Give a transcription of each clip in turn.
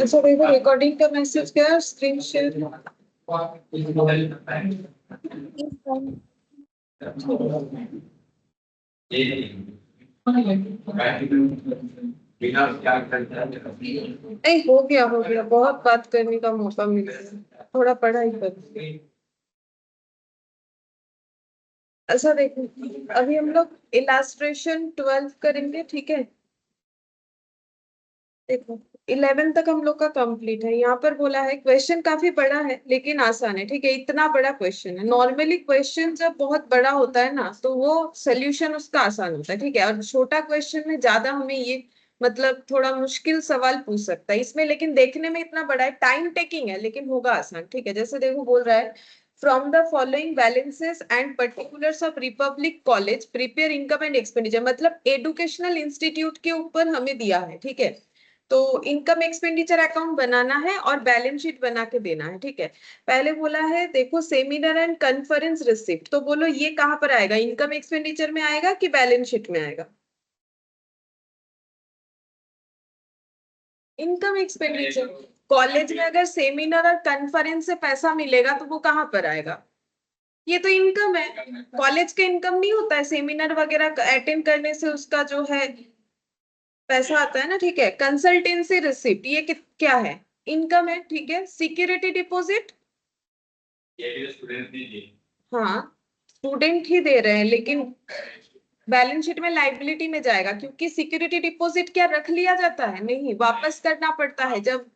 अच्छा देखो रिकॉर्डिंग का मैसेज क्या, स्क्रीन शेयर नहीं, हो गया, बहुत बात करने का मौका मिला, थोड़ा पढ़ाई कर। अच्छा देखो, अभी हम लोग इलास्ट्रेशन 12 करेंगे, ठीक है। देखो 11 तक हम लोग का कंप्लीट है। यहाँ पर बोला है क्वेश्चन काफी बड़ा है लेकिन आसान है, ठीक है। इतना बड़ा क्वेश्चन है, नॉर्मली क्वेश्चन जब बहुत बड़ा होता है ना तो वो सोल्यूशन उसका आसान होता है, ठीक है। और छोटा क्वेश्चन में ज्यादा हमें ये मतलब थोड़ा मुश्किल सवाल पूछ सकता है इसमें, लेकिन देखने में इतना बड़ा है, टाइम टेकिंग है लेकिन होगा आसान, ठीक है। जैसे देखो बोल रहा है from the following balances and particulars of Republic college prepare income and expenditure, मतलब एजुकेशनल इंस्टीट्यूट के ऊपर हमें दिया है, ठीक है। तो इनकम एक्सपेंडिचर अकाउंट बनाना है और बैलेंस शीट बना के देना है, ठीक है। पहले बोला है देखो सेमिनार एंड कॉन्फ्रेंस रिसिप्ट, तो बोलो ये कहां पर आएगा, इनकम एक्सपेंडिचर में आएगा कि बैलेंस शीट में आएगा? Income expenditure. कॉलेज में अगर सेमिनार और कॉन्फ्रेंस से पैसा मिलेगा तो वो कहां पर आएगा? ये तो इनकम है। कॉलेज का इनकम नहीं होता है, सेमिनार वगैरह अटेंड करने से उसका जो है पैसा आता है ना, ठीक है। कंसल्टेंसी रिसिप्ट ये क्या है, इनकम है, ठीक है। सिक्योरिटी डिपॉजिट, हाँ स्टूडेंट ही दे रहे हैं लेकिन बैलेंस शीट में लाइबिलिटी में जाएगा, क्योंकि सिक्योरिटी डिपॉजिट क्या रख लिया जाता है, नहीं, वापस करना पड़ता है। जब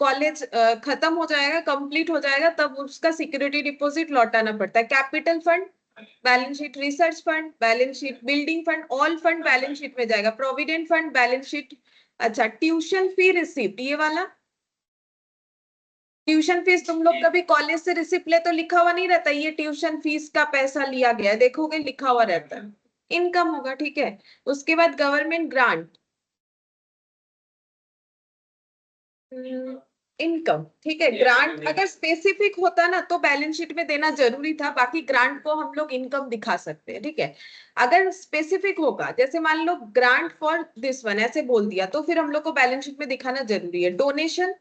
कॉलेज खत्म हो जाएगा, कंप्लीट हो जाएगा, तब उसका सिक्योरिटी डिपॉजिट लौटाना पड़ता है। Capital fund balance sheet, research fund balance sheet, building fund all fund balance sheet में जाएगा, प्रोविडेंट फंड बैलेंस शीट। अच्छा ट्यूशन फी रिसिप्ट, ये वाला ट्यूशन फीस तुम लोग कभी कॉलेज से रिसिप्ट ले तो लिखा हुआ नहीं रहता ये ट्यूशन फीस का पैसा लिया गया है, देखोगे लिखा हुआ रहता है, इनकम होगा, ठीक है। उसके बाद गवर्नमेंट ग्रांट, इनकम, ठीक है। ग्रांट अगर स्पेसिफिक होता ना तो बैलेंस शीट में देना जरूरी था, बाकी ग्रांट को हम लोग इनकम दिखा सकते हैं, ठीक है। अगर स्पेसिफिक होगा, जैसे मान लो ग्रांट फॉर दिस वन ऐसे बोल दिया, तो फिर हम लोग को बैलेंस शीट में दिखाना जरूरी है। डोनेशन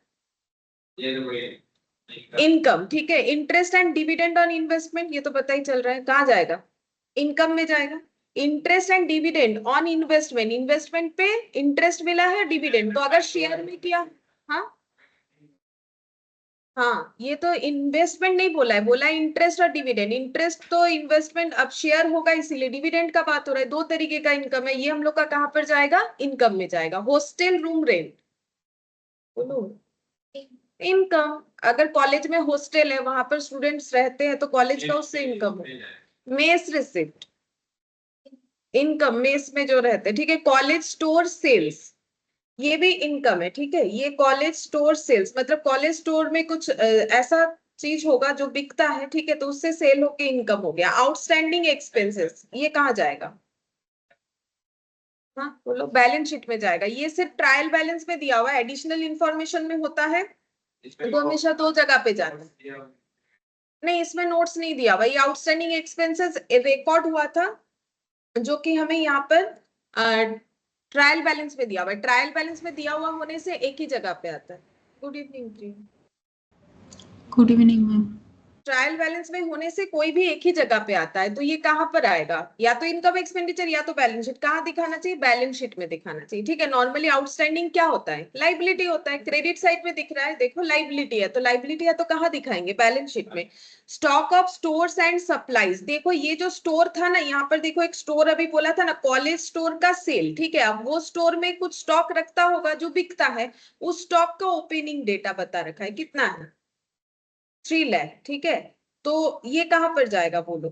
इनकम, ठीक है। Interest and dividend on investment, ये तो पता ही चल रहा है कहाँ जाएगा, इनकम में जाएगा। Interest and dividend on investment, investment पे इंटरेस्ट मिला है, डिविडेंड तो अगर शेयर में किया, हाँ हाँ, ये तो इन्वेस्टमेंट नहीं बोला है, बोला है इंटरेस्ट और डिविडेंड। इंटरेस्ट तो इन्वेस्टमेंट अब शेयर होगा इसीलिए, डिविडेंड का बात हो रहा है, दो तरीके का इनकम है, ये हम लोग का कहाँ पर जाएगा, इनकम में जाएगा। हॉस्टल रूम रेंट, बोलो इनकम। अगर कॉलेज में हॉस्टल है, वहां पर स्टूडेंट्स रहते हैं तो कॉलेज का उससे इनकम है। मेस रिसिप्ट, इनकम मेस में जो रहते हैं, ठीक है। कॉलेज स्टोर सेल्स, ये भी इनकम है, ठीक है। ये कॉलेज स्टोर सेल्स मतलब कॉलेज स्टोर में कुछ ऐसा चीज होगा जो बिकता है, ठीक है, तो उससे सेल होके इनकम हो गया। आउटस्टैंडिंग एक्सपेंसेस, ये कहाँ जाएगा, हाँ बोलो, बैलेंस शीट में जाएगा। ये सिर्फ ट्रायल बैलेंस में दिया हुआ है, एडिशनल इंफॉर्मेशन में होता है तो हमेशा दो जगह पे जाना है। नहीं इसमें नोट्स नहीं दिया हुआ, ये आउटस्टैंडिंग एक्सपेंसेस रिकॉर्ड हुआ था जो कि हमें यहाँ पर ट्रायल बैलेंस में दिया हुआ है। ट्रायल बैलेंस में दिया हुआ होने से एक ही जगह पे आता है। Good evening ji. Good evening ma'am. Trial balance में होने से कोई भी एक ही जगह पे आता है, तो ये कहां पर आएगा, या तो इनकम एक्सपेंडिचर या तो बैलेंस शीट। कहाँ दिखाना चाहिए, बैलेंस शीट में दिखाना चाहिए, ठीक है। नॉर्मली आउटस्टैंडिंग क्या होता है, लाइबिलिटी होता है। क्रेडिट साइड में दिख रहा है, देखो लाइबिलिटी है, तो लाइबिलिटी है तो कहाँ दिखाएंगे, बैलेंस शीट में। Stock of stores and supplies, देखो ये जो स्टोर था ना, यहाँ पर देखो एक स्टोर अभी बोला था ना, कॉलेज स्टोर का सेल, ठीक है। अब वो स्टोर में कुछ स्टॉक रखता होगा जो बिकता है, उस स्टॉक का ओपनिंग डेटा बता रखा है, कितना है 3 लाख, ठीक है। तो ये कहां पर जाएगा बोलो।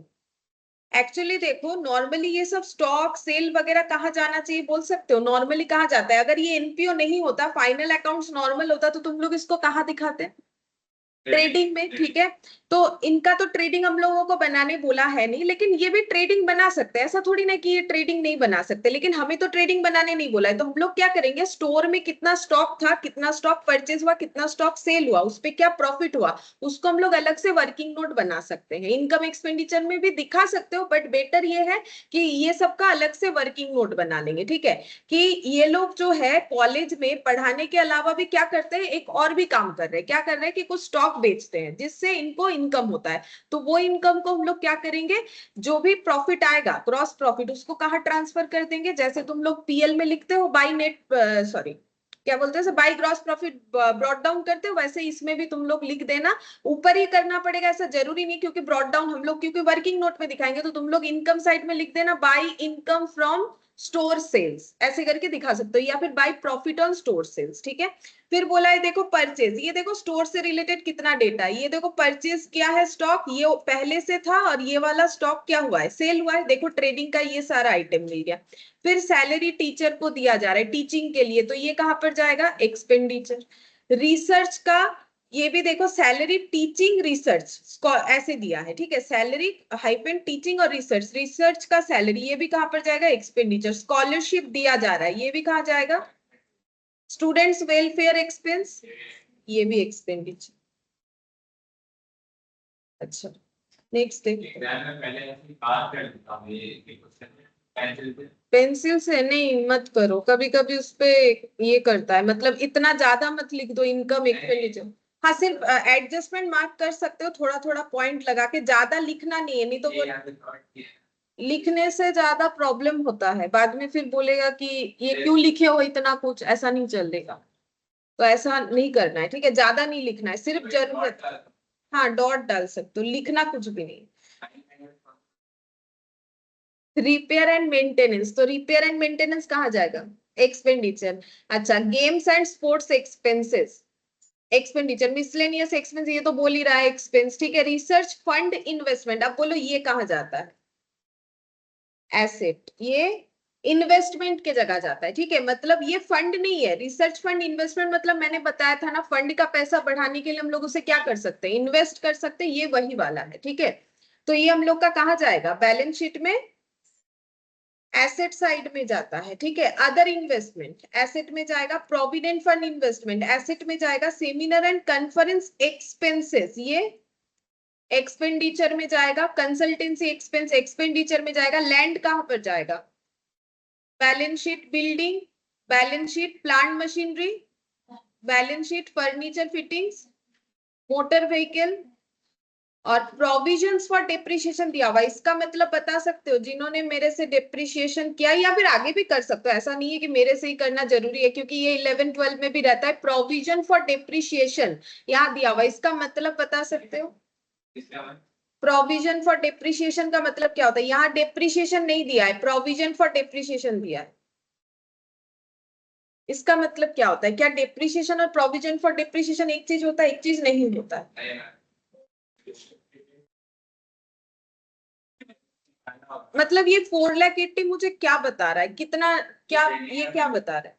एक्चुअली देखो नॉर्मली ये सब स्टॉक सेल वगैरह कहाँ जाना चाहिए बोल सकते हो, नॉर्मली कहाँ जाता है। अगर ये एनपीओ नहीं होता, फाइनल अकाउंट्स नॉर्मल होता, तो तुम लोग इसको कहाँ दिखाते, ट्रेडिंग में, ठीक है। तो इनका तो ट्रेडिंग हम लोगों को बनाने बोला है नहीं, लेकिन ये भी ट्रेडिंग बना सकते हैं, ऐसा थोड़ी ना कि ये ट्रेडिंग नहीं बना सकते, लेकिन हमें तो ट्रेडिंग बनाने नहीं बोला है। तो हम लोग क्या करेंगे, स्टोर में कितना स्टॉक था, कितना स्टॉक परचेज हुआ, कितना स्टॉक सेल हुआ, उस पर क्या प्रॉफिट हुआ, उसको हम लोग अलग से वर्किंग नोट बना सकते हैं। इनकम एक्सपेंडिचर में भी दिखा सकते हो, बट बेटर ये है कि ये सबका अलग से वर्किंग नोट बना लेंगे। ठीक है, कि ये लोग जो है कॉलेज में पढ़ाने के अलावा भी क्या करते हैं, एक और भी काम कर रहे हैं। क्या कर रहे हैं कि कुछ स्टॉक बेचते हैं जिससे इनको इनकम होता है। तो वो इनकम को हम लोग क्या करेंगे, जो भी प्रॉफिट आएगा ग्रॉस प्रॉफिट, उसको कहाँ ट्रांसफर कर देंगे, जैसे तुम लोग पीएल में लिखते हो बाई नेट, सॉरी क्या बोलते हैं, by gross profit brought down करते हो, वैसे इसमें भी तुम लोग लिख देना। ऊपर ही करना पड़ेगा ऐसा जरूरी नहीं, क्योंकि ब्रॉट डाउन हम लोग क्योंकि वर्किंग नोट में दिखाएंगे, तो तुम लोग इनकम साइड में लिख देना by income from store sales, ऐसे करके दिखा सकते हो, या फिर by profit on store sales. ठीक है, फिर बोला है देखो परचेज, ये देखो स्टोर से रिलेटेड कितना डेटा है, ये देखो परचेज किया है स्टॉक, ये पहले से था, और ये वाला स्टॉक क्या हुआ है, सेल हुआ है, देखो ट्रेडिंग का ये सारा आइटम मिल गया। फिर सैलरी टीचर को दिया जा रहा है टीचिंग के लिए, तो ये कहां पर जाएगा, एक्सपेंडिचर। रिसर्च का ये भी देखो, सैलरी टीचिंग रिसर्च ऐसे दिया है। ठीक है, सैलरी हाइफन टीचिंग और रिसर्च, रिसर्च का सैलरी ये भी कहां पर जाएगा, एक्सपेंडिचर। स्कॉलरशिप दिया जा रहा है, ये भी कहां जाएगा, स्टूडेंट्स वेलफेयर एक्सपेंस, ये भी एक्सपेंडिचर। अच्छा नेक्स्ट पेंसिल से नहीं मत करो, कभी कभी उस पे ये करता है, मतलब इतना ज्यादा मत लिख दो इनकम एक्सपेंडिचर। हाँ सिर्फ एडजस्टमेंट मार्क कर सकते हो, थोड़ा थोड़ा पॉइंट लगा के, ज्यादा लिखना नहीं है, नहीं तो वो लिखने से ज्यादा प्रॉब्लम होता है, बाद में फिर बोलेगा कि ये क्यों लिखे हो इतना कुछ, ऐसा नहीं चलेगा। तो ऐसा नहीं करना है। ठीक है, ज्यादा नहीं लिखना है, सिर्फ जरूरत। हाँ डॉट डाल सकते हो, लिखना कुछ भी नहीं। रिपेयर एंड मेंटेनेंस, तो रिपेयर एंड मेंटेनेंस कहाँ जाएगा, एक्सपेंडिचर। अच्छा games and sports expenses, expenditure. Miscellaneous expense ये तो बोल ही रहा है एक्सपेंस। ठीक है, रिसर्च फंड इन्वेस्टमेंट, अब बोलो ये कहाँ जाता है, एसेट, ये इन्वेस्टमेंट के जगह जाता है। ठीक है, मतलब ये फंड नहीं है, रिसर्च फंड इन्वेस्टमेंट, मतलब मैंने बताया था ना, फंड का पैसा बढ़ाने के लिए हम लोग उसे क्या कर सकते हैं, इन्वेस्ट कर सकते हैं, ये वही वाला है। ठीक है, तो ये हम लोग का कहाँ जाएगा, बैलेंस शीट में एसेट साइड में जाता है। ठीक है, अदर इन्वेस्टमेंट एसेट में जाएगा, प्रोविडेंट फंड इन्वेस्टमेंट एसेट में जाएगा, सेमिनार एंड कॉन्फ्रेंस एक्सपेंसेस ये एक्सपेंडिचर में जाएगा, कंसल्टेंसी एक्सपेंस एक्सपेंडिचर में जाएगा, लैंड कहां पर जाएगा, balance sheet building, balance sheet plant machinery, balance sheet furniture fittings, motor vehicle, और प्रोविजंस फॉर डेप्रिसिएशन दिया हुआ। इसका मतलब बता सकते हो जिन्होंने मेरे से डेप्रिसिएशन किया, या फिर आगे भी कर सकते हो, ऐसा नहीं है कि मेरे से ही करना जरूरी है, क्योंकि ये 11-12 में भी रहता है, प्रोविजन फॉर डेप्रिसिएशन यहाँ दिया हुआ। इसका मतलब बता सकते हो, प्रोविजन फॉर डेप्रिसिएशन का मतलब क्या होता है, यहाँ डेप्रिसिएशन नहीं दिया है, प्रोविजन फॉर डेप्रिसिएशन दिया है। इसका मतलब क्या होता है, क्या डेप्रिसिएशन और प्रोविजन फॉर डेप्रिसिएशन एक चीज होता है, एक चीज नहीं होता है। मतलब ये 4,80,000 मुझे क्या बता रहा है, कितना, क्या ये क्या बता रहा है,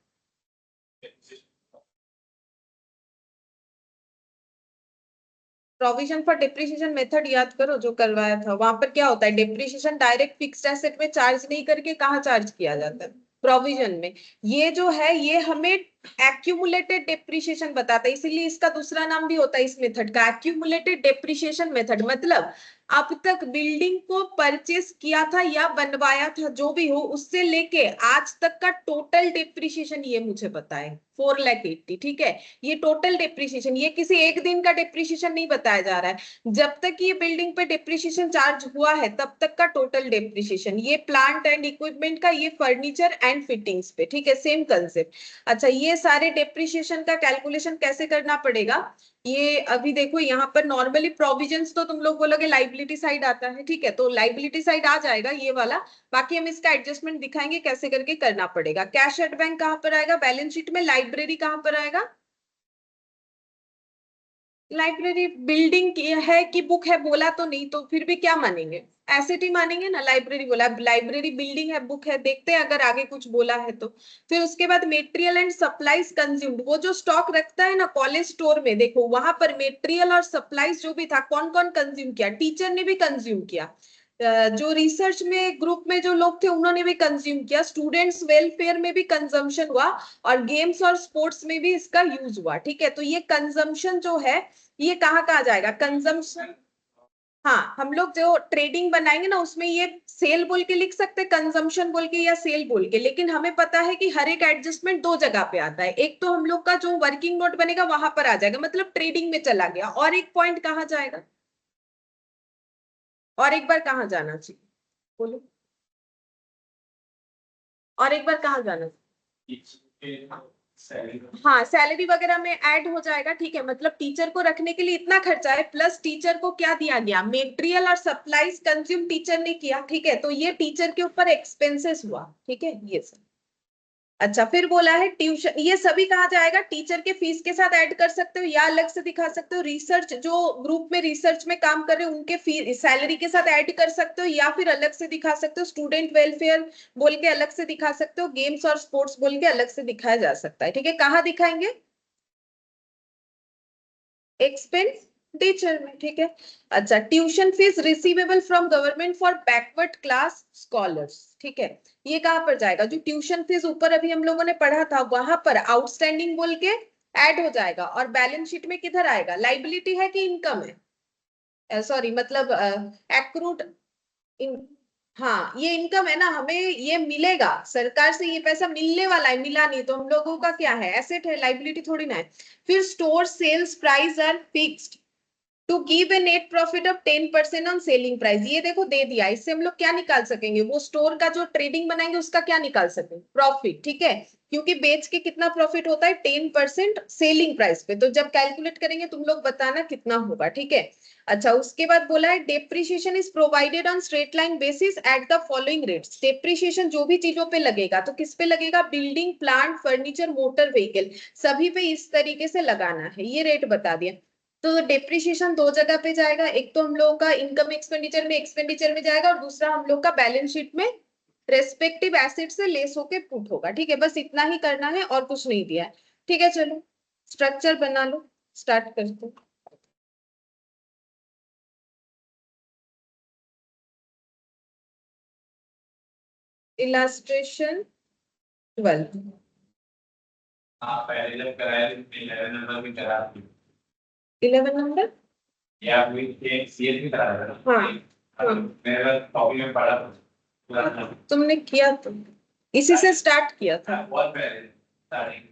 प्रोविजन फॉर डेप्रिसिएशन मेथड याद करो जो करवाया था, वहां पर क्या होता है, डेप्रिसिएशन डायरेक्ट फिक्स्ड एसेट में चार्ज नहीं करके कहाँ चार्ज किया जाता है, प्रोविजन में। ये जो है ये हमें एक्यूमुलेटेड डेप्रिसिएशन बताता है, इसीलिए इसका दूसरा नाम भी होता है इस मेथड का, एक्यूमुलेटेड डेप्रिसिएशन मेथड। मतलब अब तक बिल्डिंग को परचेस किया था या बनवाया था, जो भी हो, उससे लेके आज तक का टोटल डेप्रिसिएशन ये मुझे पता है 4,80,000। ठीक है, ये टोटल डेप्रिसिएशन, ये किसी एक दिन का डेप्रिसिएशन नहीं बताया जा रहा है, जब तक ये बिल्डिंग पे डेप्रिसिएशन चार्ज हुआ है तब तक का टोटल डेप्रिसिएशन, ये प्लांट एंड इक्विपमेंट का, ये फर्नीचर एंड फिटिंग्स पे। ठीक है, सेम कंसेप्ट। अच्छा ये सारे डेप्रिसिएशन का कैलकुलेशन कैसे करना पड़ेगा, ये अभी देखो यहाँ पर नॉर्मली प्रोविजंस तो तुम लोग बोलोगे लाइबिलिटी साइड आता है। ठीक है, तो लाइबिलिटी साइड आ जाएगा ये वाला, बाकी हम इसका एडजस्टमेंट दिखाएंगे कैसे करके करना पड़ेगा। कैश एट बैंक कहां पर आएगा, बैलेंस शीट में। लाइब्रेरी कहां पर आएगा, लाइब्रेरी बिल्डिंग है कि बुक है बोला तो नहीं, तो फिर भी क्या मानेंगे, एसेट ही मानेंगे ना, लाइब्रेरी बोला, लाइब्रेरी बिल्डिंग है, बुक है, देखते हैं अगर आगे कुछ बोला है तो। फिर उसके बाद मेटेरियल एंड सप्लाईज कंज्यूम्ड, वो जो स्टॉक रखता है ना कॉलेज स्टोर में, देखो वहां पर मेटेरियल और सप्लाईज जो भी था कौन कौन कंज्यूम किया, टीचर ने भी कंज्यूम किया, जो रिसर्च में ग्रुप में जो लोग थे उन्होंने भी कंज्यूम किया, स्टूडेंट्स वेलफेयर में भी कंजम्पशन हुआ, और गेम्स और स्पोर्ट्स में भी इसका यूज हुआ। ठीक है, तो ये कंजम्पशन जो है ये कहाँ कहाँ जाएगा कंजम्पशन। हाँ, हम लोग जो ट्रेडिंग बनाएंगे ना उसमें ये सेल बोल के लिख सकते हैं, कंजम्पशन बोल के या सेल बोल के, लेकिन हमें पता है कि हर एक एडजस्टमेंट दो जगह पे आता है। एक तो हम लोग का जो वर्किंग नोट बनेगा वहां पर आ जाएगा, मतलब ट्रेडिंग में चला गया, और एक पॉइंट कहाँ जाएगा, और एक बार कहाँ जाना चाहिए बोलो, और एक बार कहाँ जाना चाहिए। हाँ, सैलरी वगैरह में ऐड हो जाएगा। ठीक है, मतलब टीचर को रखने के लिए इतना खर्चा है, प्लस टीचर को क्या दिया गया, मेटेरियल और सप्लाईज कंज्यूम टीचर ने किया। ठीक है, तो ये टीचर के ऊपर एक्सपेंसेस हुआ। ठीक है, ये सब। अच्छा, फिर बोला है ट्यूशन, ये सभी कहाँ जाएगा, टीचर के फीस के साथ ऐड कर सकते हो या अलग से दिखा सकते हो, रिसर्च जो ग्रुप में रिसर्च में काम कर रहे हो उनके फीस सैलरी के साथ ऐड कर सकते हो, या फिर अलग से दिखा सकते हो, स्टूडेंट वेलफेयर बोल के अलग से दिखा सकते हो, गेम्स और स्पोर्ट्स बोल के अलग से दिखाया जा सकता है। ठीक है, कहाँ दिखाएंगे, एक्सपेंस टीचर में। ठीक है, अच्छा, tuition fees receivable from government for backward class scholars. ठीक है, ये कहां पर जाएगा, जो ट्यूशन फीस ऊपर अभी हम लोगों ने पढ़ा था वहां पर आउटस्टैंडिंग बोल के ऐड हो जाएगा, और बैलेंस शीट में किधर आएगा, लाइबिलिटी है कि इनकम है, सॉरी मतलब एक्रूड इन, हाँ ये इनकम है ना, हमें ये मिलेगा सरकार से, ये पैसा मिलने वाला है, मिला नहीं तो हम लोगों का क्या है, एसेट है, लाइबिलिटी थोड़ी ना है। फिर store sales price are fixed to give a net profit of 10% on selling price, ये देखो दे दिया, इससे हम लोग क्या निकाल सकेंगे, वो स्टोर का जो ट्रेडिंग बनाएंगे उसका क्या निकाल सकेंगे, प्रॉफिट। ठीक है, क्योंकि बेच के कितना प्रॉफिट होता है 10% सेलिंग प्राइस पे, तो जब कैलकुलेट करेंगे तुम लोग बताना कितना होगा। ठीक है, अच्छा, उसके बाद बोला है depreciation is provided on straight line basis at the following rates, depreciation जो भी चीजों पे लगेगा तो किस पे लगेगा, building plant furniture motor vehicle सभी पे इस तरीके से लगाना है, ये रेट बता दिया। तो डेप्रिसिएशन दो जगह पे जाएगा, एक तो हम लोगों का इनकम एक्सपेंडिचर में जाएगा, और दूसरा हम लोग का बैलेंस शीट में रेस्पेक्टिव एसेट से लेस होके पुट होगा। ठीक है, बस इतना ही करना है और कुछ नहीं दिया है। ठीक है, चलो स्ट्रक्चर बना लो, स्टार्ट करते हैं। इलास्ट्रेशन 12, हाँ पहले जब कराया 11 नंबर में करा 11 नंबर, या कोई एक सीएल भी कराया था ना। हाँ हाँ, मेरा कॉपी में पढ़ा था तुमने किया तो इसी से स्टार्ट किया था, बहुत पहले स्टार्टिंग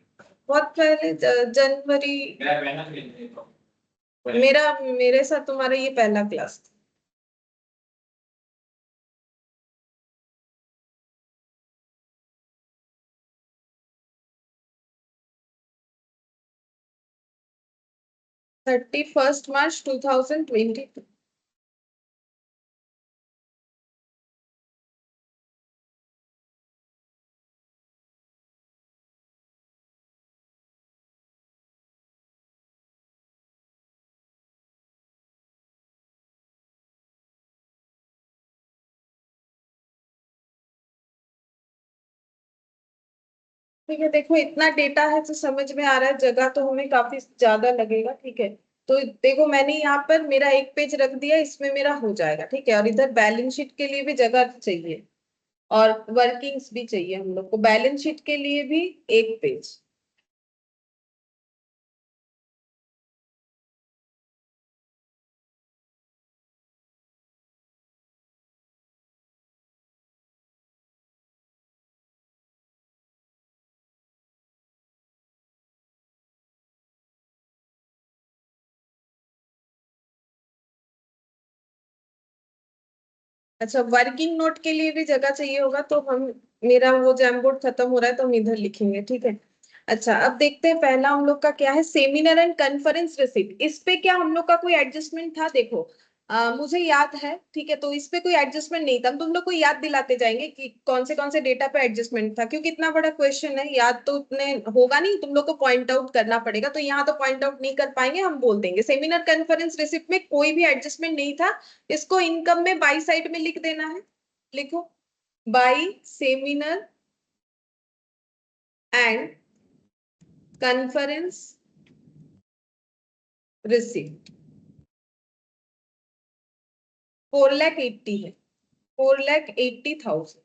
बहुत पहले जनवरी, मेरा पहला क्लास मेरा मेरे साथ तुम्हारा ये पहला क्लास था। March 31, 2022। ठीक है, देखो इतना डेटा है तो समझ में आ रहा है, जगह तो हमें काफी ज्यादा लगेगा। ठीक है, तो देखो मैंने यहाँ पर मेरा एक पेज रख दिया, इसमें मेरा हो जाएगा। ठीक है, और इधर बैलेंस शीट के लिए भी जगह चाहिए, और वर्किंग्स भी चाहिए हम लोग को, बैलेंस शीट के लिए भी एक पेज। अच्छा, वर्किंग नोट के लिए भी जगह चाहिए होगा, तो हम, मेरा वो जैम बोर्ड खत्म हो रहा है तो हम इधर लिखेंगे। ठीक है, अच्छा अब देखते हैं पहला हम लोग का क्या है, सेमिनार एंड कॉन्फ्रेंस रिसिप्ट, इस पे क्या हम लोग का कोई एडजस्टमेंट था, देखो मुझे याद है, ठीक है, तो इस पे कोई एडजस्टमेंट नहीं था। हम तुम लोग को याद दिलाते जाएंगे कि कौन से डेटा पे एडजस्टमेंट था, क्योंकि इतना बड़ा क्वेश्चन है, याद तो उतने होगा नहीं, तुम लोग को पॉइंट आउट करना पड़ेगा। तो यहाँ तो पॉइंट आउट नहीं कर पाएंगे, हम बोल देंगे सेमिनार कॉन्फ्रेंस रिसिप्ट में कोई भी एडजस्टमेंट नहीं था। इसको इनकम में बाई साइड में लिख देना है। लिखो, by seminar and conference receipt 4,80,000 है, 4,80,000,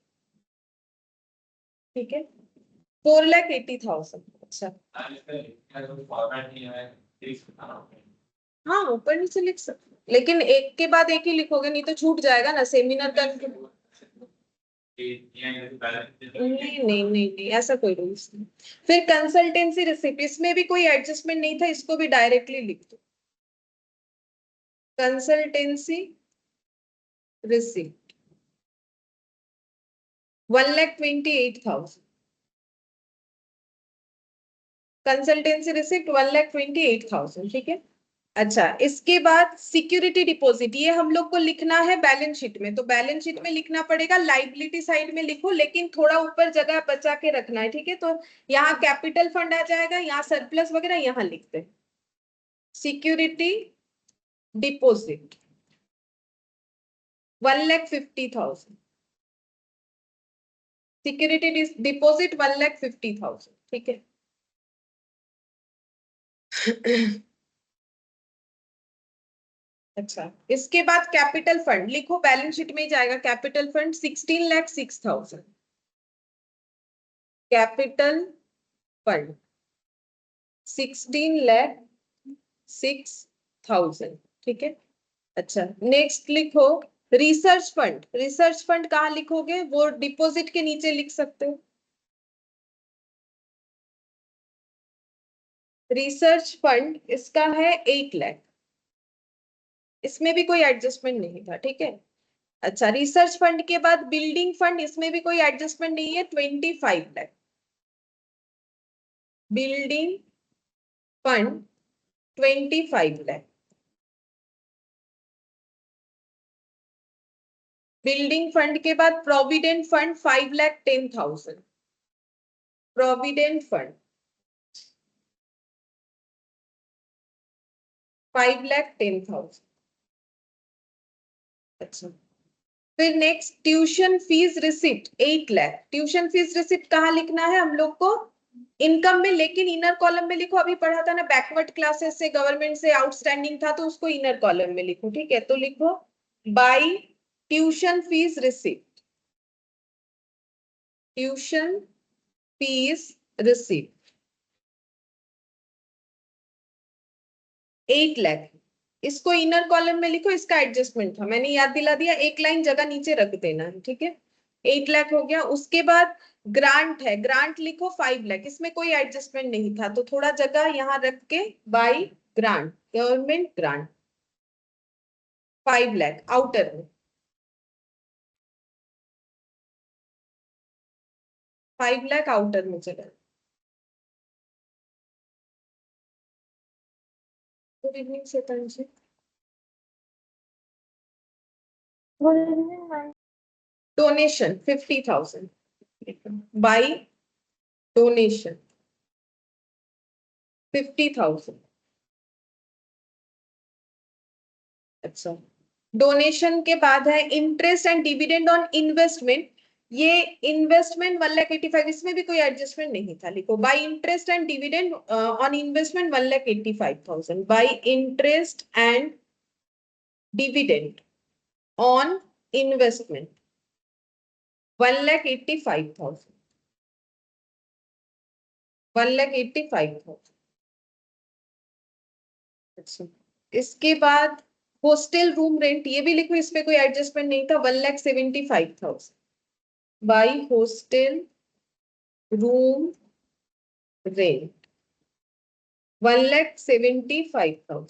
ठीक है, 4,80,000। अच्छा, फॉर्मेट नहीं है, हाँ ऊपर नीचे लिख सकते, लेकिन एक के बाद एक ही लिखोगे, नहीं तो छूट जाएगा ना सेमिनार का। नहीं नहीं नहीं नहीं, ऐसा कोई रूल्स नहीं। फिर कंसल्टेंसी रिसिप्ट, इसमें भी कोई एडजस्टमेंट नहीं था, इसको भी डायरेक्टली लिख दो, कंसल्टेंसी रिसिप्ट 1,28,000, कंसल्टेंसी रिसिप्ट 1,28,000, ठीक है। अच्छा, इसके बाद सिक्योरिटी डिपॉजिट, ये हम लोग को लिखना है बैलेंस शीट में, तो बैलेंस शीट में लिखना पड़ेगा, लाइबिलिटी साइड में लिखो, लेकिन थोड़ा ऊपर जगह बचा के रखना है, ठीक है। तो यहाँ कैपिटल फंड आ जाएगा, यहाँ सरप्लस वगैरह यहाँ लिखते हैं, सिक्योरिटी डिपॉजिट 1,50,000, सिक्योरिटी डिपॉजिट 1,50,000, ठीक है। अच्छा, इसके बाद कैपिटल फंड लिखो, बैलेंस शीट में ही जाएगा, कैपिटल फंड 16,06,000, कैपिटल फंड 16,06,000, ठीक है। अच्छा, नेक्स्ट लिखो रिसर्च फंड, रिसर्च फंड कहाँ लिखोगे, वो डिपॉजिट के नीचे लिख सकते हो, रिसर्च फंड इसका है 8 लाख, इसमें भी कोई एडजस्टमेंट नहीं था, ठीक है। अच्छा, रिसर्च फंड के बाद बिल्डिंग फंड, इसमें भी कोई एडजस्टमेंट नहीं है, 25 lakh, building fund 25 lakh, building fund के बाद प्रोविडेंट फंड 5,10,000, प्रोविडेंट फंड 5,10,000। अच्छा, फिर next tuition fees receipt 8 lakh, tuition fees receipt कहाँ लिखना है हम लोग को, इनकम में, लेकिन इनर कॉलम में लिखो, अभी पढ़ा था ना बैकवर्ड क्लासेस से, गवर्नमेंट से आउटस्टैंडिंग था, तो उसको इनर कॉलम में लिखो, ठीक है। तो लिखो by tuition fees receipt, tuition fees receipt 8 lakh, इसको इनर कॉलम में लिखो, इसका एडजस्टमेंट था, मैंने याद दिला दिया, एक लाइन जगह नीचे रख देना है, ठीक है। 8 लाख हो गया। उसके बाद ग्रांट है, ग्रांट लिखो 5 लाख, इसमें कोई एडजस्टमेंट नहीं था, तो थोड़ा जगह यहाँ रख के by grant, government grant 5 lakh outer में, 5 लाख आउटर में चला। Good evening Shwetansh ji. Good evening ma'am. Donation 50,000 by donation 50,000। अच्छा, डोनेशन के बाद है interest and dividend on investment, ये इन्वेस्टमेंट 1,85,000, इसमें भी कोई एडजस्टमेंट नहीं था, लिखो by interest and dividend on investment 1,85,000, by interest and dividend on investment 1,85,000, 1,85,000। अच्छा, इसके बाद हॉस्टल रूम रेंट, ये भी लिखो, इसमें कोई एडजस्टमेंट नहीं था, 1,75,000 बाई हॉस्टल रूम रेंट 1,75,000।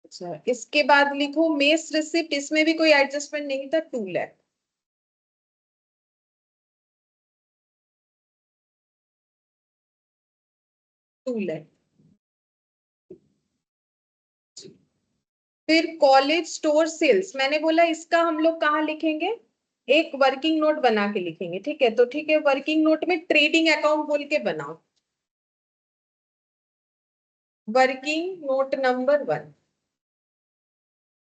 अच्छा, इसके बाद लिखो मेस रिसिप्ट, इसमें भी कोई एडजस्टमेंट नहीं था, 2 लाख, 2 लाख। फिर कॉलेज स्टोर सेल्स, मैंने बोला इसका हम लोग कहाँ लिखेंगे, एक वर्किंग नोट बना के लिखेंगे, ठीक है। तो ठीक है, वर्किंग नोट में ट्रेडिंग अकाउंट बोल के बनाओ, वर्किंग नोट नंबर 1।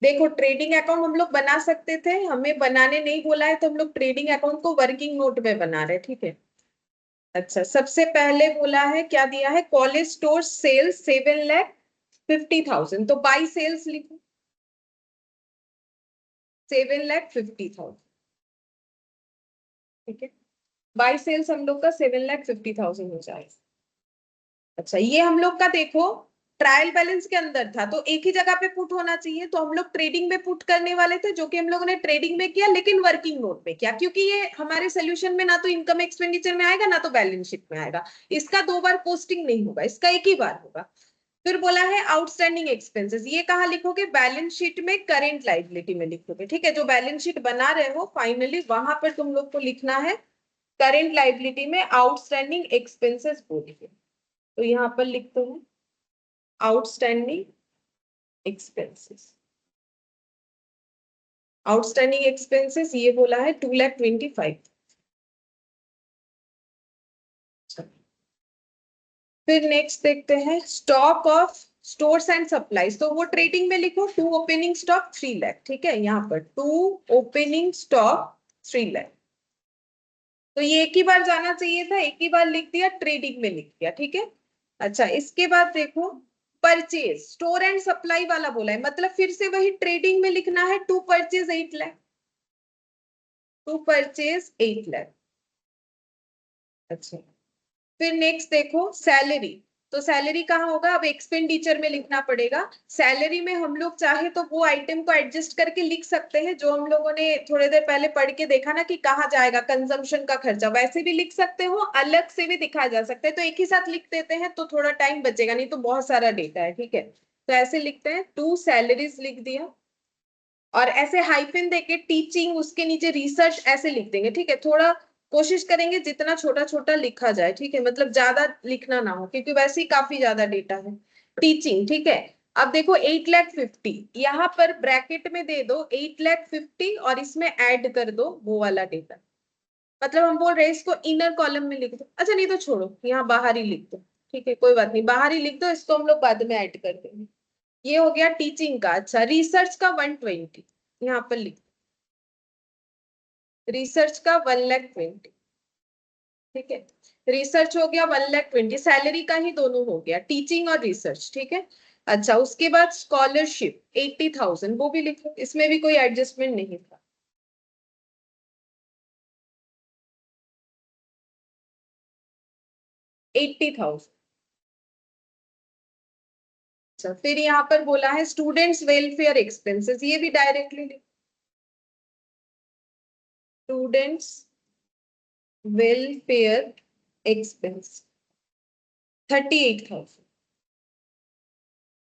देखो ट्रेडिंग अकाउंट हम लोग बना सकते थे, हमें बनाने नहीं बोला है, तो हम लोग ट्रेडिंग अकाउंट को वर्किंग नोट में बना रहे हैं, ठीक है। अच्छा, सबसे पहले बोला है, क्या दिया है, कॉलेज स्टोर सेल्स 7,50,000, तो बाई सेल्स लिखो 7,50,000, ठीक है। बाई सेल्स हम लोग का 7,50,000 हो जाएगा। अच्छा, ये हम लोग का देखो ट्रायल बैलेंस के अंदर था, तो एक ही जगह पे पुट होना चाहिए, तो हम लोग ट्रेडिंग में पुट करने वाले थे, जो कि हम लोगों ने ट्रेडिंग में किया, लेकिन वर्किंग नोट में किया, क्योंकि ये हमारे सोल्यूशन में ना तो इनकम एक्सपेंडिचर में आएगा ना तो बैलेंस शीट में आएगा, इसका 2 बार पोस्टिंग नहीं होगा, इसका एक ही बार होगा। फिर बोला है आउटस्टैंडिंग एक्सपेंसेस, ये कहाँ लिखोगे, बैलेंस शीट में करेंट लाइबिलिटी में लिखोगे, ठीक है। जो बैलेंस शीट बना रहे हो फाइनली वहां पर तुम लोग को लिखना है करेंट लाइबिलिटी में आउटस्टैंडिंग एक्सपेंसेस बोलिए, तो यहाँ पर लिखते हैं आउटस्टैंडिंग एक्सपेंसेस। आउटस्टैंडिंग एक्सपेंसेस ये बोला है 2,25,000। फिर नेक्स्ट देखते हैं stock of stores and supplies, तो वो ट्रेडिंग में लिखो 2 ओपनिंग स्टॉक 3 लाख, ठीक है। यहाँ पर 2 ओपनिंग स्टॉक 3 लाख, तो ये एक ही बार जाना चाहिए था, एक ही बार लिख दिया, ट्रेडिंग में लिख दिया, ठीक है। अच्छा, इसके बाद देखो परचेज स्टोर एंड सप्लाई वाला बोला है, मतलब फिर से वही ट्रेडिंग में लिखना है, to purchase 8 lakh, to purchase 8 lakh. अच्छा, फिर नेक्स्ट देखो सैलरी, तो सैलरी कहाँ होगा, अब एक्सपेंडिचर में लिखना पड़ेगा। सैलरी में हम लोग चाहे तो वो आइटम को एडजस्ट करके लिख सकते हैं, जो हम लोगों ने थोड़ी देर पहले पढ़ के देखा ना कि कहाँ जाएगा कंजम्पशन का खर्चा, वैसे भी लिख सकते हो, अलग से भी दिखाया जा सकता है, तो एक ही साथ लिख देते हैं तो थोड़ा टाइम बचेगा, नहीं तो बहुत सारा डेटा है, ठीक है। तो ऐसे लिखते हैं, 2 सैलरीज लिख दिया, और ऐसे हाइफन देके टीचिंग, उसके नीचे रिसर्च ऐसे लिख देंगे, ठीक है। थोड़ा कोशिश करेंगे जितना छोटा छोटा लिखा जाए, ठीक है, मतलब ज्यादा लिखना ना हो, क्योंकि वैसे ही काफी ज्यादा डेटा है। टीचिंग, ठीक है। अब देखो 8,50,000 यहाँ पर ब्रैकेट में दे दो 8,50,000 और इसमें ऐड कर दो वो वाला डेटा, मतलब हम बोल रहे हैं इसको इनर कॉलम में लिख दो, अच्छा नहीं तो छोड़ो यहाँ बाहर ही लिख दो, ठीक है, कोई बात नहीं, बाहर ही लिख दो, इसको हम लोग बाद में ऐड कर देंगे। ये हो गया टीचिंग का। अच्छा, रिसर्च का 120 यहाँ पर लिख, रिसर्च का 1,20,000, ठीक है। रिसर्च हो गया 1,20,000, सैलरी का ही दोनों हो गया, टीचिंग और रिसर्च, ठीक है। अच्छा, उसके बाद स्कॉलरशिप 80,000, वो भी लिखो, इसमें भी कोई एडजस्टमेंट नहीं था। $80,000। अच्छा, फिर यहाँ पर बोला है स्टूडेंट्स वेलफेयर एक्सपेंसेस, ये भी डायरेक्टली लिखो, students welfare expense 38,000,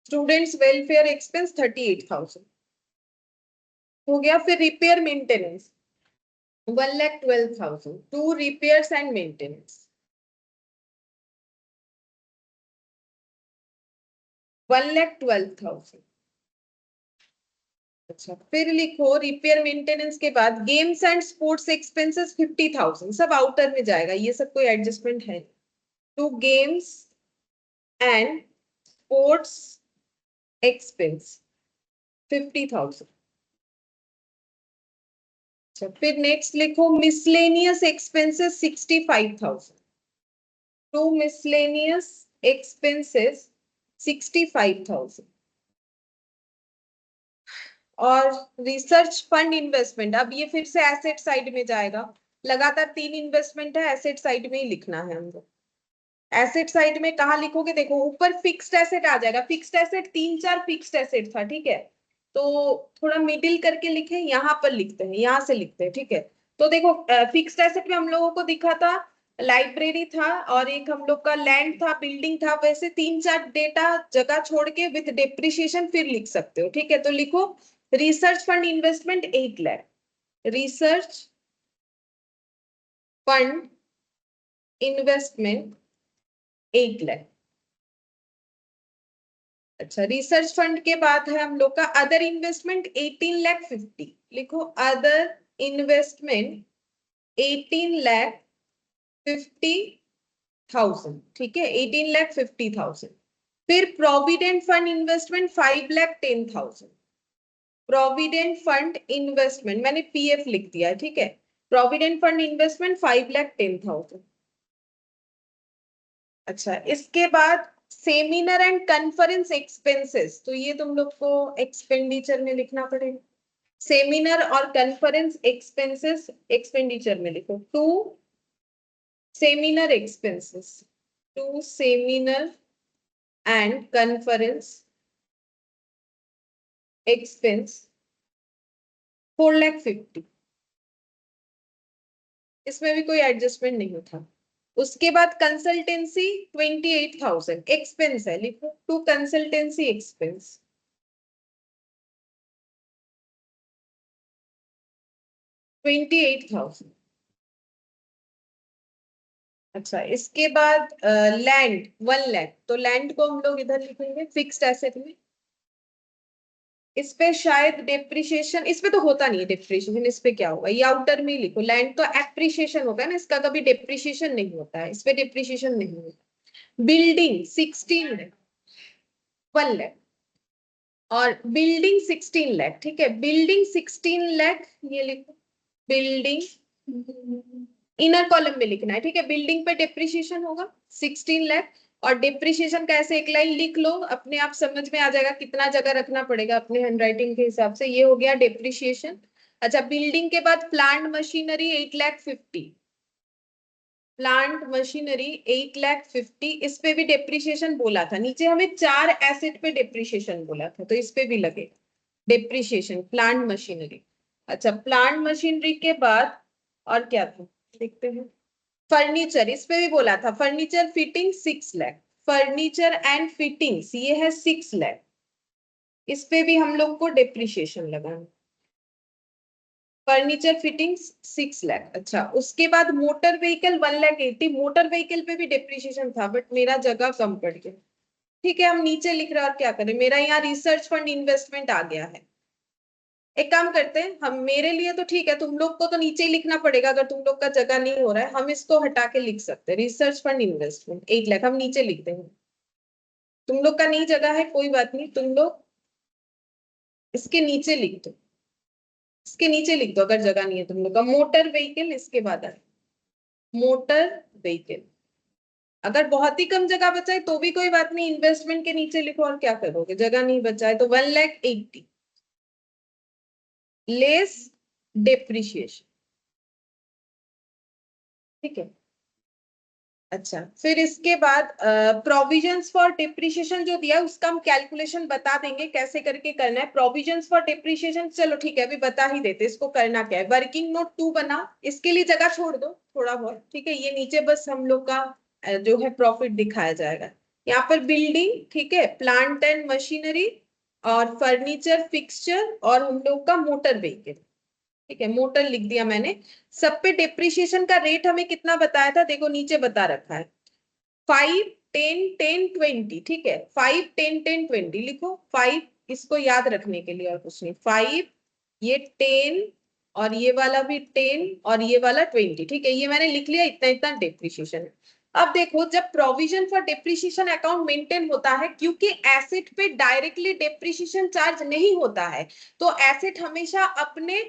students welfare expense 38,000 हो गया। फिर repair maintenance 1,12,000, to repairs and maintenance 1,12,000। अच्छा, फिर लिखो रिपेयर मेंटेनेंस के बाद गेम्स एंड स्पोर्ट्स एक्सपेंसेस 50,000, सब आउटर में जाएगा, ये सब कोई एडजस्टमेंट है। To games and sports expense 50,000। अच्छा, फिर नेक्स्ट लिखो miscellaneous expenses 65,000, to miscellaneous expenses 65,000। और रिसर्च फंड इन्वेस्टमेंट, अब ये फिर से एसेट साइड में जाएगा, लगातार 3 इन्वेस्टमेंट है, एसेट साइड में ही लिखना है हमको। एसेट साइड में कहाँ लिखोगे, देखो ऊपर फिक्स्ड एसेट आ जाएगा, फिक्स्ड एसेट 3-4 फिक्स्ड एसेट था, ठीक है। तो थोड़ा मिडिल करके लिखे, यहाँ पर लिखते हैं, यहाँ से लिखते हैं, ठीक है। तो देखो फिक्स्ड एसेट में हम लोगों को दिखा था लाइब्रेरी था, और एक हम लोग का लैंड था, बिल्डिंग था, वैसे 3-4 डेटा जगह छोड़ के विद डेप्रिसिएशन फिर लिख सकते हो, ठीक है। तो लिखो research fund investment 8 lakh, research fund investment 8 lakh. अच्छा, रिसर्च फंड के बाद है हम लोग का अदर इन्वेस्टमेंट 18,50,000। लिखो अदर इन्वेस्टमेंट 18,50,000। ठीक है, 18,50,000। फिर provident fund investment 5,10,000। Provident fund investment मैंने पीएफ लिख दिया है, ठीक है। Provident fund investment 5,10,000। अच्छा, इसके बाद सेमिनार एंड कॉन्फ्रेंस एक्सपेंसेस, तो ये तुम लोग को एक्सपेंडिचर में लिखना पड़ेगा। सेमिनार और कॉन्फ्रेंस एक्सपेंसेस एक्सपेंडिचर में लिखो। To seminar expenses, to seminar and conference expense 4,50,000। इसमें भी कोई एडजस्टमेंट नहीं था। उसके बाद कंसल्टेंसी 28,000 एक्सपेंस है, लिखो टू कंसल्टेंसी एक्सपेंस 28,000। अच्छा, इसके बाद लैंड 1 लाख, तो लैंड को हम लोग इधर लिखेंगे फिक्स्ड एसेट में। इस पे शायद डेप्रिसिएशन, इस पे तो होता नहीं है डेप्रिसिएशन, इस पे क्या होगा, ये आउटर में लिखो। लैंड तो एप्रिसिएशन होता है ना, इसका कभी डेप्रिसिएशन नहीं होता है, इस पे डेप्रिसिएशन नहीं होता। बिल्डिंग 16 1 लाख और बिल्डिंग 16 लाख। ठीक है, बिल्डिंग 16 लाख ये लिखो। बिल्डिंग इनर कॉलम में लिखना है, ठीक है। बिल्डिंग पे डेप्रिसिएशन होगा 16 लाख और डेप्रिसिएशन का ऐसे एक लाइन लिख लो, अपने आप समझ में आ जाएगा कितना जगह रखना पड़ेगा अपने हैंडराइटिंग के हिसाब से। ये हो गया डेप्रिसिएशन। अच्छा, बिल्डिंग के बाद प्लांट मशीनरी 8,50,000। प्लांट मशीनरी 8,50,000, इस पे भी डेप्रिसिएशन बोला था। नीचे हमें 4 एसेट पे डेप्रिसिएशन बोला था, तो इस पे भी लगेगा डेप्रिसिएशन प्लांट मशीनरी। अच्छा, प्लांट मशीनरी के बाद और क्या था देखते हैं। फर्नीचर, इस पे भी बोला था। Furniture fitting 6 lakh. Furniture and fittings ये है 6 लाख, इस पे भी हम लोग को डेप्रिसिएशन लगाना। Furniture fittings 6 lakh. अच्छा, उसके बाद मोटर व्हीकल 1,80,000। मोटर व्हीकल पे भी डेप्रिसिएशन था बट मेरा जगह कम पड़ गया। ठीक है, हम नीचे लिख रहे हैं और क्या करें, मेरा यहाँ रिसर्च फंड इन्वेस्टमेंट आ गया है। एक काम करते हैं हम, मेरे लिए तो ठीक है, तुम लोग को तो नीचे ही लिखना पड़ेगा अगर तुम लोग का जगह नहीं हो रहा है। हम इसको हटा के लिख सकते हैं, रिसर्च फंड इन्वेस्टमेंट 8 लाख हम नीचे लिख देंगे। तुम लोग का नहीं जगह है कोई बात नहीं, तुम लोग इसके नीचे लिख दो, इसके नीचे लिख दो अगर जगह नहीं है तुम लोग का। मोटर व्हीकल इसके बाद है मोटर व्हीकल। अगर बहुत ही कम जगह बचा है तो भी कोई बात नहीं, इन्वेस्टमेंट के नीचे लिखो और क्या करोगे, जगह नहीं बचा है तो 1,80,000 लेस डेप्रिसिएशन। ठीक है। अच्छा, फिर इसके बाद प्रोविजंस फॉर डिप्रिसिएशन जो दिया है उसका हम कैलकुलेशन बता देंगे कैसे करके करना है। प्रोविजंस फॉर डिप्रिसिएशन चलो ठीक है अभी बता ही देते, इसको करना क्या है। वर्किंग नोट 2 बनाओ, इसके लिए जगह छोड़ दो थोड़ा बहुत, ठीक है। ये नीचे बस हम लोग का जो है प्रॉफिट दिखाया जाएगा। यहाँ पर बिल्डिंग, ठीक है, प्लांट एंड मशीनरी और फर्नीचर फिक्सचर और हम लोग का मोटर व्हीकल, ठीक है, मोटर लिख दिया मैंने। सब पे डेप्रिसिएशन का रेट हमें कितना बताया था, देखो नीचे बता रखा है 5, 10, 10, 20। ठीक है, 5, 10, 10, 20 लिखो। 5 इसको याद रखने के लिए और कुछ नहीं। 5 ये 10 और ये वाला भी 10 और ये वाला 20। ठीक है, ये मैंने लिख लिया, इतना इतना डेप्रिसिएशन है। अब देखो, जब provision for depreciation account maintain होता है, क्योंकि एसेट पे डायरेक्टली डेप्रिसिएशन चार्ज नहीं होता है, तो एसेट हमेशा अपने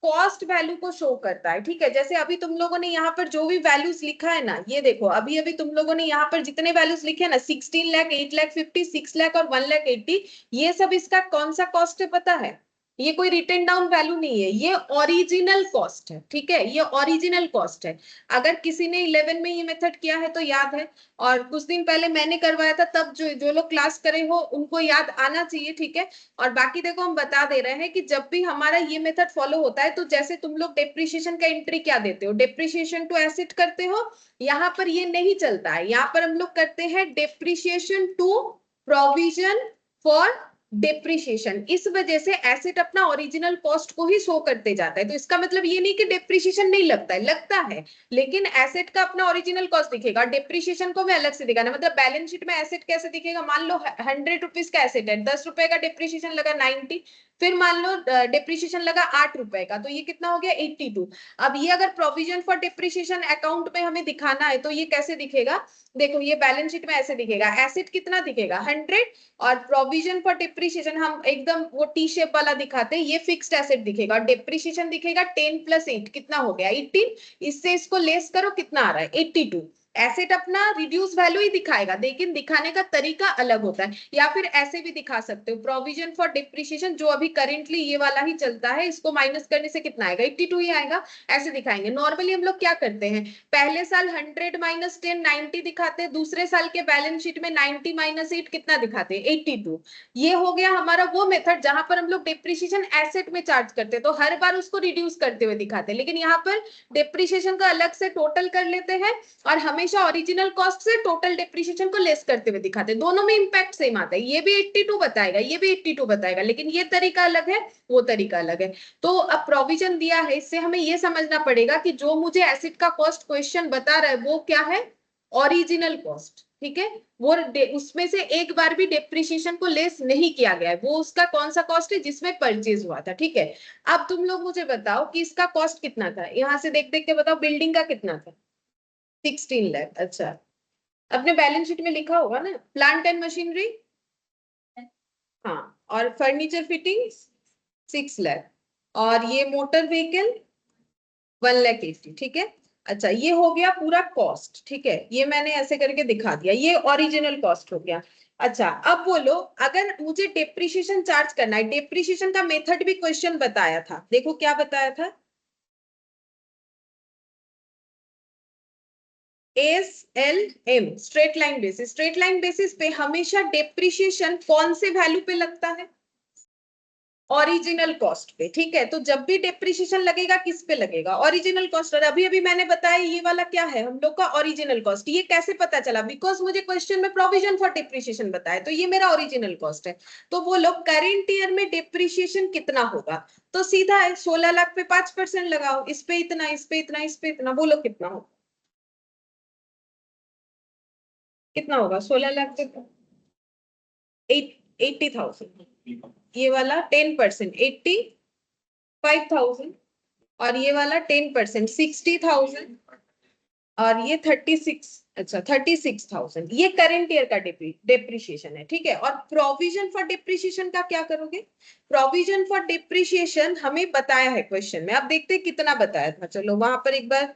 कॉस्ट वैल्यू को शो करता है। ठीक है, जैसे अभी तुम लोगों ने यहाँ पर जो भी वैल्यूज लिखा है ना, ये देखो अभी अभी तुम लोगों ने यहाँ पर जितने वैल्यूज लिखे हैं ना, 16 लाख, 8,50,000, 6 लाख और 1,80,000, ये सब इसका कौन सा कॉस्ट है पता है? ये कोई रिटन डाउन वैल्यू नहीं है, ये ओरिजिनल कॉस्ट है। ठीक है, ये ओरिजिनल कॉस्ट है। अगर किसी ने 11 में ये मेथड किया है तो याद है, और कुछ दिन पहले मैंने करवाया था, तब जो लोग क्लास करे हो उनको याद आना चाहिए। ठीक है, और बाकी देखो हम बता दे रहे हैं कि जब भी हमारा ये मेथड फॉलो होता है, तो जैसे तुम लोग डेप्रिसिएशन का एंट्री क्या देते हो, डेप्रिसिएशन टू एसेट करते हो, यहाँ पर ये नहीं चलता है। यहाँ पर हम लोग करते हैं depreciation to provision for depreciation, इस वजह से एसेट अपना ओरिजिनल कॉस्ट को ही शो करते जाता है। तो इसका मतलब ये नहीं कि डेप्रिसिएशन नहीं लगता है, लगता है, लेकिन एसेट का अपना ओरिजिनल कॉस्ट दिखेगा, डेप्रिसिएशन को भी अलग से दिखाना। मतलब बैलेंस शीट में एसेट कैसे दिखेगा, मान लो 100 रुपीज का एसेट है, 10 रुपए का डेप्रिसिएशन लगा 90, फिर मान लो डेप्रिसिएशन लगा 8 रुपए का, तो ये कितना हो गया 82। अब ये अगर प्रोविजन फॉर डेप्रिसिएशन अकाउंट में हमें दिखाना है तो ये कैसे दिखेगा, देखो ये बैलेंस शीट में ऐसे दिखेगा, एसेट कितना दिखेगा 100, और प्रोविजन फॉर डेप्रिसिएशन हम एकदम वो टी शेप वाला दिखाते हैं, ये फिक्स्ड एसेट दिखेगा, और डेप्रिसिएशन दिखेगा 10 + 8 कितना हो गया 18, इससे इसको लेस करो कितना आ रहा है 82। एसेट अपना रिड्यूस वैल्यू ही दिखाएगा, लेकिन दिखाने का तरीका अलग होता है। या फिर ऐसे भी दिखा सकते हो, प्रोविजन फॉर डेप्रिसिएशन जो अभी करेंटली ये वाला ही चलता है, इसको माइनस करने से कितना आएगा 82 ही आएगा, ऐसे दिखाएंगे। नॉर्मली हम लोग क्या करते हैं, पहले साल 100 - 10 90 दिखाते हैं, दूसरे साल के बैलेंस शीट में 90 - 8 कितना दिखाते हैं 82। ये हो गया हमारा वो मेथड जहां पर हम लोग डेप्रिसिएशन एसेट में चार्ज करते हैं, तो हर बार उसको रिड्यूस करते हुए दिखाते हैं, लेकिन यहाँ पर डेप्रिसिएशन का अलग से टोटल कर लेते हैं और हमेशा ओरिजिनल कॉस्ट से टोटल डेप्रिसिएशन को लेस करते हुए दिखाते हैं। दोनों में इंपैक्ट सेम आता है, ये भी 82 बताएगा, ये भी 82 बताएगा, लेकिन ये तरीका अलग है, वो तरीका अलग है। तो अब प्रोविजन दिया है, इससे हमें ये समझना पड़ेगा कि जो मुझे एसेट का कॉस्ट क्वेश्चन बता रहा है वो क्या है, ओरिजिनल कॉस्ट, ठीक है। वो उसमें से एक बार भी डेप्रिसिएशन को लेस नहीं किया गया है, वो उसका कौन सा कॉस्ट है जिसमें परचेज हुआ था, ठीक है। अब तुम लोग मुझे बताओ कि इसका कॉस्ट कितना था, यहां से देख देख के बताओ, बिल्डिंग का कितना था 16 लाख। अच्छा, अपने बैलेंस शीट में लिखा होगा ना, प्लांट एंड मशीनरी, हाँ, और फर्नीचर फिटिंग 6 लाख, और ये मोटर व्हीकल 1,80,000, ठीक है। अच्छा, ये हो गया पूरा कॉस्ट, ठीक है, ये मैंने ऐसे करके दिखा दिया, ये ओरिजिनल कॉस्ट हो गया। अच्छा, अब बोलो अगर मुझे डेप्रिसिएशन चार्ज करना है, डेप्रिसिएशन का मेथड भी क्वेश्चन बताया था, देखो क्या बताया था, SLM straight line basis. Straight line basis पे हमेशा डेप्रिसिएशन कौन से वैल्यू पे लगता है, ओरिजिनल कॉस्ट पे, ठीक है। तो जब भी डेप्रिसिएशन लगेगा किस पे लगेगा, ओरिजिनल कॉस्ट। और अभी अभी मैंने बताया ये वाला क्या है हम लोग का ओरिजिनल कॉस्ट। ये कैसे पता चला, बिकॉज मुझे क्वेश्चन में प्रोविजन फॉर डेप्रिसिएशन बताया, तो ये मेरा ओरिजिनल कॉस्ट है। तो वो लोग करेंट ईयर में डेप्रिसिएशन कितना होगा, तो सीधा है 16 लाख पे 5% लगाओ, इस पे इतना, इस पे इतना, इस पे इतना, बोलो कितना होगा, कितना होगा 16 लाख पे 80,000, ये वाला 10% 85,000, और ये वाला 10% 60,000, और ये 36, अच्छा 36,000, ये करंट ईयर का डेप्रिसिएशन है, ठीक है। और प्रोविजन फॉर डेप्रिसिएशन का क्या करोगे, प्रोविजन फॉर डेप्रिसिएशन हमें बताया है क्वेश्चन में, अब देखते हैं कितना बताया था, चलो वहां पर एक बार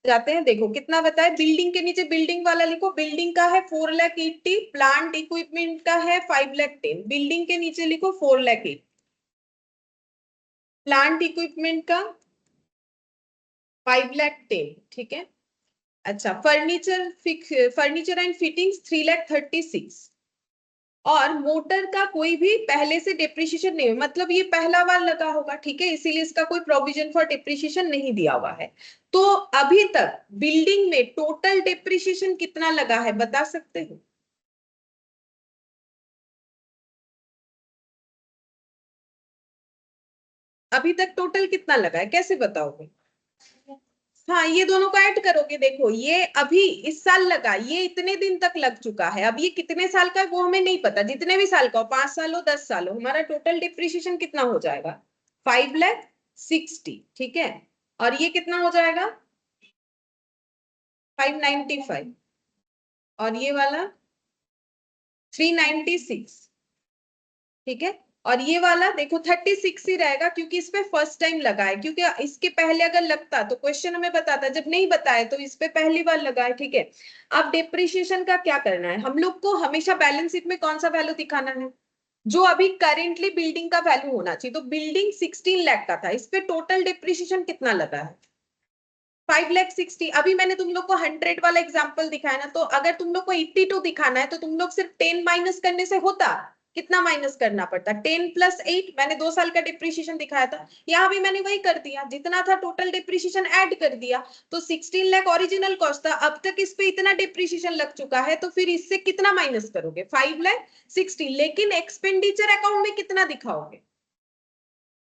जाते हैं, देखो कितना बताया। बिल्डिंग के नीचे बिल्डिंग वाला लिखो, बिल्डिंग का है 4,80,000, प्लांट इक्विपमेंट का है 5,10,000, बिल्डिंग के नीचे लिखो 4,80,000, प्लांट इक्विपमेंट का 5,10,000, ठीक है। अच्छा, फर्नीचर एंड फिटिंग्स 3,36,000, और मोटर का कोई भी पहले से डेप्रिसिएशन नहीं है, मतलब ये पहला बार लगा होगा, ठीक है, इसीलिए इसका कोई प्रोविजन फॉर डेप्रिसिएशन नहीं दिया हुआ है। तो अभी तक बिल्डिंग में टोटल डेप्रिसिएशन कितना लगा है बता सकते हो, अभी तक टोटल कितना लगा है, कैसे बताओगे, हाँ ये दोनों को ऐड करोगे, देखो ये अभी इस साल लगा, ये इतने दिन तक लग चुका है, अब ये कितने साल का है वो हमें नहीं पता, जितने भी साल का हो, 5 साल हो 10 साल हो, हमारा टोटल डिप्रिसिएशन कितना हो जाएगा 5,60,000, ठीक है। और ये कितना हो जाएगा 595, और ये वाला 396, ठीक है। और ये वाला देखो 36 ही रहेगा, क्योंकि इस पे फर्स्ट टाइम लगा है, क्योंकि इसके पहले अगर लगता तो क्वेश्चन हमें बताता, जब नहीं बताया तो इस पे पहली बार लगा है, ठीक है। अब डेप्रिसिएशन का क्या करना है, हम लोग को हमेशा बैलेंस शीट में कौन सा वैल्यू दिखाना है, जो अभी करेंटली बिल्डिंग का वैल्यू होना चाहिए। तो बिल्डिंग 16 लाख का था, इस पे टोटल डेप्रिसिएशन कितना लगा है 5,60,000। अभी मैंने तुम लोग को 100 वाला एग्जांपल दिखाया ना, तो अगर तुम लोग को 82 दिखाना है तो तुम लोग सिर्फ 10 माइनस करने से होता, कितना माइनस करना पड़ता? 10 + 8, मैंने 2 साल का डिप्रिसिएशन दिखाया था, यहाँ भी मैंने वही कर दिया, जितना था टोटल डिप्रिसिएशन ऐड कर दिया। तो 16 लाख ओरिजिनल कॉस्ट था, अब तक इस पे इतना डिप्रिसिएशन लग चुका है, तो फिर इससे कितना माइनस करोगे? 5 लाख 60। लेकिन एक्सपेंडिचर अकाउंट में कितना दिखाओगे?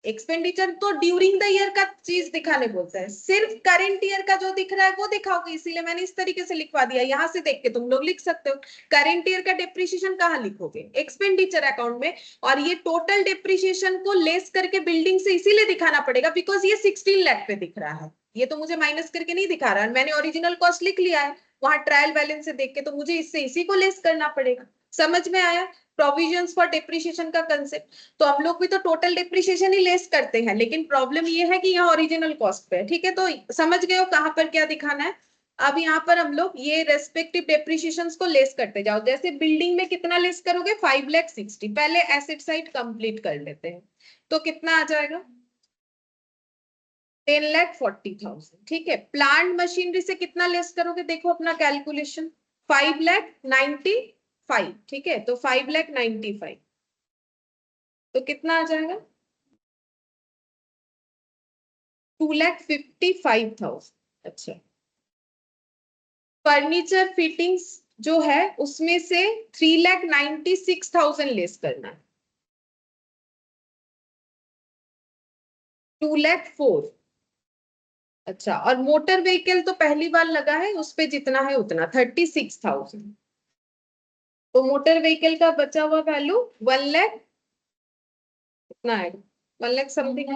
एक्सपेंडिचर तो ड्यूरिंग द ईयर का चीज दिखाने बोलता है, सिर्फ करंट ईयर का जो दिख रहा है वो दिखाओगे, इसीलिए मैंने इस तरीके से लिखवा दिया। यहां से देख के तुम लोग लिख सकते हो। करंट ईयर का डिप्रिसिएशन कहाँ लिखोगे? एक्सपेंडिचर अकाउंट में। और ये टोटल डिप्रिसिएशन को लेस करके बिल्डिंग से इसीलिए दिखाना पड़ेगा बिकॉज ये 16 लाख पे दिख रहा है, ये तो मुझे माइनस करके नहीं दिखा रहा है। मैंने ओरिजिनल कॉस्ट लिख लिया है वहां ट्रायल बैलेंस से देख के, तो मुझे इससे इसी को लेस करना पड़ेगा। समझ में आया प्रोविजंस फॉर डिप्रिसिएशन का कंसेप्ट? तो हम लोग भी तो टोटल डिप्रिसिएशन ही लेस करते हैं, लेकिन प्रॉब्लम ये है कि यहाँ ओरिजिनल कॉस्ट पे है। ठीक है, तो समझ गए हो कहां पर क्या दिखाना है। अब यहाँ पर हम लोग ये रेस्पेक्टिव डेप्रिसिएशन को लेस करते जाओ। जैसे बिल्डिंग में कितना लेस करोगे? 5 लाख 60। पहले एसेट साइड कंप्लीट कर लेते हैं, तो कितना आ जाएगा? 10,40,000। ठीक है, प्लांट मशीनरी से कितना लेस करोगे? देखो अपना कैलकुलेशन, 5,95,000। ठीक है, तो 5,95,000, तो कितना आ जाएगा? 2,55,000। अच्छा, फर्नीचर फिटिंग्स जो है उसमें से 3,96,000 लेस करना है, 2,04,000। अच्छा, और मोटर व्हीकल तो पहली बार लगा है, उस पे जितना है उतना 36,000। तो मोटर व्हीकल का बचा हुआ वैल्यू 1 लाख कितना है? 1 लाख समथिंग,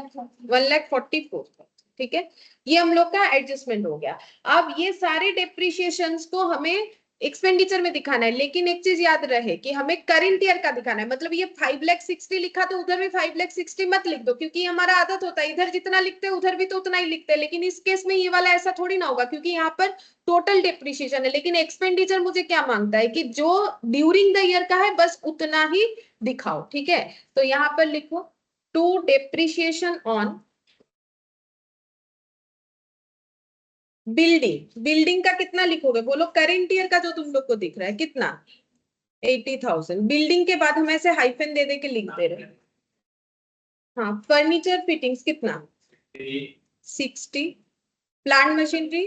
1,44,000। ठीक है, ये हम लोग का एडजस्टमेंट हो गया। अब ये सारे डेप्रिसिएशंस को हमें एक्सपेंडिचर में दिखाना है, लेकिन एक चीज याद रहे कि हमें करंट ईयर का दिखाना है। मतलब ये 5,60,000 लिखा तो उधर भी 5,60,000 मत लिख दो, क्योंकि हमारा आदत होता है इधर जितना लिखते हैं उधर भी तो उतना ही लिखते हैं। लेकिन इस केस में ये वाला ऐसा थोड़ी ना होगा, क्योंकि यहाँ पर टोटल डेप्रिसिएशन है। लेकिन एक्सपेंडिचर मुझे क्या मांगता है कि जो ड्यूरिंग द ईयर का है बस उतना ही दिखाओ। ठीक है, तो यहाँ पर लिखो to depreciation on building. Building का कितना लिखोगे? बोलो करेंट ईयर का जो तुम लोग को दिख रहा है कितना? 80,000। बिल्डिंग के बाद हम ऐसे हाइफन दे दे के लिख दे रहे हैं। हाँ, फर्नीचर फिटिंग्स कितना? 60। प्लांट मशीनरी,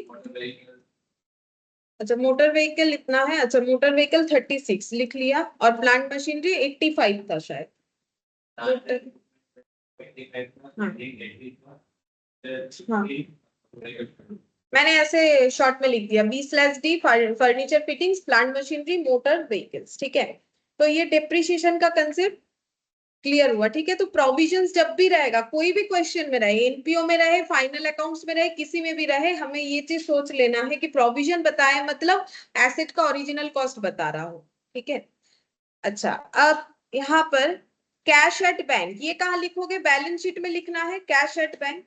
अच्छा मोटर व्हीकल इतना है, अच्छा मोटर व्हीकल 36 लिख लिया, और प्लांट मशीनरी 85 था शायद। मोटर, हाँ, मैंने ऐसे शॉर्ट में लिख दिया 20,00,000 furniture fittings, plant machinery, motor vehicles. ठीक है, तो ये डेप्रिसिएशन का कंसेप्ट क्लियर हुआ। ठीक है, तो प्रोविजंस जब भी रहेगा, कोई भी क्वेश्चन में रहे, एनपीओ में रहे, फाइनल अकाउंट्स में रहे, किसी में भी रहे, हमें ये चीज सोच लेना है कि प्रोविजन बताए मतलब एसेट का ओरिजिनल कॉस्ट बता रहा हो। ठीक है, अच्छा, अब यहाँ पर कैश एट बैंक, ये कहाँ लिखोगे? बैलेंस शीट में लिखना है कैश एट बैंक,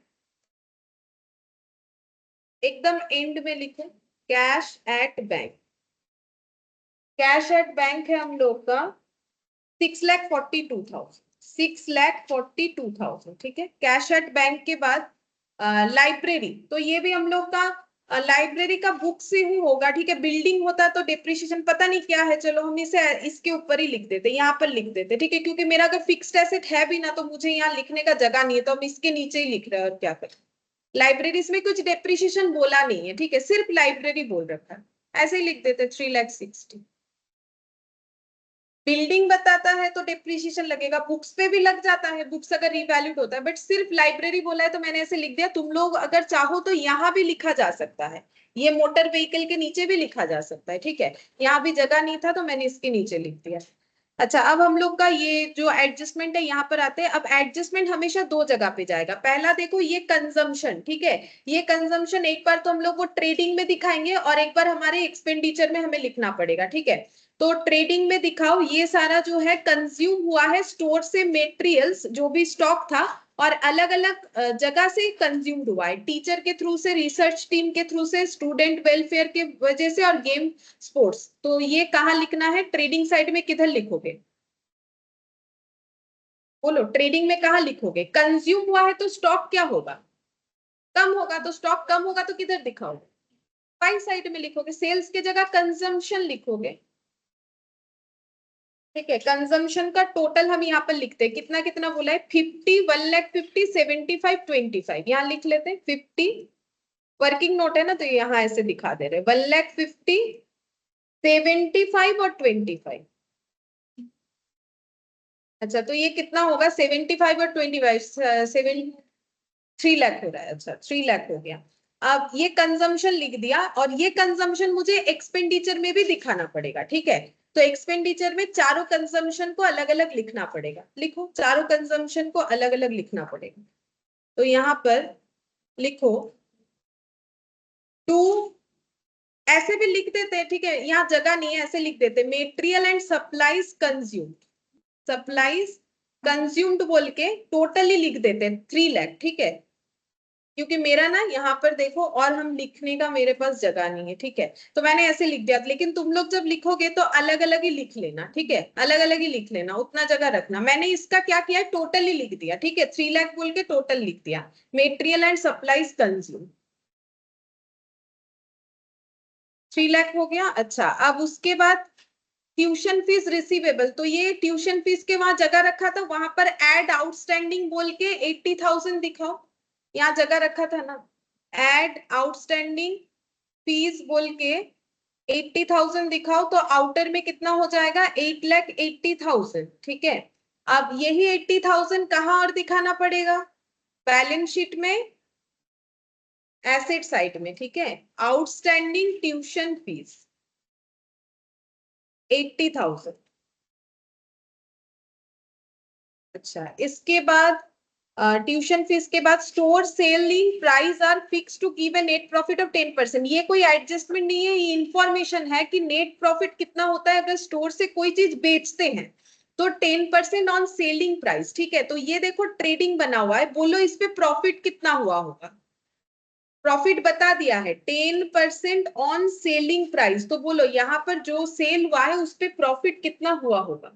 एकदम एंड में लिखो cash at bank. Cash at bank है हम लोग का 6,42,000, 6,42,000। ठीक है, कैश एट बैंक के बाद लाइब्रेरी, तो ये भी हम लोग का लाइब्रेरी का बुक से ही होगा। ठीक है, बिल्डिंग होता तो डिप्रिसिएशन पता नहीं क्या है, चलो हम इसे इसके ऊपर ही लिख देते, यहाँ पर लिख देते। ठीक है, क्योंकि मेरा अगर फिक्स्ड एसेट है भी ना तो मुझे यहाँ लिखने का जगह नहीं है, तो हम इसके नीचे ही लिख रहे हैं। और क्या करें, लाइब्रेरी में कुछ डिप्रिसिएशन बोला नहीं है। ठीक है, सिर्फ लाइब्रेरी बोल रखा है, ऐसे ही लिख देते 3,60,000। बिल्डिंग बताता है तो डिप्रिसिएशन लगेगा, बुक्स पे भी लग जाता है, बुक्स अगर रिवैल्यूड होता है, बट सिर्फ लाइब्रेरी बोला है तो मैंने ऐसे लिख दिया। तुम लोग अगर चाहो तो यहाँ भी लिखा जा सकता है, ये मोटर व्हीकल के नीचे भी लिखा जा सकता है। ठीक है, यहाँ भी जगह नहीं था तो मैंने इसके नीचे लिख दिया। अच्छा, अब हम लोग का ये जो एडजस्टमेंट है यहाँ पर आते हैं। अब एडजस्टमेंट हमेशा दो जगह पे जाएगा। पहला देखो ये कंजम्पशन, ठीक है, ये कंजम्पशन एक बार तो हम लोग वो ट्रेडिंग में दिखाएंगे और एक बार हमारे एक्सपेंडिचर में हमें लिखना पड़ेगा। ठीक है, तो ट्रेडिंग में दिखाओ ये सारा जो है कंज्यूम हुआ है स्टोर से मटेरियल्स, जो भी स्टॉक था, और अलग अलग जगह से कंज्यूम्ड हुआ है, टीचर के थ्रू से, रिसर्च टीम के थ्रू से, स्टूडेंट वेलफेयर के वजह से, और गेम स्पोर्ट्स। तो ये कहाँ लिखना है? ट्रेडिंग साइड में किधर लिखोगे? बोलो, ट्रेडिंग में कहाँ लिखोगे? कंज्यूम हुआ है तो स्टॉक क्या होगा? कम होगा, तो स्टॉक कम होगा तो किधर दिखाओगे? बाई साइड में लिखोगे, सेल्स की जगह कंजम्पशन लिखोगे। ठीक है, कंजम्पशन का टोटल हम यहाँ पर लिखते हैं, कितना कितना बोला है, 50, 1,50,000, 75, 25, यहाँ लिख लेते हैं 50, वर्किंग नोट है ना तो यहाँ ऐसे दिखा दे रहे 1,50,000, 75 और 25। अच्छा तो ये कितना होगा, 75 और 25, 3 लाख हो रहा है। अच्छा 3 लाख हो गया। अब ये कंजम्पशन लिख दिया और ये कंजम्पशन मुझे एक्सपेंडिचर में भी दिखाना पड़ेगा, ठीक है। तो एक्सपेंडिचर में चारों कंजम्पशन को अलग अलग लिखना पड़ेगा, लिखो चारों कंजम्पशन को अलग अलग लिखना पड़ेगा। तो यहाँ पर लिखो टू, ऐसे भी लिख देते हैं, ठीक है, यहाँ जगह नहीं है, ऐसे लिख देते material and supplies consumed, supplies consumed बोल के टोटली लिख देते हैं 3 लाख, ठीक है। क्योंकि मेरा ना यहाँ पर देखो और हम लिखने का मेरे पास जगह नहीं है, ठीक है, तो मैंने ऐसे लिख दिया। लेकिन तुम लोग जब लिखोगे तो अलग अलग ही लिख लेना, ठीक है, अलग अलग ही लिख लेना, उतना जगह रखना। मैंने इसका क्या किया, टोटल ही लिख दिया, ठीक है, 3 लाख बोल के टोटल लिख दिया, material and supplies consume 3 lakh हो गया। अच्छा अब उसके बाद ट्यूशन फीस रिसीवेबल, तो ये ट्यूशन फीस के वहां जगह रखा था, वहां पर एड आउटस्टैंडिंग बोल के 80,000 दिखाओ, यहाँ जगह रखा था ना, एड आउटस्टैंडिंग फीस बोल के 80,000 दिखाओ, तो आउटर में कितना हो जाएगा, 8,80,000, ठीक है। अब यही 80,000 कहाँ और दिखाना पड़ेगा, बैलेंस शीट में, एसेट साइड में, ठीक है, आउटस्टैंडिंग ट्यूशन फीस 80,000। अच्छा इसके बाद ट्यूशन फीस के बाद store selling price are fix to give a net profit of 10%। ये कोई एडजस्टमेंट नहीं है, ये इंफॉर्मेशन है कि नेट प्रॉफिट कितना होता है अगर स्टोर से कोई चीज बेचते हैं, तो 10% ऑन सेलिंग प्राइस, ठीक है। तो ये देखो ट्रेडिंग बना हुआ है, बोलो इस पे प्रॉफिट कितना हुआ होगा, प्रॉफिट बता दिया है 10% ऑन सेलिंग प्राइस, तो बोलो यहाँ पर जो सेल हुआ है उस पे प्रॉफिट कितना हुआ होगा।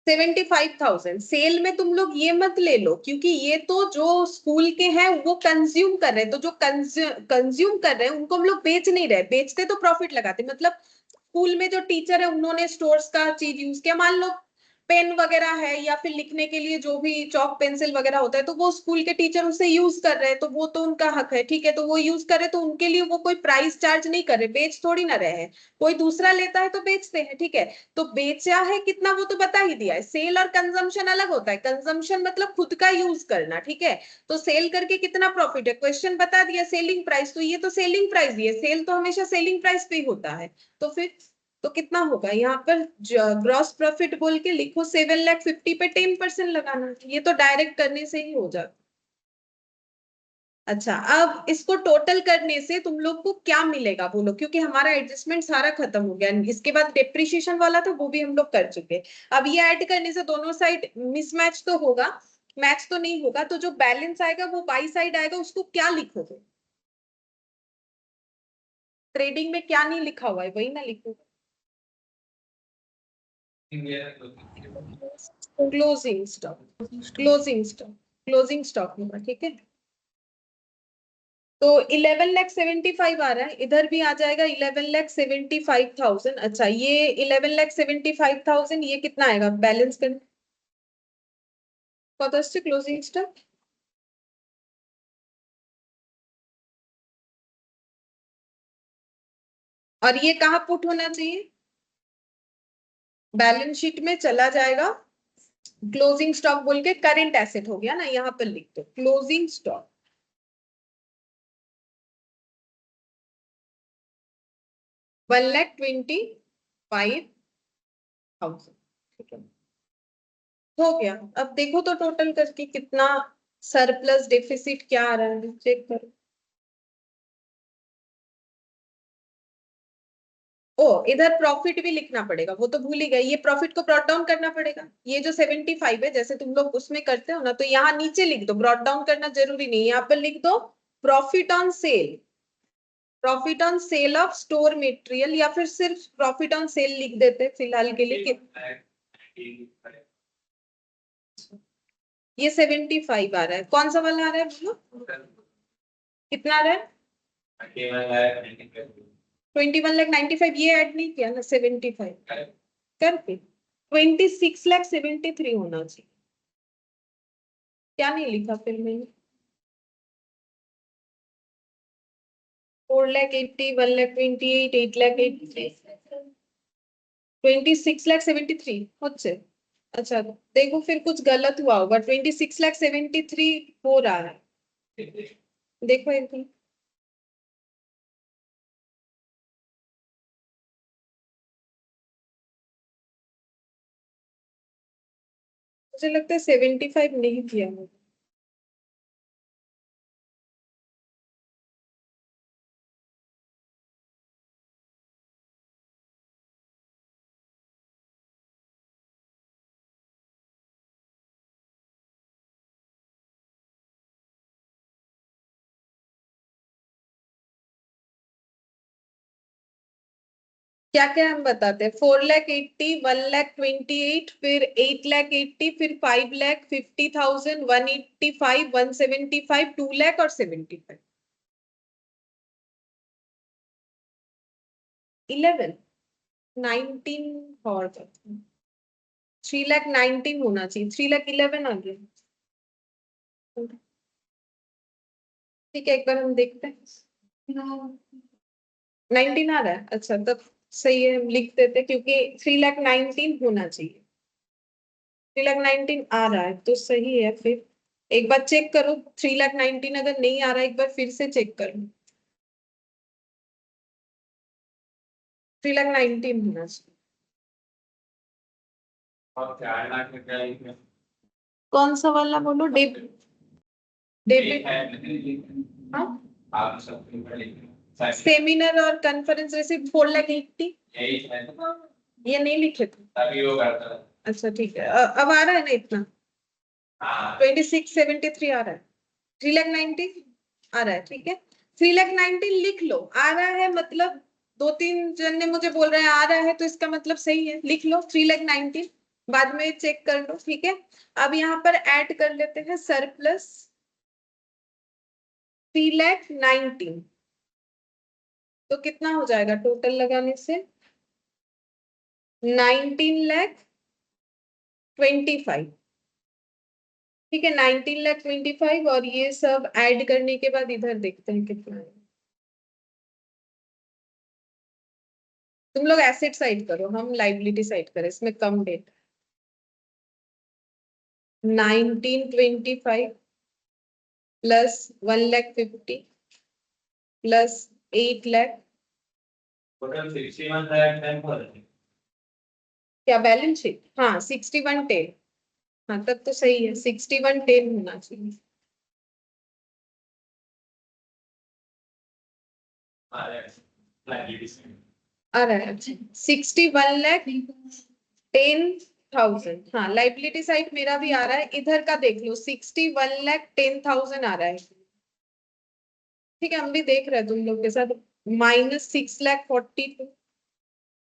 75,000 सेल में तुम लोग ये मत ले लो, क्योंकि ये तो जो स्कूल के हैं वो कंज्यूम कर रहे हैं, तो जो कंज्यूम कर रहे हैं उनको हम लोग बेच नहीं रहे, बेचते तो प्रॉफिट लगाते। मतलब स्कूल में जो टीचर है उन्होंने स्टोर्स का चीज यूज किया, मान लो पेन वगैरह है या फिर लिखने के लिए जो भी चौक पेंसिल वगैरह होता है, तो वो स्कूल के टीचर उसे यूज कर रहे हैं, तो वो तो उनका हक है, ठीक है, तो वो यूज कर रहे तो उनके लिए वो कोई प्राइस चार्ज नहीं कर रहे, बेच थोड़ी ना रहे हैं, कोई दूसरा लेता है तो बेचते हैं, ठीक है। तो बेचा है कितना वो तो बता ही दिया है। सेल और कंजम्पशन अलग होता है, कंजम्पशन मतलब खुद का यूज करना, ठीक है, तो सेल करके कितना प्रॉफिट है, क्वेश्चन बता दिया सेलिंग प्राइस, तो ये तो सेलिंग प्राइस ही है, सेल तो हमेशा सेलिंग प्राइस पे ही होता है। तो फिर तो कितना होगा यहाँ पर, ग्रॉस प्रॉफिट बोल के लिखो 7,50,000 पे 10% लगाना, ये तो डायरेक्ट करने से ही हो जाता। अच्छा अब इसको टोटल करने से तुम लोग को क्या मिलेगा बोलो, क्योंकि हमारा एडजस्टमेंट सारा खत्म हो गया, इसके बाद डेप्रिसिएशन वाला था वो भी हम लोग कर चुके। अब ये ऐड करने से दोनों साइड मिसमैच तो होगा, मैच तो नहीं होगा, तो जो बैलेंस आएगा वो बाई साइड आएगा, उसको क्या लिखोगे, ट्रेडिंग में क्या नहीं लिखा हुआ है वही ना लिखोगे, closing stock, closing stock, closing stock होगा, ठीक है। तो 11,75,000 आ रहा है, इधर भी आ जाएगा 11,75,000। अच्छा ये 11,75,000 ये कितना आएगा बैलेंस कर, क्लोजिंग स्टॉक, और ये कहाँ पुट होना चाहिए, बैलेंस शीट में चला जाएगा, क्लोजिंग स्टॉक बोल के करेंट एसेट हो गया ना, यहाँ पर लिख दो क्लोजिंग स्टॉक 1,25,000, ठीक है, हो गया। अब देखो तो टोटल करके कितना सरप्लस डेफिसिट क्या आ रहा है, चेक करो। ओ इधर प्रॉफिट भी लिखना पड़ेगा, वो तो भूल ही गए, ये प्रॉफिट को ब्रॉट डाउन करना पड़ेगा, ये जो 75 है जैसे तुम लोग उसमें करते हो ना, तो यहाँ नीचे लिख दो, ब्रॉट डाउन करना जरूरी नहीं, यहाँ पर लिख दो profit on sale, profit on sale of store material, या फिर सिर्फ प्रॉफिट ऑन सेल लिख देते फिलहाल के लिए ये 75 आ रहा है, कौन सा वाला आ रहा है बोलो, कितना आ रहा है? 21,95,000, ये ऐड नहीं किया ना 75 करके, 26,73 होना चाहिए, क्या नहीं लिखा फिर मैंने? 4,80,000, 1,28,000, 8,80,000, 26,73 হচ্ছে। अच्छा देखो फिर कुछ गलत हुआ होगा, 26,73 हो रहा है, देखो एक मिनट। मुझे लगता है 75 नहीं किया होगा। क्या क्या हम बताते हैं, 4,80,000, 1,28,000, फिर 8,80,000, फिर 5,50,000, 185, 175, 2,00,000 और 75। 11, 19 और 3,19 होना चाहिए, 3,11 आ गया। ठीक है, एक बार हम देखते हैं, 19 आ रहा है, अच्छा तब सही है, हम लिख देते क्योंकि 3,19 होना चाहिए, 3,19 आ रहा है तो सही है। फिर एक बार चेक करो, 3,19 अगर नहीं आ रहा है एक बार फिर से चेक करो, 3,19 होना चाहिए। और 4 लाख में क्या लिखना? कौन सा वाला बोलो, डेबिट? एक है, हाँ, आप सब ऊपर लिखना। सेमिनार और कॉन्फ्रेंस रिसिप्ट 4,80,000, यही है, ये नहीं लिखे थे? तभी वो करता है। अच्छा ठीक है, अब आ रहा है ना इतना, हाँ 26,73 आ रहा है, 3,90,000 आ रहा है, ठीक है, 3,90,000 लिख लो, आ रहा है मतलब, 2-3 जन ने मुझे बोल रहे हैं आ रहा है तो इसका मतलब सही है, लिख लो 3,90,000, बाद में चेक कर लो, ठीक है। अब यहाँ पर ऐड कर लेते हैं सरप्लस 3,90,000, तो कितना हो जाएगा टोटल लगाने से, 19,25,000, ठीक है, 19,25,000, और ये सब ऐड करने के बाद इधर देखते हैं कितना है। तुम लोग एसेट साइड करो, हम लाइबिलिटी साइड करें, इसमें कम debt, 19,25 plus 1,50,000 plus 8,00,000, total 61 lakh 10 पर है। क्या बैलेंस शीट, हाँ 61,10, हाँ तब तो सही है, 61,10 होना चाहिए। आ रहा है, अच्छा 61,10,000, हाँ लाइबिलिटी साइड मेरा भी आ रहा है, इधर का देख लो 61,10,000 आ रहा है, ठीक है, हम भी देख रहे हैं तुम लोग के साथ, -6,42,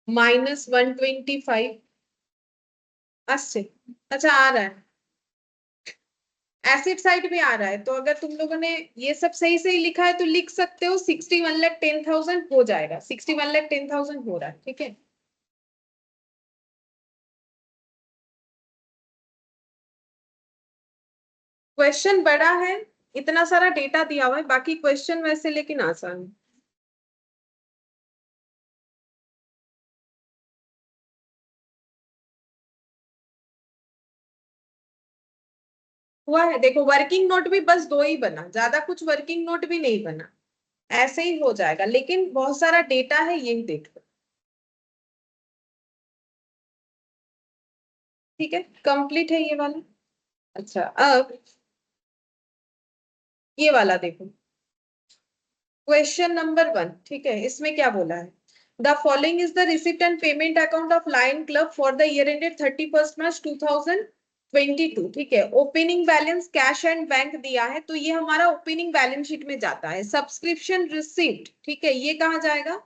-125 আসছে, अच्छा आ रहा है, एसिड साइड भी आ रहा है, तो अगर तुम लोगों ने ये सब सही सही लिखा है तो लिख सकते हो 61,10,000 हो जाएगा, 61,10,000 हो रहा है, ठीक है। क्वेश्चन बड़ा है, इतना सारा डेटा दिया हुआ है, बाकी क्वेश्चन वैसे लेकिन आसान है। हुआ है, देखो वर्किंग नोट भी बस 2 ही बना, ज्यादा कुछ वर्किंग नोट भी नहीं बना, ऐसे ही हो जाएगा, लेकिन बहुत सारा डेटा है, यही देख लो, ठीक है, कंप्लीट है ये वाला। अच्छा अब ये वाला देखो, क्वेश्चन नंबर 1, ठीक है, इसमें क्या बोला है, the following is the receipt and payment account of lion club for the year ended 31 March 2022, ठीक है, opening balance cash and bank दिया है, तो ये हमारा ओपनिंग बैलेंस शीट में जाता है, सब्सक्रिप्शन रिसिप्ट, ठीक है, ये कहाँ जाएगा,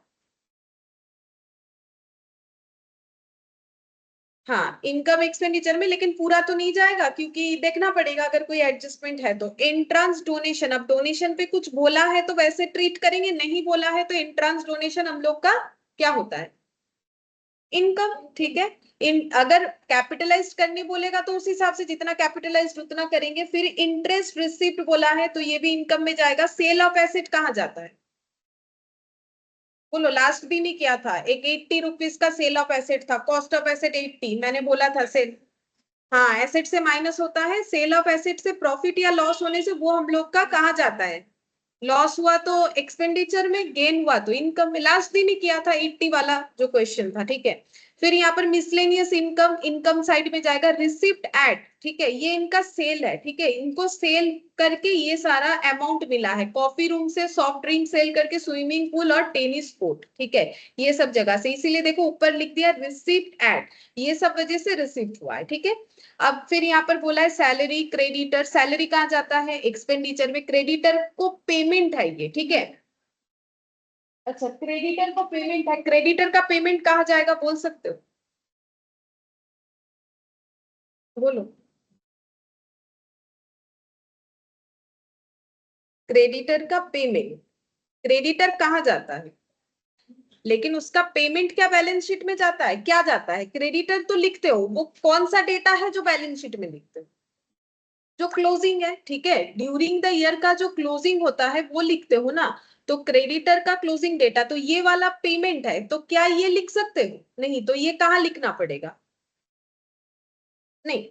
हाँ इनकम एक्सपेंडिचर में, लेकिन पूरा तो नहीं जाएगा क्योंकि देखना पड़ेगा अगर कोई एडजस्टमेंट है तो। एंट्रांस डोनेशन, अब डोनेशन पे कुछ बोला है तो वैसे ट्रीट करेंगे, नहीं बोला है तो एंट्रांस डोनेशन हम लोग का क्या होता है, इनकम। ठीक है, अगर कैपिटलाइज करने बोलेगा तो उस हिसाब से जितना कैपिटलाइज उतना करेंगे। फिर इंटरेस्ट रिसिप्ट बोला है तो ये भी इनकम में जाएगा। सेल ऑफ एसेट कहाँ जाता है, बोलो, लास्ट भी नहीं किया था एक 80 रुपीज का सेल ऑफ एसेट था, कॉस्ट ऑफ एसेट 80 मैंने बोला था सेल। हाँ एसेट से माइनस होता है, सेल ऑफ एसेट से प्रॉफिट या लॉस होने से वो हम लोग का कहाँ जाता है, लॉस हुआ तो एक्सपेंडिचर में, गेन हुआ तो इनकम में। लास्ट दिन ही किया था 80 वाला जो क्वेश्चन था। ठीक है, फिर यहाँ पर मिसलेनियस इनकम, इनकम साइड में जाएगा। रिसिप्ट एट, ठीक है, ये इनका सेल है। ठीक है, इनको सेल करके ये सारा अमाउंट मिला है, कॉफी रूम से सॉफ्ट ड्रिंक सेल करके, स्विमिंग पूल और टेनिस कोर्ट। ठीक है, ये सब जगह से, इसीलिए देखो ऊपर लिख दिया रिसिप्ट एट, ये सब वजह से रिसिप्ट हुआ है। ठीक है, अब फिर यहाँ पर बोला है सैलरी क्रेडिटर, सैलरी कहाँ जाता है, एक्सपेंडिचर में। क्रेडिटर को पेमेंट है ये, ठीक है। अच्छा, क्रेडिटर को पेमेंट है, क्रेडिटर का पेमेंट कहाँ जाएगा बोल सकते हो, बोलो। क्रेडिटर का पेमेंट, क्रेडिटर कहाँ जाता है, लेकिन उसका पेमेंट क्या बैलेंस शीट में जाता है, क्या जाता है, क्रेडिटर तो लिखते हो, वो कौन सा डेटा है जो बैलेंस शीट में लिखते हो, जो क्लोजिंग है। ठीक है, ड्यूरिंग द ईयर का जो क्लोजिंग होता है वो लिखते हो ना, तो क्रेडिटर का क्लोजिंग डेटा, तो ये वाला पेमेंट है, तो क्या ये लिख सकते हो, नहीं, तो ये कहाँ लिखना पड़ेगा, नहीं,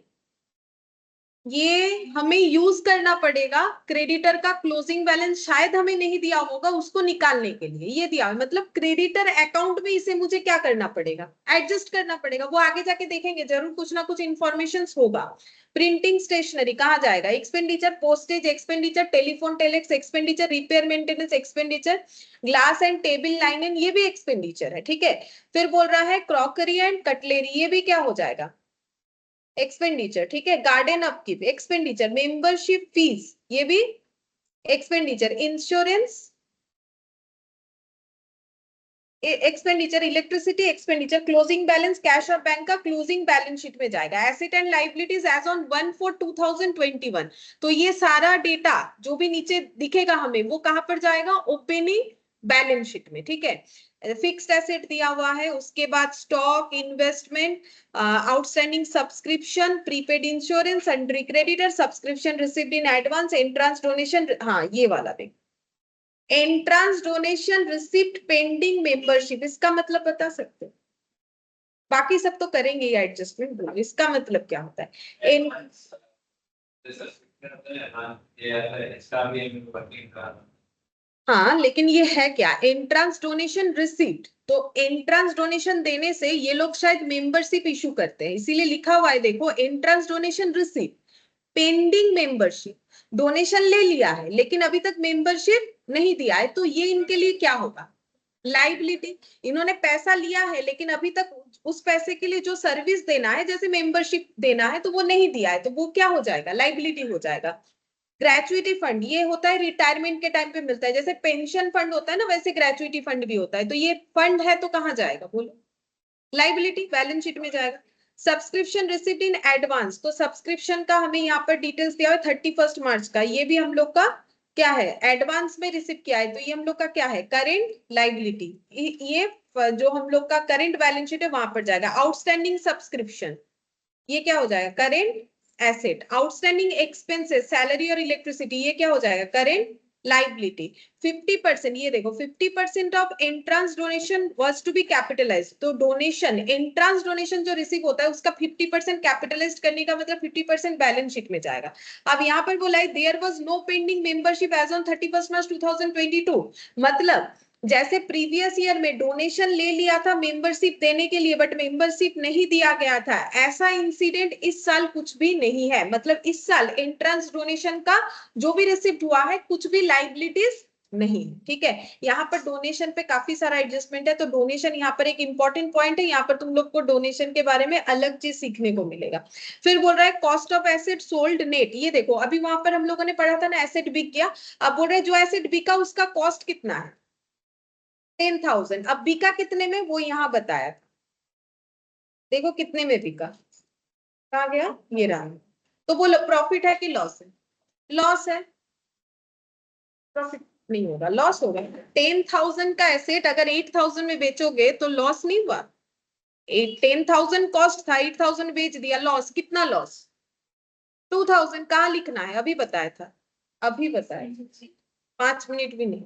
ये हमें यूज करना पड़ेगा। क्रेडिटर का क्लोजिंग बैलेंस शायद हमें नहीं दिया होगा, उसको निकालने के लिए ये दिया, मतलब क्रेडिटर अकाउंट में इसे मुझे क्या करना पड़ेगा, एडजस्ट करना पड़ेगा। वो आगे जाके देखेंगे जरूर, कुछ ना कुछ इंफॉर्मेशन होगा। प्रिंटिंग स्टेशनरी कहाँ जाएगा, expenditure. Postage expenditure, telephone telex expenditure, repair maintenance expenditure, glass and table linen ये भी एक्सपेंडिचर है। ठीक है, फिर बोल रहा है क्रॉकरी एंड कटलेरी, ये भी क्या हो जाएगा, एक्सपेंडिचर। ठीक है, garden upkeep expenditure, membership fees ये भी expenditure, insurance expenditure, electricity expenditure. Closing balance cash और बैंक का क्लोजिंग बैलेंस शीट में जाएगा। Asset and liabilities as on 1/4/2021, तो ये सारा डेटा जो भी नीचे दिखेगा हमें वो कहां पर जाएगा, ओपनिंग बैलेंस शीट में। ठीक है, फिक्स्ड एसेट दिया हुआ है, उसके बाद stock, investment, outstanding subscription, prepaid insurance, sundry creditor, subscription received in advance, entrance donation, हाँ ये वाला भी। Entrance donation receipt pending membership, इसका मतलब बता सकते हो, बाकी सब तो करेंगे ये एडजस्टमेंट, इसका मतलब क्या होता है। हाँ लेकिन ये है क्या, एंट्रांस डोनेशन रिसीप्ट, तो एंट्रांस डोनेशन देने से ये लोग शायद मेंबरशिप इशू करते हैं, इसीलिए लिखा हुआ है देखो, entrance donation receipt pending membership, donation ले लिया है लेकिन अभी तक मेंबरशिप नहीं दिया है, तो ये इनके लिए क्या होगा, लाइबिलिटी। इन्होंने पैसा लिया है लेकिन अभी तक उस पैसे के लिए जो सर्विस देना है, जैसे मेंबरशिप देना है, तो वो नहीं दिया है, तो वो क्या हो जाएगा, लाइबिलिटी हो जाएगा। ग्रेचुइटी फंड ये होता है रिटायरमेंट के टाइम पे मिलता है, जैसे पेंशन फंड होता है ना, वैसे ग्रेचुइटी फंड भी होता है, तो ये फंड है तो कहाँ जाएगा बोलो, लाइबिलिटी बैलेंस शीट में जाएगा। सब्सक्रिप्शन रिसीव्ड इन एडवांस, तो सब्सक्रिप्शन का हमें यहाँ पर डिटेल्स दिया है 31 मार्च का, ये भी हम लोग का क्या है, एडवांस में रिसीव किया है, तो ये हम लोग का क्या है, करेंट लाइबिलिटी। ये जो हम लोग का करेंट बैलेंस शीट है वहां पर जाएगा। आउटस्टैंडिंग सब्सक्रिप्शन ये क्या हो जाएगा, current asset. Outstanding expenses, salary और इलेक्ट्रिसिटी, ये क्या हो जाएगा, करेंट लाइबिलिटी। 50%, ये देखो 50% of entrance donation was to be capitalized, तो डोनेशन, एंट्रांस डोनेशन जो रिसीव होता है उसका 50% कैपिटलाइज्ड करने का मतलब 50% बैलेंस शीट में जाएगा। अब यहाँ पर बोला है there was no pending membership as on 31 March 2022, मतलब जैसे प्रीवियस ईयर में डोनेशन ले लिया था मेंबरशिप देने के लिए बट मेंबरशिप नहीं दिया गया था, ऐसा इंसिडेंट इस साल कुछ भी नहीं है। मतलब इस साल एंट्रेंस डोनेशन का जो भी रिसिप्ट हुआ है कुछ भी लाइबिलिटीज नहीं। ठीक है, यहाँ पर डोनेशन पे काफी सारा एडजस्टमेंट है, तो डोनेशन यहाँ पर एक इंपॉर्टेंट पॉइंट है, यहाँ पर तुम लोग को डोनेशन के बारे में अलग चीज सीखने को मिलेगा। फिर बोल रहा है cost of asset sold net, ये देखो अभी वहां पर हम लोगों ने पढ़ा था ना, एसेट बिक गया, अब बोल रहे जो एसेट बिका उसका कॉस्ट कितना है, 10,000, अब बिका कितने में वो यहाँ बताया था, देखो कितने में बिका, कहा गया, ये रहा। तो बोलो प्रॉफिट है कि लॉस है? लॉस है, प्रॉफिट नहीं होगा, लॉस होगा। 10,000 का एसेट अगर 8,000 में बेचोगे तो लॉस नहीं हुआ। 10,000 कॉस्ट था, 8,000 बेच दिया, लॉस, कितना लॉस? 2,000। कहाँ लिखना है? अभी बताया था, अभी बताया, 5 मिनट भी नहीं।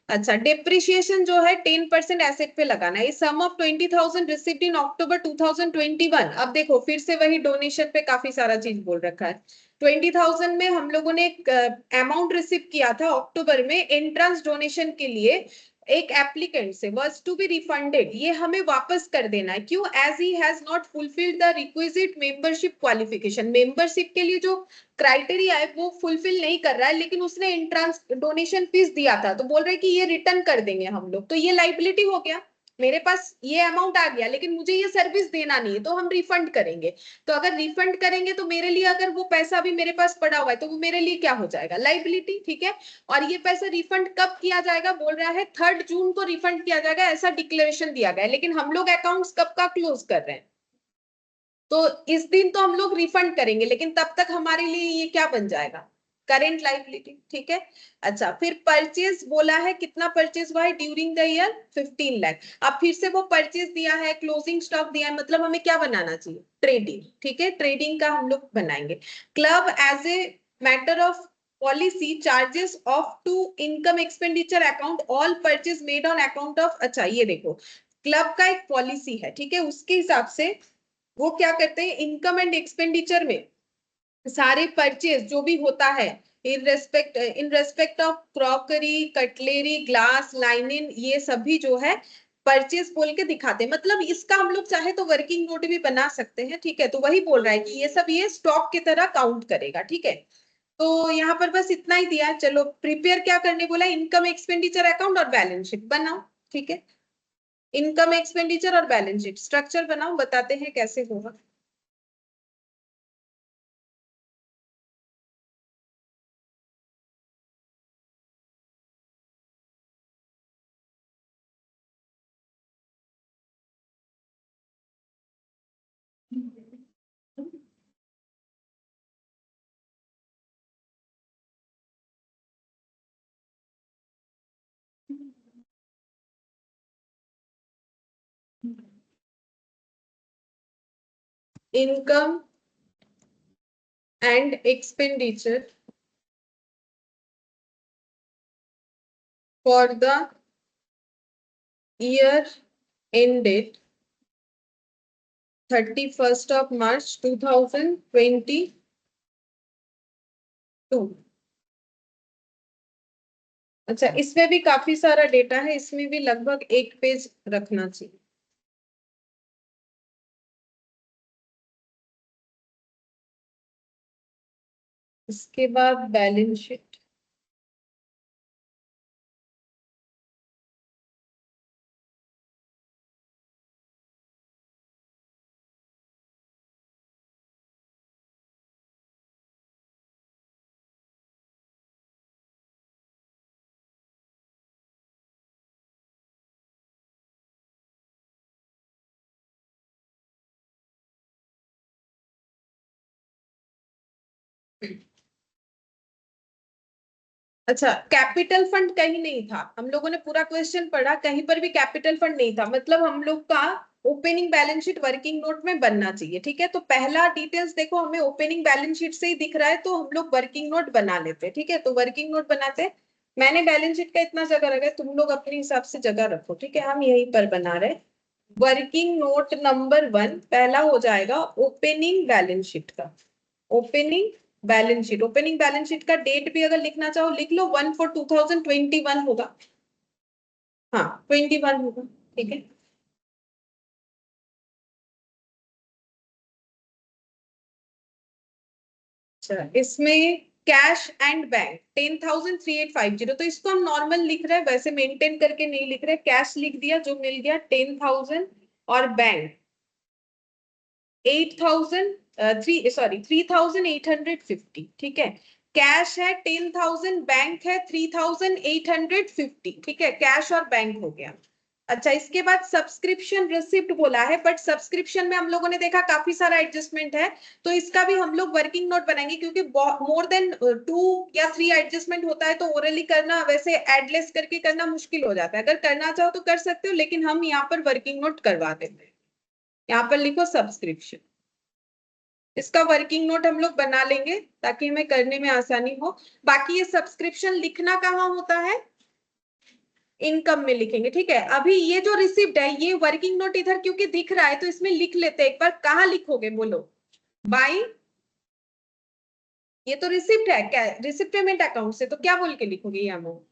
अच्छा, डेप्रिसिएशन जो है 10% एसेट पे लगाना है। सम ऑफ 20,000 रिसीव्ड इन अक्टूबर 2021। अब देखो फिर से वही डोनेशन पे काफी सारा चीज बोल रखा है। 20,000 में हम लोगों ने एक अमाउंट रिसीव किया था अक्टूबर में एंट्रेंस डोनेशन के लिए, एक एप्लीकेंट से, वाज टू बी रिफंडेड। ये हमें वापस कर देना है। क्यों? As he has not fulfilled the requisite membership qualification. Membership के लिए जो क्राइटेरिया है वो फुलफिल नहीं कर रहा है, लेकिन उसने एंट्रेंस डोनेशन फीस दिया था, तो बोल रहे कि ये रिटर्न कर देंगे हम लोग। तो ये लाइबिलिटी हो गया, मेरे पास ये अमाउंट आ गया लेकिन मुझे ये सर्विस देना नहीं है, तो हम रिफंड करेंगे। तो अगर रिफंड करेंगे तो मेरे लिए, अगर वो पैसा भी मेरे पास पड़ा हुआ है तो वो मेरे लिए क्या हो जाएगा? लाइबिलिटी। ठीक है, और ये पैसा रिफंड कब किया जाएगा? बोल रहा है 3 जून को रिफंड किया जाएगा, ऐसा डिक्लेरेशन दिया गया है। लेकिन हम लोग अकाउंट्स कब का क्लोज कर रहे हैं? तो इस दिन तो हम लोग रिफंड करेंगे, लेकिन तब तक हमारे लिए ये क्या बन जाएगा? Current liability. ठीक है। अच्छा, फिर परचेज बोला है, कितना परचेज हुआ है ड्यूरिंग द ईयर? 15 लाख। अब फिर से वो परचेज दिया है, क्लोजिंग स्टॉक दिया है, मतलब हमें क्या बनाना चाहिए? ट्रेडिंग। ठीक है, ट्रेडिंग का हम लोग बनाएंगे। Club as a matter of policy charges off to income expenditure account all purchase made on account of. अच्छा, ये देखो क्लब का एक पॉलिसी है, ठीक है, उसके हिसाब से वो क्या करते हैं, इनकम एंड एक्सपेंडिचर में सारे परचेज जो भी होता है in respect of crockery, cutlery, glass, linen, ये सभी जो है परचेज बोल के दिखाते हैं। मतलब इसका हम लोग चाहे तो वर्किंग नोट भी बना सकते हैं। ठीक है, तो वही बोल रहा है कि ये सब ये स्टॉक की तरह काउंट करेगा। ठीक है, तो यहाँ पर बस इतना ही दिया है। चलो प्रिपेयर क्या करने बोला? इनकम एक्सपेंडिचर अकाउंट और बैलेंस शीट बनाओ। ठीक है, इनकम एक्सपेंडिचर और बैलेंस शीट स्ट्रक्चर बनाओ, बताते हैं कैसे होगा। Income and expenditure for the year ended 31st of March 2022। अच्छा, इसमें भी काफी सारा डेटा है, इसमें भी लगभग 1 पेज रखना चाहिए। इसके बाद बैलेंस शीट। अच्छा, कैपिटल फंड कहीं नहीं था, हम लोगों ने पूरा क्वेश्चन पढ़ा, कहीं पर भी कैपिटल फंड नहीं था। मतलब हम लोग का opening balance sheet working note में बनना चाहिए। ठीक है, तो पहला डिटेल्स देखो, हमें ओपनिंग बैलेंस शीट से ही दिख रहा है, तो हम लोग वर्किंग नोट बना लेते हैं। ठीक है, तो वर्किंग नोट बनाते हैं। मैंने बैलेंस शीट का इतना जगह रखा है, तुम लोग अपने हिसाब से जगह रखो। ठीक है, हम यहीं पर बना रहे। वर्किंग नोट नंबर 1 पहला हो जाएगा ओपनिंग बैलेंस शीट का। Opening balance sheet, opening balance sheet का डेट भी अगर लिखना चाहो लिख लो, 1/4/2021 होगा। हाँ, 21 होगा। ठीक है, अच्छा, इसमें कैश एंड बैंक 10,3850, तो इसको हम नॉर्मल लिख रहे हैं, वैसे मेंटेन करके नहीं लिख रहे। कैश लिख दिया, जो मिल गया 10,000, और बैंक 3,850। ठीक है, कैश है 10,000, बैंक है 3,850। ठीक है, कैश और बैंक हो गया। अच्छा, इसके बाद सब्सक्रिप्शन रिसिप्ट बोला है, बट सब्सक्रिप्शन में हम लोगों ने देखा काफी सारा एडजस्टमेंट है, तो इसका भी हम लोग वर्किंग नोट बनाएंगे, क्योंकि मोर देन 2 या 3 एडजस्टमेंट होता है तो ओरली करना, वैसे एडलेस करके करना मुश्किल हो जाता है। अगर करना चाहो तो कर सकते हो, लेकिन हम यहाँ पर वर्किंग नोट करवा देते हैं। यहाँ पर लिखो सब्सक्रिप्शन, इसका वर्किंग नोट हम लोग बना लेंगे ताकि हमें करने में आसानी हो। बाकी ये सब्सक्रिप्शन लिखना कहाँ होता है, इनकम में लिखेंगे, ठीक है। अभी ये जो रिसिप्ट है, ये वर्किंग नोट इधर क्योंकि दिख रहा है तो इसमें लिख लेते हैं एक बार। कहाँ लिखोगे बोलो, बाई, ये तो रिसिप्ट है, रिसिप्ट पेमेंट अकाउंट से, तो क्या बोल के लिखोगे ये अमाउंट,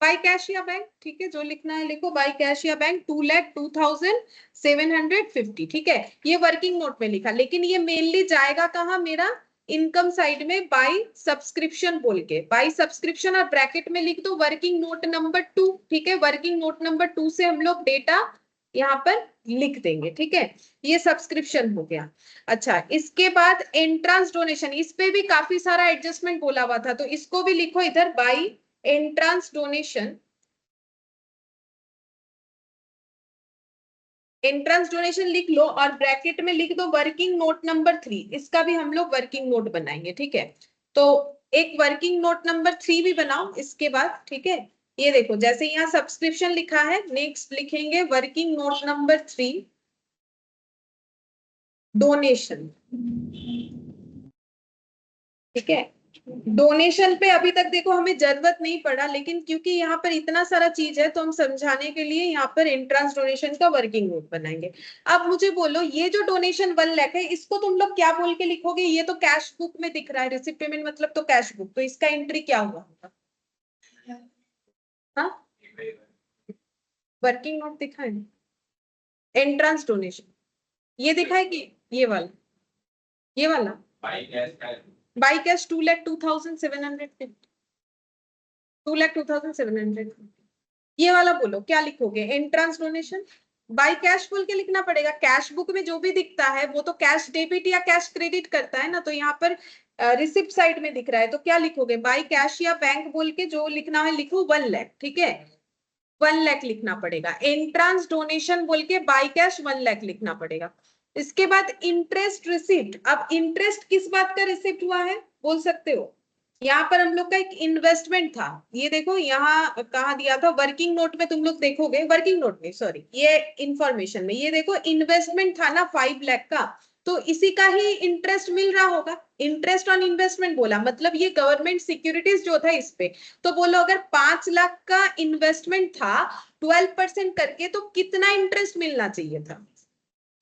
बाई कैश या बैंक, ठीक है, जो लिखना है लिखो, बाई कैश या बैंक 2,02,750, ठीक है। ये वर्किंग नोट में लिखा, लेकिन ये मेनली जाएगा कहाँ मेरा, इनकम साइड में, बाई सब्सक्रिप्शन बोल के, बाई सब्सक्रिप्शन, और ब्रैकेट में लिख दो वर्किंग नोट नंबर 2, ठीक है। वर्किंग नोट नंबर 2 से हम लोग डेटा यहाँ पर लिख देंगे, ठीक है। ये सब्सक्रिप्शन हो गया। अच्छा, इसके बाद एंट्रांस डोनेशन, इस पे भी काफी सारा एडजस्टमेंट बोला हुआ था, तो इसको भी लिखो इधर, by entrance donation, entrance donation लिख लो, और ब्रैकेट में लिख दो वर्किंग नोट नंबर 3, इसका भी हम लोग वर्किंग नोट बनाएंगे, ठीक है। तो एक वर्किंग नोट नंबर 3 भी बनाओ इसके बाद, ठीक है। ये देखो, जैसे यहाँ सब्सक्रिप्शन लिखा है, नेक्स्ट लिखेंगे वर्किंग नोट नंबर 3 डोनेशन, ठीक है। डोनेशन पे अभी तक देखो हमें जरूरत नहीं पड़ा, लेकिन क्योंकि यहाँ पर इतना सारा चीज है तो हम समझाने के लिए यहाँ पर एंट्रेंस डोनेशन का वर्किंग नोट बनाएंगे। अब मुझे बोलो, ये जो डोनेशन 1 लाख है, इसको तुम लोग क्या बोल के लिखोगे, ये तो कैश बुक में दिख रहा है, रिसिप्ट पेमेंट मतलब तो कैश बुक, तो इसका एंट्री क्या हुआ होगा, हाँ, वर्किंग नोट दिखा है, एंट्रेंस डोनेशन ये दिखा है कि ये वाला, ये वाला बाई कैश 2,02,750, 2,02,750, ये वाला बोलो क्या लिखोगे, एंट्रेंस डोनेशन बाई कैश बोल के लिखना पड़ेगा। कैश बुक में जो भी दिखता है वो तो कैश डेबिट या कैश क्रेडिट करता है ना, तो यहाँ पर रिसिप्ट साइड में दिख रहा है, तो क्या लिखोगे, बाई कैश या बैंक बोल के जो लिखना है लिखो 1 लाख, ठीक है, 1 लाख लिखना पड़ेगा। एंट्रेंस डोनेशन बोल के बाई कैश 1 लाख लिखना पड़ेगा। इसके बाद इंटरेस्ट रिसिप्ट, अब इंटरेस्ट किस बात का रिसिप्ट हुआ है बोल सकते हो, यहाँ पर हम लोग का एक इन्वेस्टमेंट था, ये देखो यहाँ कहाँ दिया था, वर्किंग नोट में तुम लोग देखोगे, वर्किंग नोट में सॉरी, ये इंफॉर्मेशन में, ये देखो इन्वेस्टमेंट था ना 5 लाख का, तो इसी का ही इंटरेस्ट मिल रहा होगा, इंटरेस्ट ऑन इन्वेस्टमेंट बोला, मतलब ये गवर्नमेंट सिक्योरिटीज जो था इस पे। तो बोलो अगर 5 लाख का इन्वेस्टमेंट था 12% करके, तो कितना इंटरेस्ट मिलना चाहिए था,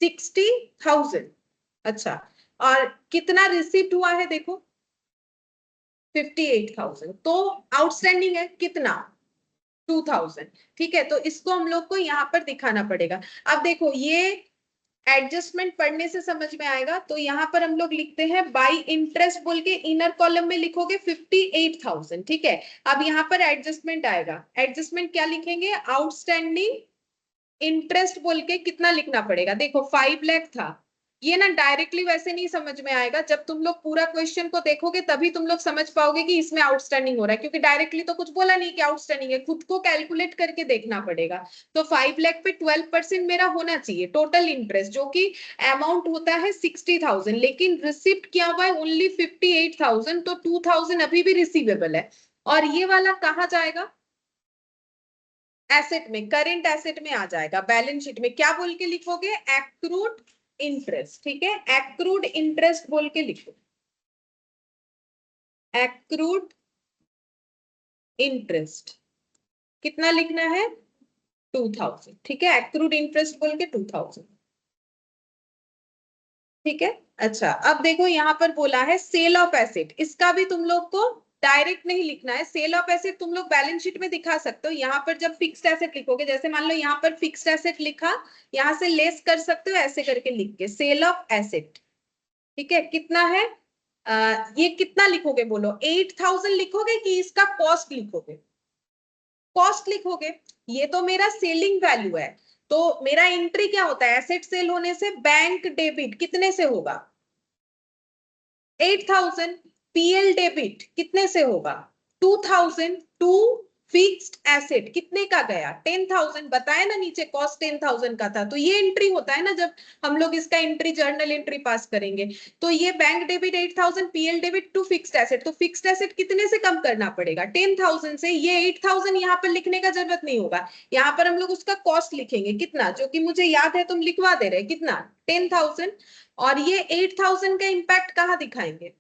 60,000। अच्छा, और कितना रिसिप्ट हुआ है देखो 58,000, तो आउटस्टैंडिंग है कितना 2,000, ठीक है। तो इसको हम लोग को यहाँ पर दिखाना पड़ेगा। अब देखो ये एडजस्टमेंट पढ़ने से समझ में आएगा, तो यहाँ पर हम लोग लिखते हैं बाई इंटरेस्ट बोल के, इनर कॉलम में लिखोगे 58,000, ठीक है। अब यहाँ पर एडजस्टमेंट आएगा, एडजस्टमेंट क्या लिखेंगे, आउटस्टैंडिंग इंटरेस्ट बोल के कितना लिखना पड़ेगा, देखो 5 लाख था, ये ना डायरेक्टली वैसे नहीं समझ में आएगा, जब तुम लोग पूरा क्वेश्चन को देखोगे तभी तुम लोग समझ पाओगे कि इसमें आउटस्टैंडिंग हो रहा है, क्योंकि डायरेक्टली तो कुछ बोला नहीं कि आउटस्टैंडिंग है, खुद को कैलकुलेट करके देखना पड़ेगा। तो 5 लाख पे 12% मेरा होना चाहिए टोटल इंटरेस्ट, जो कि अमाउंट होता है 60,000, लेकिन रिसिप्ट क्या हुआ है ओनली 58,000, तो 2,000 अभी भी रिसीवेबल है। और ये वाला कहाँ जाएगा, एसेट में, करेंट एसेट में आ जाएगा, बैलेंस शीट में क्या बोल के लिखोगे, एक्रूड इंटरेस्ट, ठीक है, एक्रूड इंटरेस्ट बोल के लिखो, एक्रूड इंटरेस्ट कितना लिखना है 2,000, ठीक है, एक्रूड इंटरेस्ट बोल के 2,000, ठीक है। अच्छा, अब देखो यहाँ पर बोला है सेल ऑफ एसेट, इसका भी तुम लोग को डायरेक्ट नहीं लिखना है, सेल ऑफ एसेट तुम लोग बैलेंस शीट में दिखा सकते हो, यहाँ पर जब फिक्स्ड एसेट लिखोगे, जैसे मान लो यहाँ पर फिक्स्ड एसेट लिखा, यहाँ से लेस कर सकते हो ऐसे करके लिख के सेल ऑफ एसेट, ठीक है, कितना है, ये कितना लिखोगे बोलो, 8,000 लिखोगे कि इसका कॉस्ट लिखोगे, कॉस्ट लिखोगे, ये तो मेरा सेलिंग वैल्यू है, तो मेरा एंट्री क्या होता है, एसेट सेल होने से बैंक डेबिट कितने से होगा 8,000, पीएल डेबिट कितने से होगा 2,000 टू फिक्स्ड एसेट कितने का गया 10,000 बताया ना, नीचे कॉस्ट 10,000 का था। तो ये एंट्री होता है ना जब हम लोग इसका एंट्री जर्नल एंट्री पास करेंगे। तो ये bank debit 8,000, PL debit to fixed asset. तो फिक्स्ड एसेट कितने से कम करना पड़ेगा 10,000 से। ये 8,000 यहाँ पर लिखने का जरूरत नहीं होगा, यहाँ पर हम लोग उसका कॉस्ट लिखेंगे कितना, जो कि मुझे याद है, तुम लिखवा दे रहे कितना 10,000। और ये 8,000 का इम्पैक्ट कहाँ दिखाएंगे,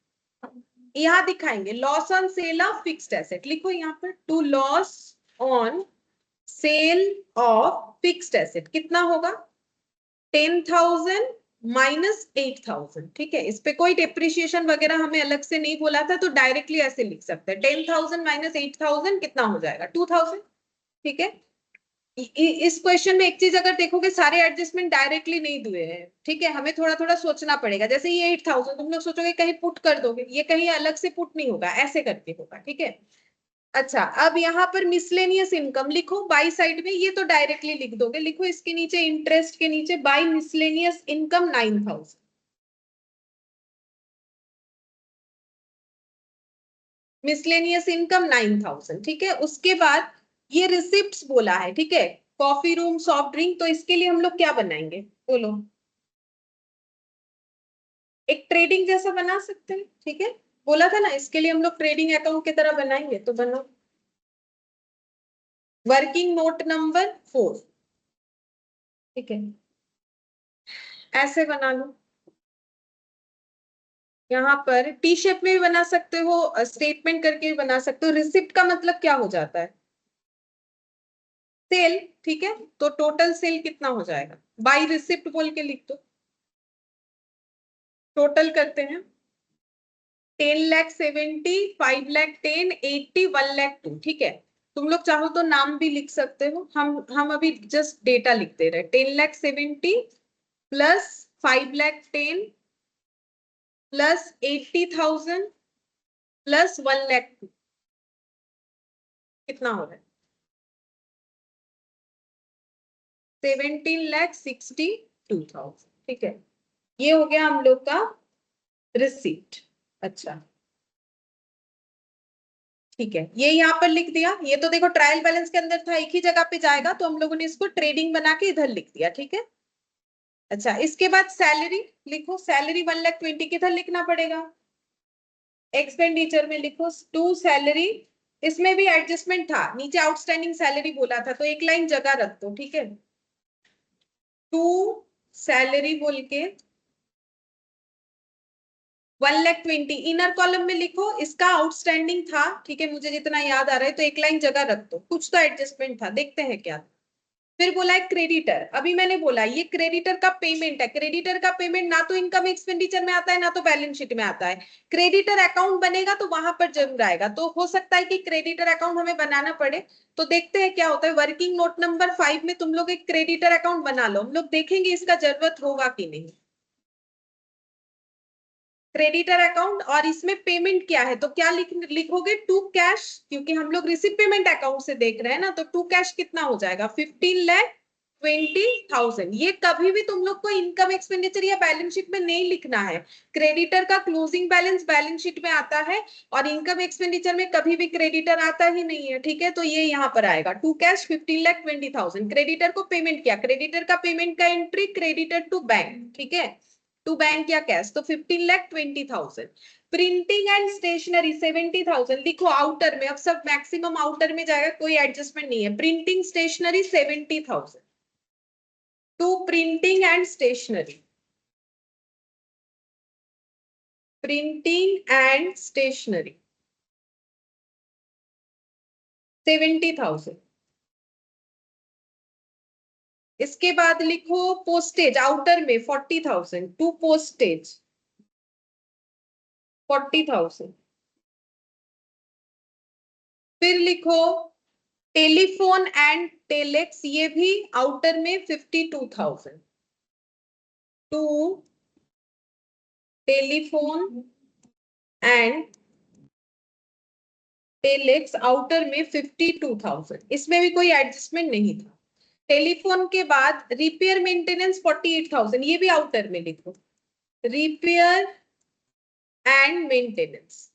यहां दिखाएंगे loss on sale of fixed asset. लिखो यहाँ पर to loss on sale of fixed asset कितना होगा 10,000 माइनस 8,000। ठीक है, इस पे कोई डेप्रिसिएशन वगैरह हमें अलग से नहीं बोला था, तो डायरेक्टली ऐसे लिख सकते हैं 10,000 माइनस 8,000 कितना हो जाएगा 2,000। ठीक है, इस क्वेश्चन में एक चीज अगर देखोगे सारे एडजस्टमेंट डायरेक्टली नहीं दिए हैं। ठीक है, हमें थोड़ा थोड़ा सोचना पड़ेगा। जैसे ये 8,000 तुम लोग सोचोगे कहीं पुट कर दोगे, ये कहीं अलग से पुट नहीं होगा, ऐसे करके होगा। ठीक है, अच्छा अब यहाँ पर मिसलेनियस इनकम लिखो बाई साइड में, ये तो डायरेक्टली लिख दोगे। लिखो इसके नीचे इंटरेस्ट के नीचे by miscellaneous income 9,000। Miscellaneous income 9,000। ठीक है, उसके बाद ये रिसिप्ट्स बोला है। ठीक है, कॉफी रूम सॉफ्ट ड्रिंक, तो इसके लिए हम लोग क्या बनाएंगे बोलो, एक ट्रेडिंग जैसा बना सकते हैं। ठीक है, बोला था ना इसके लिए हम लोग ट्रेडिंग अकाउंट की तरह बनाएंगे, तो बनाओ वर्किंग नोट नंबर 4। ठीक है, ऐसे बना लो। यहाँ पर टी शेप में भी बना सकते हो, स्टेटमेंट करके भी बना सकते हो। रिसिप्ट का मतलब क्या हो जाता है सेल। ठीक है, तो टोटल सेल कितना हो जाएगा बाई रिसिप्ट बोल के लिख दो। टोटल करते हैं 10,70,000, 5,10,000, 80, 1,02,000। ठीक है, तुम लोग चाहो तो नाम भी लिख सकते हो, हम अभी जस्ट डेटा लिख दे रहे हैं 10,70,000 प्लस 5,10,000 प्लस 80,000 प्लस 1,02,000 कितना हो रहा है 17,62,000। ठीक है, ये हो गया हम लोग का रिसीप्ट। अच्छा ठीक है, ये यहाँ पर लिख दिया। ये तो देखो ट्रायल बैलेंस के अंदर था, एक ही जगह पे जाएगा, तो हम लोगों ने इसको ट्रेडिंग बना के इधर लिख दिया। ठीक है, अच्छा इसके बाद सैलरी लिखो, सैलरी 1,20,000 किधर लिखना पड़ेगा एक्सपेंडिचर में लिखो टू सैलरी। इसमें भी एडजस्टमेंट था, नीचे आउटस्टैंडिंग सैलरी बोला था, तो एक लाइन जगह रख दो। ठीक है, टू सैलरी बोल के 1,20,000 इनर कॉलम में लिखो, इसका आउटस्टैंडिंग था। ठीक है, मुझे जितना याद आ रहा है, तो एक लाइन जगह रख दो, कुछ तो एडजस्टमेंट था, देखते हैं क्या। फिर बोला है क्रेडिटर। अभी मैंने बोला ये क्रेडिटर का पेमेंट है। क्रेडिटर का पेमेंट ना तो इनकम एक्सपेंडिचर में आता है, ना तो बैलेंस शीट में आता है। क्रेडिटर अकाउंट बनेगा तो वहां पर जरूर आएगा, तो हो सकता है कि क्रेडिटर अकाउंट हमें बनाना पड़े। तो देखते हैं क्या होता है। वर्किंग नोट नंबर 5 में तुम लोग एक क्रेडिटर अकाउंट बना लो, हम लोग देखेंगे इसका जरूरत होगा कि नहीं। क्रेडिटर अकाउंट, और इसमें पेमेंट क्या है, तो क्या लिखोगे टू कैश, क्योंकि हम लोग रिसिप्ट पेमेंट अकाउंट से देख रहे हैं ना, तो टू कैश कितना हो जाएगा 15,20,000। ये कभी भी तुम लोग को इनकम एक्सपेंडिचर या बैलेंस शीट में नहीं लिखना है। क्रेडिटर का क्लोजिंग बैलेंस बैलेंस शीट में आता है, और इनकम एक्सपेंडिचर में कभी भी क्रेडिटर आता ही नहीं है। ठीक है, तो ये यहाँ पर आएगा टू कैश 15,20,000। क्रेडिटर को पेमेंट किया, क्रेडिटर का पेमेंट का एंट्री क्रेडिटर टू बैंक। ठीक है, टू बैंक या कैश, तो 15,20,000। प्रिंटिंग एंड स्टेशनरी 70,000 लिखो आउटर में, अब सब मैक्सिमम आउटर में जाएगा, कोई एडजस्टमेंट नहीं है। Printing stationery 70,000 to printing and stationery. Printing and stationery 70,000। इसके बाद लिखो पोस्टेज आउटर में 40,000 टू पोस्टेज 40,000। फिर लिखो टेलीफोन एंड टेलेक्स, ये भी आउटर में 52,000 to telephone and telex outer में 52,000। इसमें भी कोई एडजस्टमेंट नहीं था। टेलीफोन के बाद रिपेयर मेंटेनेंस 48,000, ये भी आउटर में लिखो रिपेयर एंड मेंटेनेंस,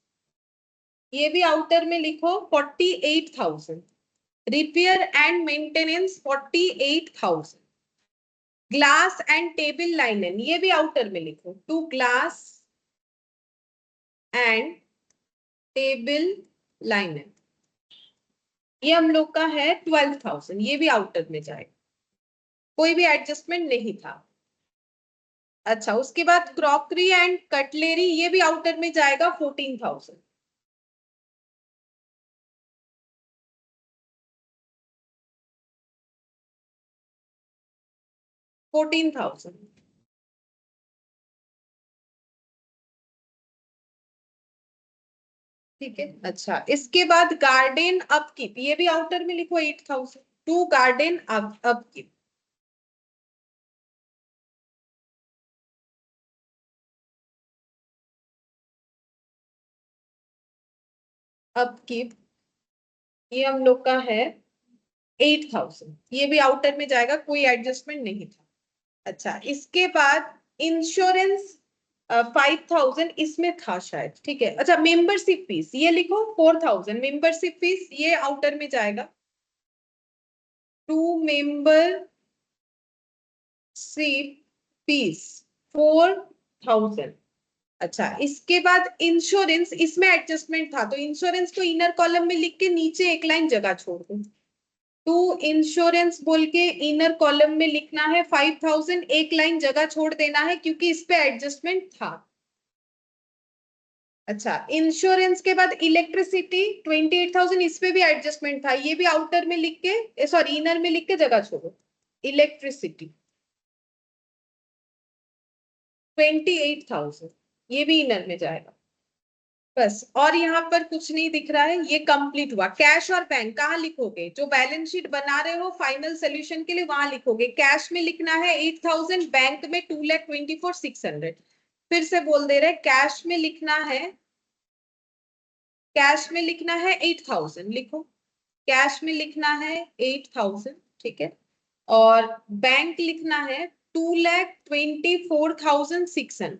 ये भी आउटर में लिखो 48,000। Repair and maintenance 48,000। Glass and table linen, ये भी आउटर में लिखो, to glass and table linen, ये हम लोग का है 12,000, ये भी आउटर में जाएगा, कोई भी एडजस्टमेंट नहीं था। अच्छा, उसके बाद क्रॉकरी एंड कटलेरी, ये भी आउटर में जाएगा 14,000। ठीक है। अच्छा, इसके बाद गार्डन अपकीप, ये भी आउटर में लिखो 8,000, टू गार्डन अपकीप। अपकीप ये हम लोग का है 8,000, ये भी आउटर में जाएगा, कोई एडजस्टमेंट नहीं था। अच्छा, इसके बाद इंश्योरेंस 5,000, इसमें था शायद, ठीक है। अच्छा, मेंबरशिप फीस ये लिखो 4,000, मेंबरशिप फीस ये आउटर में जाएगा, टू मेंबरशिप फीस 4,000। अच्छा, इसके बाद इंश्योरेंस, इसमें एडजस्टमेंट था, तो इंश्योरेंस को इनर कॉलम में लिख के नीचे एक लाइन जगह छोड़ दूं, टू इंश्योरेंस बोल के इनर कॉलम में लिखना है 5,000, एक लाइन जगह छोड़ देना है क्योंकि इस पे एडजस्टमेंट था। अच्छा, इंश्योरेंस के बाद इलेक्ट्रिसिटी 28,000, इस पे भी एडजस्टमेंट था, ये भी आउटर में लिख के, सॉरी इनर में लिख के जगह छोड़ो, इलेक्ट्रिसिटी 28,000, ये भी इनर में जाएगा बस। और यहाँ पर कुछ नहीं दिख रहा है, ये कंप्लीट हुआ। कैश और बैंक कहाँ लिखोगे, जो बैलेंस शीट बना रहे हो फाइनल सोल्यूशन के लिए वहां लिखोगे। कैश में लिखना है 8,000, बैंक में 2,24,600। फिर से बोल दे रहे, कैश में लिखना है, कैश में लिखना है 8,000, लिखो कैश में लिखना है 8,000, ठीक है। और बैंक लिखना है 2,24,600,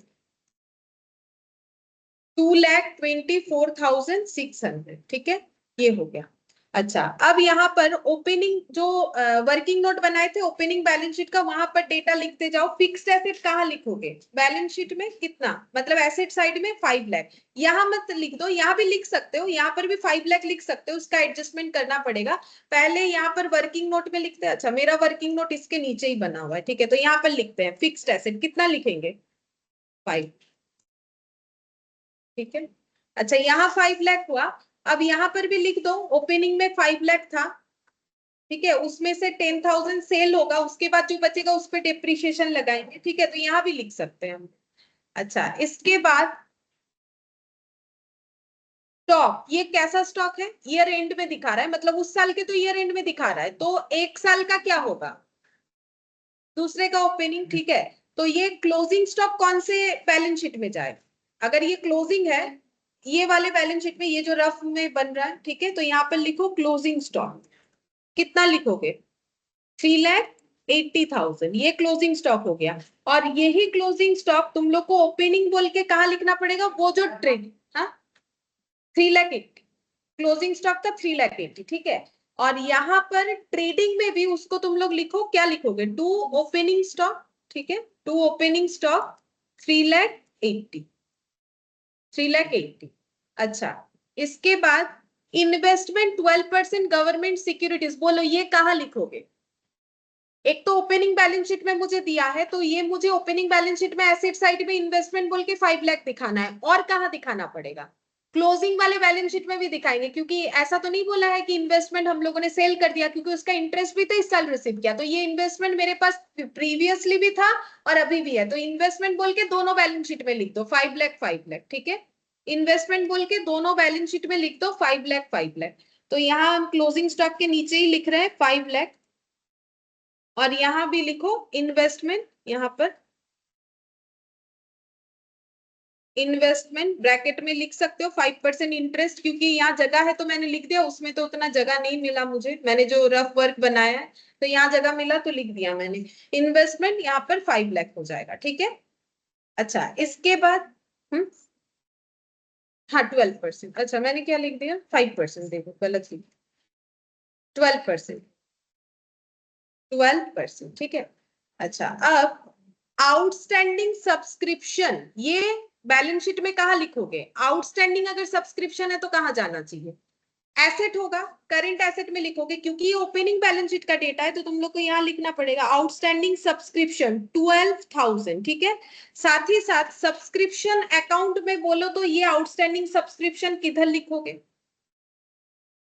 2,24,600, ठीक है, ये हो गया। अच्छा, अब यहाँ पर ओपनिंग जो वर्किंग नोट बनाए थे ओपनिंग बैलेंस शीट का, वहां पर डेटा लिखते जाओ। फिक्स्ड एसेट कहाँ लिखोगे, बैलेंस शीट में कितना, मतलब एसेट साइड में 5 लाख, यहाँ मत लिख दो, यहाँ भी लिख सकते हो, यहाँ पर भी 5 लाख लिख सकते हो, उसका एडजस्टमेंट करना पड़ेगा। पहले यहाँ पर वर्किंग नोट में लिखते हैं। अच्छा, मेरा वर्किंग नोट इसके नीचे ही बना हुआ है, ठीक है, तो यहाँ पर लिखते हैं फिक्स्ड एसेट कितना लिखेंगे, 5, ठीक है। अच्छा, यहाँ 5 लाख हुआ। अब यहाँ पर भी लिख दो, ओपनिंग में 5 लाख था, ठीक है, उसमें से 10,000 सेल होगा, उसके बाद जो बचेगा उस पर डिप्रिशिएशन लगाएंगे, ठीक है, तो यहाँ भी लिख सकते हैं हम। अच्छा, इसके बाद स्टॉक, ये कैसा स्टॉक है, ईयर एंड में दिखा रहा है, मतलब उस साल के तो ईयर एंड में दिखा रहा है, तो एक साल का क्या होगा, दूसरे का ओपनिंग, ठीक है। तो ये क्लोजिंग स्टॉक कौन से बैलेंस शीट में जाए, अगर ये क्लोजिंग है, ये वाले बैलेंस शीट में, ये जो रफ में बन रहा है, ठीक है, तो यहाँ पर लिखो क्लोजिंग स्टॉक, कितना लिखोगे, 3,80,000, ये क्लोजिंग स्टॉक हो गया। और यही क्लोजिंग स्टॉक तुम लोग को ओपनिंग बोल के कहाँ लिखना पड़ेगा, वो जो ट्रेड, हाँ 3,80,000, क्लोजिंग स्टॉक था 3,80,000, ठीक है। और यहाँ पर ट्रेडिंग में भी उसको तुम लोग लिखो, क्या लिखोगे, टू ओपनिंग स्टॉक, ठीक है, टू ओपनिंग स्टॉक 3,80,000, 3,80,000। अच्छा, इसके बाद इन्वेस्टमेंट 12% गवर्नमेंट सिक्योरिटीज, बोलो ये कहाँ लिखोगे। एक तो ओपनिंग बैलेंस शीट में मुझे दिया है, तो ये मुझे ओपनिंग बैलेंस शीट में एसेट साइड में इन्वेस्टमेंट बोल के 5 लाख दिखाना है, और कहाँ दिखाना पड़ेगा, क्लोजिंग वाले बैलेंस शीट में भी दिखाएंगे, क्योंकि ऐसा तो नहीं बोला है कि इन्वेस्टमेंट हम लोगों ने सेल कर दिया, क्योंकि उसका इंटरेस्ट भी तो इस साल रिसीव किया, तो ये इन्वेस्टमेंट मेरे पास प्रीवियसली भी था और अभी भी है, तो इन्वेस्टमेंट बोल के दोनों बैलेंस शीट में लिख दो 5 लाख 5 लाख, ठीक है, इन्वेस्टमेंट बोल के दोनों बैलेंस शीट में लिख दो 5 लाख 5 लाख। तो यहाँ हम क्लोजिंग स्टॉक के नीचे ही लिख रहे हैं 5 लाख, और यहां भी लिखो इन्वेस्टमेंट, यहां पर इन्वेस्टमेंट ब्रैकेट में लिख सकते हो 5% इंटरेस्ट, क्योंकि यहाँ जगह है तो मैंने लिख दिया, उसमें तो उतना जगह नहीं मिला मुझे, मैंने जो रफ वर्क बनाया है तो यहाँ जगह मिला तो लिख दिया मैंने, इन्वेस्टमेंट यहाँ पर 5 लाख हो जाएगा, ठीक है। अच्छा, इसके बाद हाँ 12%, अच्छा मैंने क्या लिख दिया 5%, देखो गलत लिख, 12%, 12%, ठीक है। अच्छा, अब आउटस्टैंडिंग सब्सक्रिप्शन, ये बैलेंस शीट में कहाँ लिखोगे? आउटस्टैंडिंग अगर सब्सक्रिप्शन है तो कहाँ जाना चाहिए? एसेट होगा, करंट एसेट में लिखोगे, क्योंकि ये ओपनिंग बैलेंस शीट का डेटा है तो तुम लोग को यहाँ लिखना पड़ेगा आउटस्टैंडिंग सब्सक्रिप्शन 12,000, ठीक है। साथ ही साथ सब्सक्रिप्शन अकाउंट में बोलो तो ये आउटस्टैंडिंग सब्सक्रिप्शन किधर लिखोगे?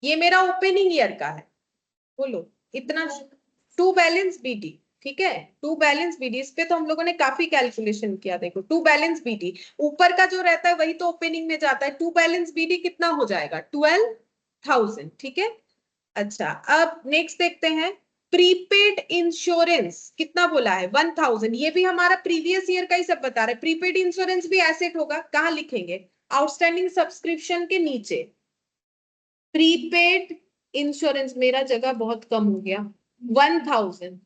ये मेरा ओपनिंग ईयर का है, बोलो इतना। टू बैलेंस बीडी, ठीक है, टू बैलेंस बीडी, इस पे तो हम लोगों ने काफी कैलकुलेशन किया। देखो टू बैलेंस बीडी ऊपर का जो रहता है वही तो ओपनिंग में जाता है। टू बैलेंस बीडी कितना हो जाएगा? 12,000, ठीक है। अच्छा, अब नेक्स्ट देखते हैं, प्रीपेड इंश्योरेंस कितना बोला है? 1,000। ये भी हमारा प्रीवियस ईयर का ही सब बता रहा है। प्रीपेड इंश्योरेंस भी एसेट होगा, कहाँ लिखेंगे? आउटस्टैंडिंग सब्सक्रिप्शन के नीचे। प्रीपेड इंश्योरेंस, मेरा जगह बहुत कम हो गया, 1,000,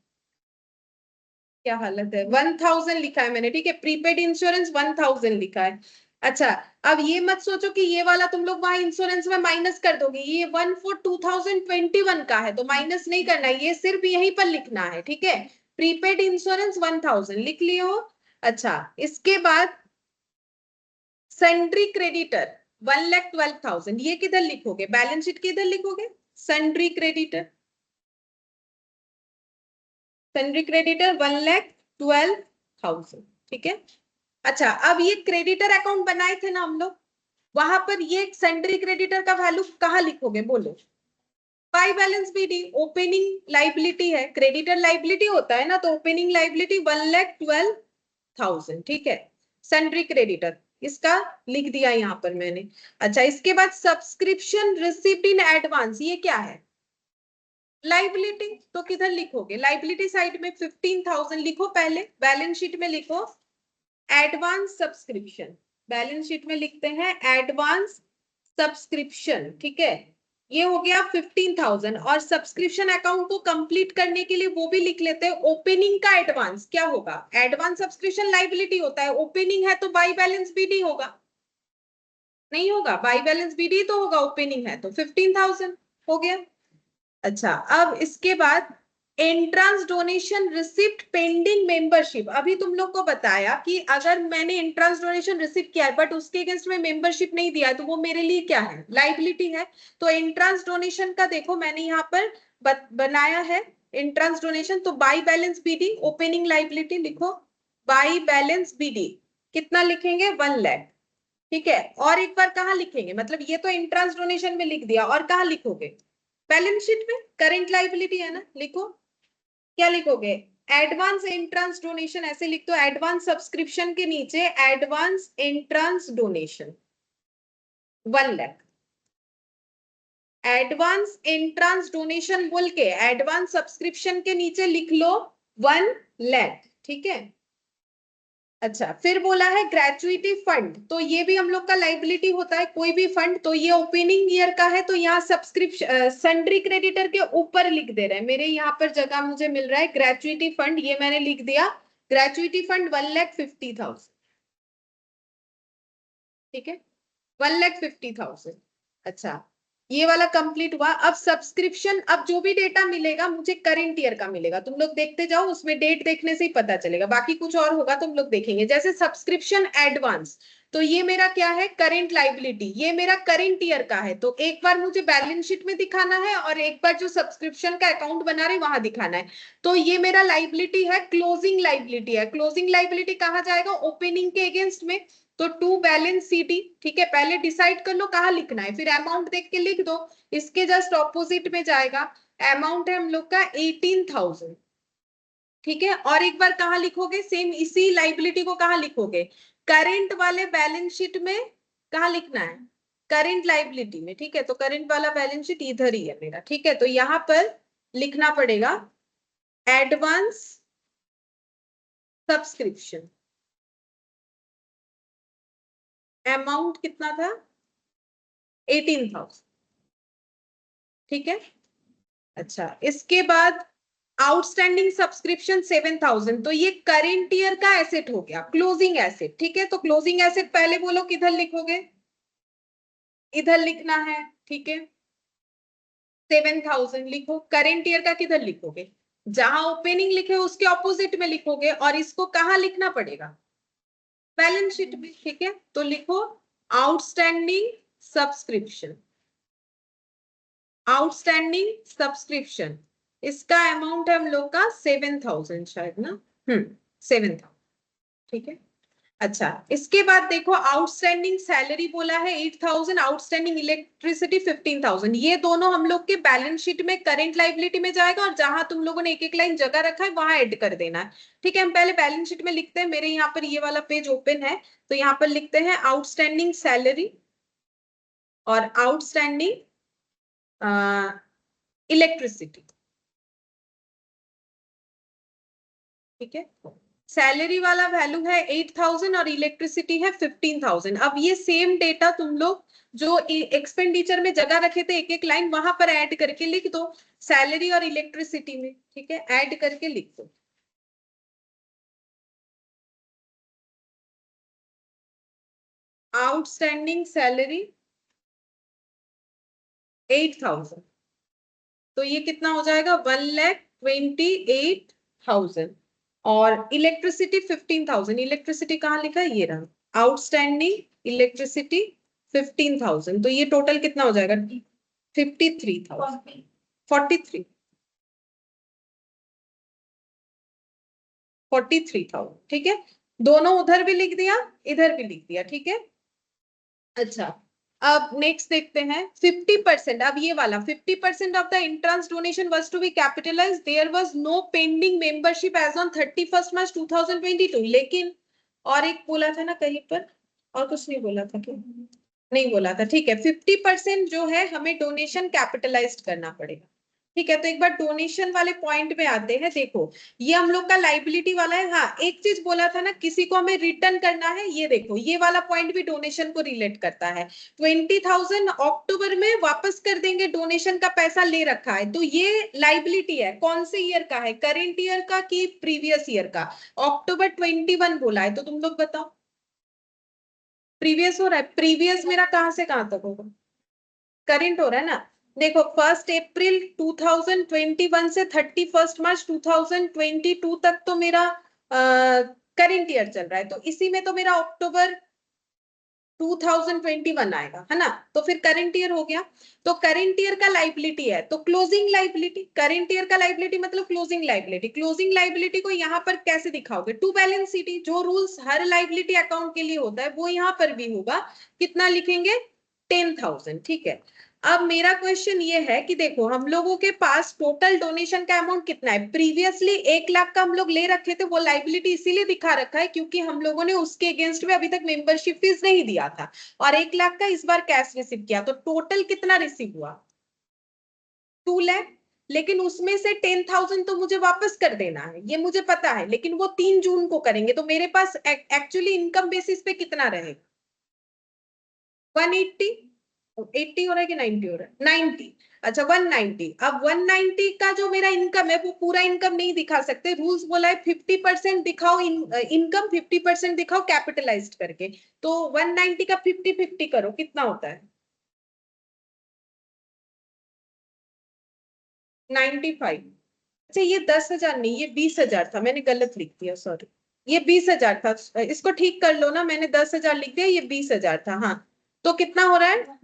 क्या हालत है, 1,000 लिखा है मैंने, ठीक है। प्रीपेड इंश्योरेंस 1,000 लिखा है। अच्छा, अब ये मत सोचो कि ये वाला तुम लोग वहां इंश्योरेंस में माइनस कर दोगे, ये 1 for 2021 का है तो माइनस नहीं करना है, ये सिर्फ यहीं पर लिखना है, ठीक है। प्रीपेड इंश्योरेंस 1,000 लिख लिए हो। अच्छा, इसके बाद सन्ड्री क्रेडिटर 1,12,000, ये किधर लिखोगे? बैलेंस शीट किधर लिखोगे? सन्ड्री क्रेडिटर, सन्ड्री क्रेडिटर 1,12,000, ठीक है। अच्छा, अब ये क्रेडिटर अकाउंट बनाए थे ना हम लोग, वहां पर ये सन्ड्री क्रेडिटर का वैल्यू कहाँ लिखोगे? बोलो। By balance BD, opening liability है, क्रेडिटर लाइबिलिटी होता है ना, तो ओपनिंग लाइबिलिटी 1,12,000, ठीक है। सन्ड्री क्रेडिटर इसका लिख दिया यहाँ पर मैंने। अच्छा, इसके बाद सब्सक्रिप्शन रिसीव्ड इन एडवांस, ये क्या है? लाइबिलिटी, तो किधर लिखोगे? लाइबिलिटी साइड में 15,000 लिखो, पहले बैलेंस शीट में लिखो एडवांस सब्सक्रिप्शन, बैलेंस शीट में लिखते हैं एडवांस सब्सक्रिप्शन, ठीक है। ये हो गया 15,000, और सब्सक्रिप्शन अकाउंट को कंप्लीट करने के लिए वो भी लिख लेते हैं ओपनिंग का एडवांस, क्या होगा? एडवांस सब्सक्रिप्शन लाइबिलिटी होता है, ओपनिंग है तो बाय बैलेंस बीडी होगा, नहीं होगा? बाय बैलेंस बीडी तो होगा, ओपनिंग है तो 15,000 हो गया। अच्छा, अब इसके बाद entrance donation receipt pending membership, अभी तुम लोग को बताया कि अगर मैंने एंट्रांस डोनेशन रिसिप्ट किया है बट उसके अगेंस्ट में मेंबरशिप नहीं दिया है तो वो मेरे लिए क्या है? लाइबिलिटी है। तो एंट्रांस डोनेशन का देखो मैंने यहाँ पर बनाया है एंट्रांस डोनेशन, तो by balance BD opening liability लिखो, बाय बैलेंस बीडी कितना लिखेंगे? 1 लाख, ठीक है। और एक बार कहाँ लिखेंगे? मतलब ये तो एंट्रांस डोनेशन में लिख दिया, और कहाँ लिखोगे? बैलेंस शीट में करंट लाइबिलिटी है ना, लिखो क्या लिखोगे? एडवांस एंट्रांस डोनेशन, ऐसे लिख दो, एडवांस सब्सक्रिप्शन के नीचे advance entrance donation 1 lakh, advance entrance donation बोल के एडवांस सब्सक्रिप्शन के नीचे लिख लो 1 लाख, ठीक है। अच्छा, फिर बोला है ग्रेचुइटी फंड, तो ये भी हम लोग का लाइबिलिटी होता है, कोई भी फंड, तो ये ओपनिंग ईयर का है तो यहाँ सब्सक्रिप्शन सन्ड्री क्रेडिटर के ऊपर लिख दे रहे हैं, मेरे यहाँ पर जगह मुझे मिल रहा है ग्रेचुइटी फंड, ये मैंने लिख दिया ग्रेचुइटी फंड 1,50,000, ठीक है, 1,50,000। अच्छा, ये वाला कंप्लीट हुआ। अब सब्सक्रिप्शन, अब जो भी डेटा मिलेगा मुझे करंट ईयर का मिलेगा, तुम लोग देखते जाओ, उसमें डेट देखने से ही पता चलेगा, बाकी कुछ और होगा तुम लोग देखेंगे। जैसे सब्सक्रिप्शन एडवांस, तो ये मेरा क्या है? करंट लाइबिलिटी, ये मेरा करंट ईयर का है, तो एक बार मुझे बैलेंस शीट में दिखाना है और एक बार जो सब्सक्रिप्शन का अकाउंट बना रहे वहां दिखाना है। तो ये मेरा लाइबिलिटी है, क्लोजिंग लाइबिलिटी है। क्लोजिंग लाइबिलिटी कहाँ जाएगा? ओपनिंग के अगेंस्ट में, तो टू बैलेंस सीटी, ठीक है। पहले डिसाइड कर लो कहाँ लिखना है, फिर अमाउंट देख के लिख दो, इसके जस्ट ऑपोजिट में जाएगा। अमाउंट है हम लोग का 18,000, ठीक है। और एक बार कहाँ लिखोगे? सेम इसी लाइबिलिटी को कहाँ लिखोगे? करंट वाले बैलेंस शीट में कहाँ लिखना है? करंट लाइबिलिटी में, ठीक है। तो करंट वाला बैलेंस शीट इधर ही है मेरा, ठीक है। तो यहां पर लिखना पड़ेगा एडवांस सब्सक्रिप्शन, अमाउंट कितना था? 18,000, ठीक है। अच्छा, इसके बाद आउटस्टैंडिंग सब्सक्रिप्शन 7,000, तो ये करेंट ईयर का एसेट हो गया, क्लोजिंग एसेट, ठीक है। तो क्लोजिंग एसेट पहले बोलो किधर लिखोगे? इधर लिखना है, ठीक है। 7,000 लिखो। करेंट ईयर का किधर लिखोगे? जहां ओपनिंग लिखे उसके ऑपोजिट में लिखोगे, और इसको कहाँ लिखना पड़ेगा? बैलेंस शीट में। ठीक है, तो लिखो आउटस्टैंडिंग सब्सक्रिप्शन। आउटस्टैंडिंग सब्सक्रिप्शन, इसका अमाउंट है हम लोग का 7,000 शायद ना। 7,000। ठीक है, अच्छा इसके बाद देखो आउटस्टैंडिंग सैलरी बोला है 8,000, आउटस्टैंडिंग इलेक्ट्रिसिटी 15,000। ये दोनों हम लोग के बैलेंस शीट में करेंट लायबिलिटी में जाएगा, और जहां तुम लोगों ने एक एक लाइन जगह रखा है वहां ऐड कर देना है। ठीक है, हम पहले बैलेंस शीट में लिखते हैं। मेरे यहाँ पर ये वाला पेज ओपन है, तो यहाँ पर लिखते हैं आउटस्टैंडिंग सैलरी और आउटस्टैंडिंग इलेक्ट्रिसिटी। ठीक है, सैलरी वाला वैल्यू है 8,000 और इलेक्ट्रिसिटी है 15,000। अब ये सेम डेटा तुम लोग जो एक्सपेंडिचर में जगह रखे थे एक एक लाइन, वहां पर ऐड करके लिख दो सैलरी और इलेक्ट्रिसिटी में। ठीक है, ऐड करके लिख दो। आउटस्टैंडिंग सैलरी 8,000, तो ये कितना हो जाएगा? 1,28,000। और इलेक्ट्रिसिटी 15,000। इलेक्ट्रिसिटी कहाँ लिखा है? ये रहा, आउटस्टैंडिंग इलेक्ट्रिसिटी 15,000। तो ये टोटल कितना हो जाएगा? 53,000। 43,000। ठीक है, दोनों उधर भी लिख दिया, इधर भी लिख दिया। ठीक है, अच्छा अब नेक्स्ट देखते हैं 50%। अब ये वाला 50% of the entrance donation was to be capitalized, there was no pending membership as on 31 March 2022। लेकिन और एक बोला था ना कहीं पर, और कुछ नहीं बोला था क्या? नहीं बोला था। ठीक है, 50% जो है हमें डोनेशन कैपिटलाइज्ड करना पड़ेगा। ठीक है, तो एक बार डोनेशन वाले पॉइंट पे आते हैं। देखो ये हम लोग का लाइबिलिटी वाला है। हाँ, एक चीज बोला था ना, किसी को हमें रिटर्न करना है। ये देखो ये वाला पॉइंट भी डोनेशन को रिलेट करता है। 20,000 अक्टूबर में वापस कर देंगे, डोनेशन का पैसा ले रखा है, तो ये लाइबिलिटी है। कौन से ईयर का है? करेंट ईयर का कि प्रीवियस ईयर का? अक्टूबर 21 बोला है, तो तुम लोग बताओ। प्रीवियस हो रहा है। प्रीवियस मेरा कहां से कहां तक होगा? करेंट हो रहा है ना। देखो 1 अप्रैल 2021 से 31 मार्च 2022 तक तो मेरा करेंट ईयर चल रहा है, तो इसी में तो मेरा अक्टूबर 2021 आएगा, है ना। तो फिर करंट ईयर हो गया। तो करंट ईयर का लाइबिलिटी है, तो क्लोजिंग लाइबिलिटी। करंट ईयर का लाइबिलिटी मतलब क्लोजिंग लाइबिलिटी। क्लोजिंग लाइबिलिटी को यहाँ पर कैसे दिखाओगे? टू बैलेंस शीट, जो रूल्स हर लाइबिलिटी अकाउंट के लिए होता है वो यहाँ पर भी होगा। कितना लिखेंगे? 10,000। ठीक है, अब मेरा क्वेश्चन ये है कि देखो हम लोगों के पास टोटल डोनेशन का अमाउंट कितना है? प्रीवियसली 1 लाख का हम लोग ले रखे थे, वो लाइबिलिटी इसीलिए दिखा रखा है क्योंकि हम लोगों ने उसके अगेंस्ट में अभी तक मेंबरशिप फीस नहीं दिया था, और 1 लाख का इस बार कैश रिसीव किया। तो टोटल कितना रिसीव हुआ? 2 लाख। लेकिन उसमें से 10,000 तो मुझे वापस कर देना है, ये मुझे पता है, लेकिन वो 3 जून को करेंगे। तो मेरे पास एक्चुअली इनकम बेसिस पे कितना रहेगा? 180। 80 हो रहा है कि 90 हो रहा है? 90। अच्छा 190। अब 190 का जो मेरा इनकम है वो पूरा इनकम नहीं दिखा सकते। रूल्स बोला है 50% दिखाओ इनकम, 50% दिखाओ कैपिटलाइज्ड करके। तो 190 का 50-50 करो, कितना होता है? 95। अच्छा ये 10,000 नहीं, ये 20,000 था, मैंने गलत लिख दिया, सॉरी। ये 20,000 था, इसको ठीक कर लो ना, मैंने 10,000 लिख दिया, ये 20,000 था। हाँ, तो कितना हो रहा है?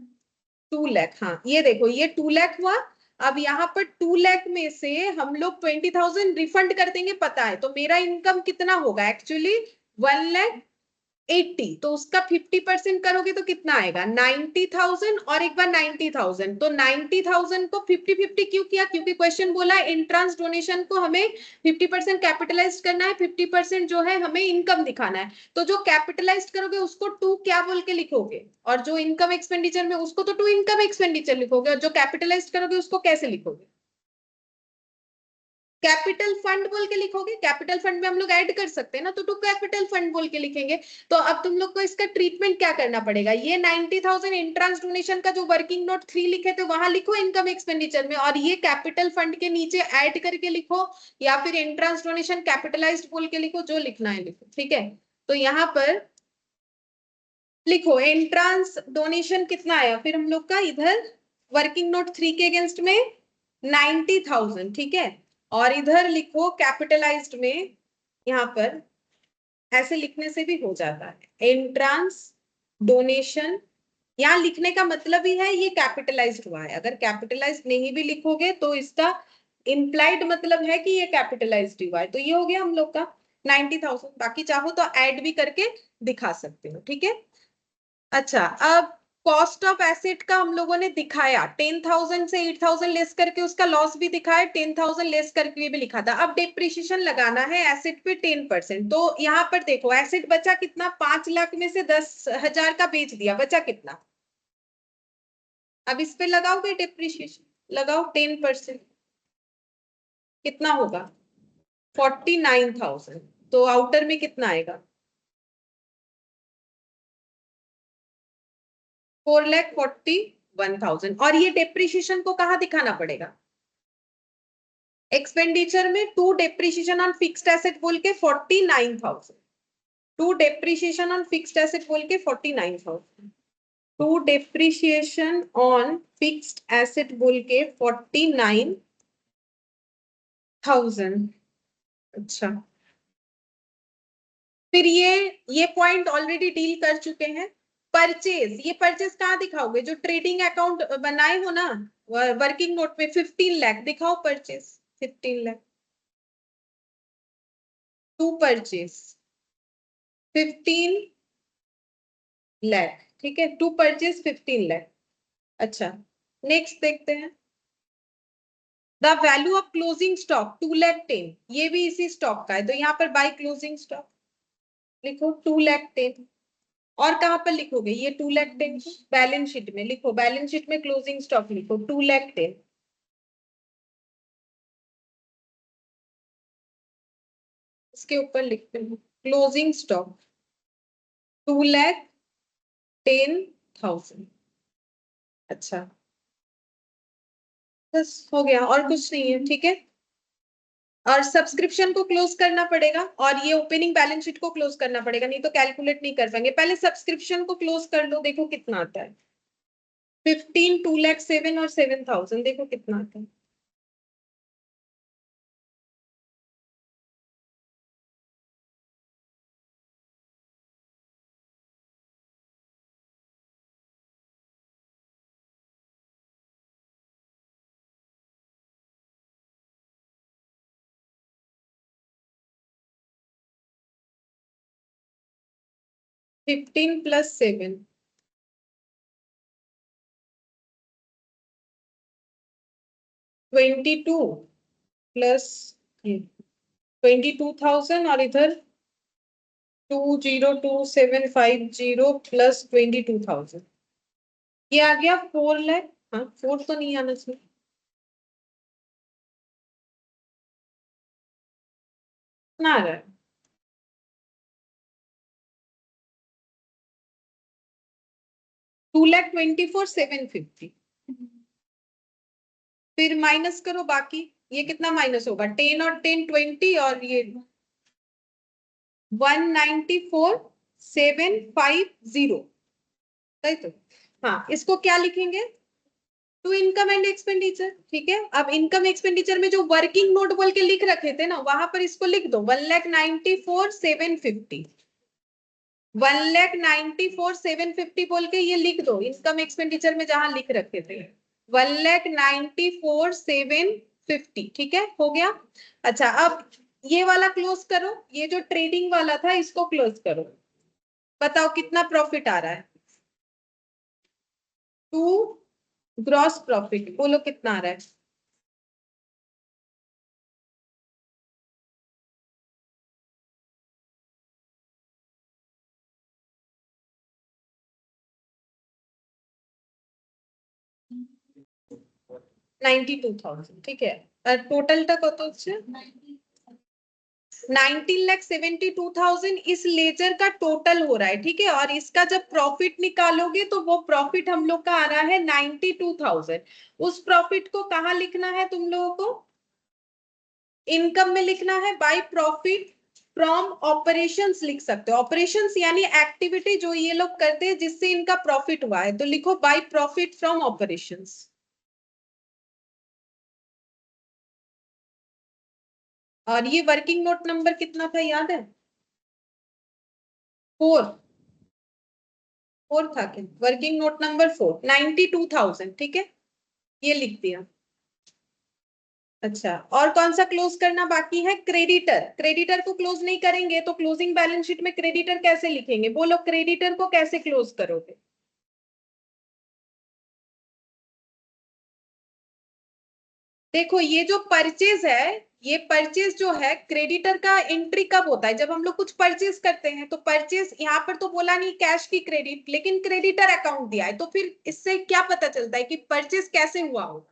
2 लाख। हाँ ये देखो ये 2 लाख हुआ। अब यहाँ पर 2 लाख में से हम लोग 20,000 रिफंड कर देंगे, पता है। तो मेरा इनकम कितना होगा एक्चुअली? 1,80,000। तो उसका 50% करोगे तो कितना आएगा? 90,000 और एक बार 90,000। तो 90,000 को 50-50 क्यों किया? क्योंकि क्वेश्चन बोला है एंट्रेंस डोनेशन को हमें 50% कैपिटलाइज करना है, 50% जो है हमें इनकम दिखाना है। तो जो कैपिटलाइज करोगे उसको 2 क्या बोल के लिखोगे, और जो इनकम एक्सपेंडिचर में उसको तो 2 इनकम एक्सपेंडिचर लिखोगे, और जो कैपिटलाइज करोगे उसको कैसे लिखोगे? कैपिटल फंड बोल के लिखोगे। कैपिटल फंड में हम लोग ऐड कर सकते हैं ना, तो टू कैपिटल फंड बोल के लिखेंगे। तो अब तुम लोग को इसका ट्रीटमेंट क्या करना पड़ेगा? ये 90,000 एंट्रेंस डोनेशन का जो वर्किंग नोट 3 लिखे थे वहां लिखो इनकम एक्सपेंडिचर में, और ये कैपिटल फंड के नीचे ऐड करके लिखो, या फिर एंट्रेंस डोनेशन कैपिटलाइज्ड बोल के लिखो, जो लिखना है लिखो। ठीक है, तो यहाँ पर लिखो एंट्रेंस डोनेशन कितना आया फिर हम लोग का इधर वर्किंग नोट 3 के अगेंस्ट में 90,000, ठीक है। और इधर लिखो कैपिटलाइज्ड में, यहाँ पर ऐसे लिखने से भी हो जाता है, एंट्रांस डोनेशन। यहाँ लिखने का मतलब ही है ये कैपिटलाइज्ड हुआ है, अगर कैपिटलाइज्ड नहीं भी लिखोगे तो इसका इम्प्लाइड मतलब है कि ये कैपिटलाइज्ड हुआ है। तो ये हो गया हम लोग का 90,000। बाकी चाहो तो ऐड भी करके दिखा सकते हो, ठीक है। अच्छा, अब कॉस्ट ऑफ एसेट का हम लोगों ने दिखाया, 10,000 से 8,000 लेस करके उसका लॉस भी दिखाया, 10,000 लेस करके भी लिखा था। अब डेप्रिसिएशन लगाना है एसेट पे 10%। तो यहाँ पर देखो एसेट बचा कितना, 5 लाख में से 10,000 का बेच दिया, बचा कितना। अब इस पे लगाओगे डेप्रिसिएशन, लगाओ 10%, कितना होगा 49,000। तो आउटर में कितना आएगा 4,41,000। और ये डेप्रिसिएशन को कहाँ दिखाना पड़ेगा, एक्सपेंडिचर में to depreciation on fixed asset बोल के 49,000, to depreciation on fixed asset बोल के 49,000, to depreciation on fixed asset बोल के 49,000। अच्छा, फिर ये पॉइंट ऑलरेडी डील कर चुके हैं। परचेज, ये परचेज कहाँ दिखाओगे, जो ट्रेडिंग अकाउंट बनाए हो ना वर्किंग नोट में, 15 लाख दिखाओ purchase, 15 lakh to purchase 15 lakh, ठीक है, टू परचेज 15 लाख। अच्छा, नेक्स्ट देखते हैं, the value of closing stock 2,10,000, ये भी इसी स्टॉक का है, तो यहाँ पर बाय क्लोजिंग स्टॉक लिखो 2,10,000। और कहां पर लिखोगे ये 2,10,000, बैलेंस शीट में लिखो, बैलेंस शीट में क्लोजिंग स्टॉक लिखो 2,10,000। इसके ऊपर लिखते हैं क्लोजिंग स्टॉक 2,10,000। अच्छा, बस हो गया, और कुछ नहीं है, ठीक है। और सब्सक्रिप्शन को क्लोज करना पड़ेगा, और ये ओपनिंग बैलेंस शीट को क्लोज करना पड़ेगा, नहीं तो कैलकुलेट नहीं कर पाएंगे। पहले सब्सक्रिप्शन को क्लोज कर लो, देखो कितना आता है 15, 2,07,000 और 7,000, देखो कितना आता है। फिफ्टीन प्लस 7, 22 प्लस 22,000, और इधर 2,02,750 प्लस 22,000, ये आ गया 4 लाख। हाँ, 4 तो नहीं आना चाहिए, ना आ रहा है 2,24,750। फिर माइनस करो बाकी, ये कितना माइनस होगा 10 और 10 20, और ये 1,94,750, सही तो। हाँ, इसको क्या लिखेंगे, टू इनकम एंड एक्सपेंडिचर, ठीक है। अब इनकम एक्सपेंडिचर में जो वर्किंग नोट बोल के लिख रखे थे ना, वहां पर इसको लिख दो 1,94,750, 1,94,750 बोल के ये लिख दो इनकम एक्सपेंडिचर में जहां लिख रखे थे 1,94,750, ठीक है, हो गया। अच्छा, अब ये वाला क्लोज करो, ये जो ट्रेडिंग वाला था इसको क्लोज करो, बताओ कितना प्रॉफिट आ रहा है, टू ग्रॉस प्रॉफिट बोलो कितना आ रहा है, $92,000, ঠিক है। আর টোটালটা কত হচ্ছে 19,72,000, इस लेजर का टोटल हो रहा है, ठीक है। और इसका जब प्रॉफिट निकालोगे तो वो प्रॉफिट हम लोग का आ रहा है 92,000। उस प्रॉफिट को कहाँ लिखना है तुम लोगों को, इनकम में लिखना है, बाय प्रॉफिट फ्रॉम ऑपरेशंस लिख सकते हो, ऑपरेशंस यानी एक्टिविटी जो ये लोग करते हैं जिससे इनका प्रॉफिट हुआ है, तो लिखो बाय प्रॉफिट फ्रॉम ऑपरेशंस। और ये वर्किंग नोट नंबर कितना था याद है? 4 था क्या? वर्किंग नोट नंबर 4 92,000, ठीक है, ये लिख दिया। अच्छा, और कौन सा क्लोज करना बाकी है? क्रेडिटर। क्रेडिटर को क्लोज नहीं करेंगे तो क्लोजिंग बैलेंस शीट में क्रेडिटर कैसे लिखेंगे? बोलो, क्रेडिटर को कैसे क्लोज करोगे? देखो, ये जो परचेज है, ये परचेज जो है, क्रेडिटर का एंट्री कब होता है? जब हम लोग कुछ परचेज करते हैं। तो परचेज यहाँ पर तो बोला नहीं कैश की क्रेडिट, लेकिन क्रेडिटर अकाउंट दिया है, तो फिर इससे क्या पता चलता है कि परचेज कैसे हुआ होगा?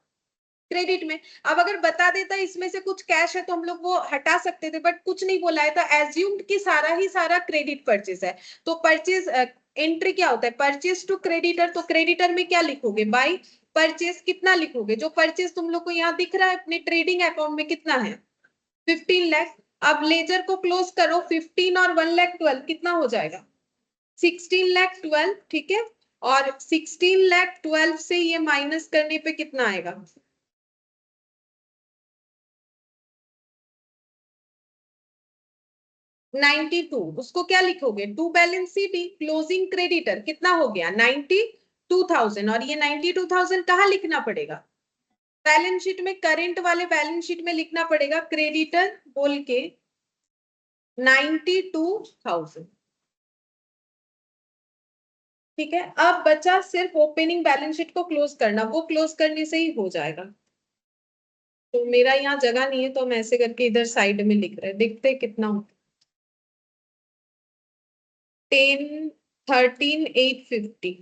क्रेडिट में। अब अगर बता देता इसमें से कुछ कैश है तो हम लोग वो हटा सकते थे, बट कुछ नहीं बोला है, तो एज्यूम्ड कि सारा ही सारा क्रेडिट परचेज है। तो परचेज एंट्री क्या होता है? Purchase to creditor. तो क्रेडिटर में क्या लिखोगे? बाई परचेज कितना लिखोगे? जो परचेज तुम लोग को यहाँ दिख रहा है अपने ट्रेडिंग अकाउंट में कितना है? 15 लाख। अब लेजर को क्लोज करो, 15 और 1 लाख 12 कितना हो जाएगा? 16 लाख 12, ठीक है। और 16 लाख 12 से ये माइनस करने पे कितना आएगा? 92। उसको क्या लिखोगे? To balance sheet closing creditor कितना हो गया? 92,000। और ये 92,000 कहाँ लिखना पड़ेगा? बैलेंस शीट में, करंट वाले बैलेंस शीट में लिखना पड़ेगा क्रेडिटर बोल के 92,000, ठीक है। अब बचा सिर्फ ओपनिंग बैलेंस शीट को क्लोज करना, वो क्लोज करने से ही हो जाएगा। तो मेरा यहाँ जगह नहीं है तो हम ऐसे करके इधर साइड में लिख रहे हैं, देखते हैं कितना होता है। 10 13 850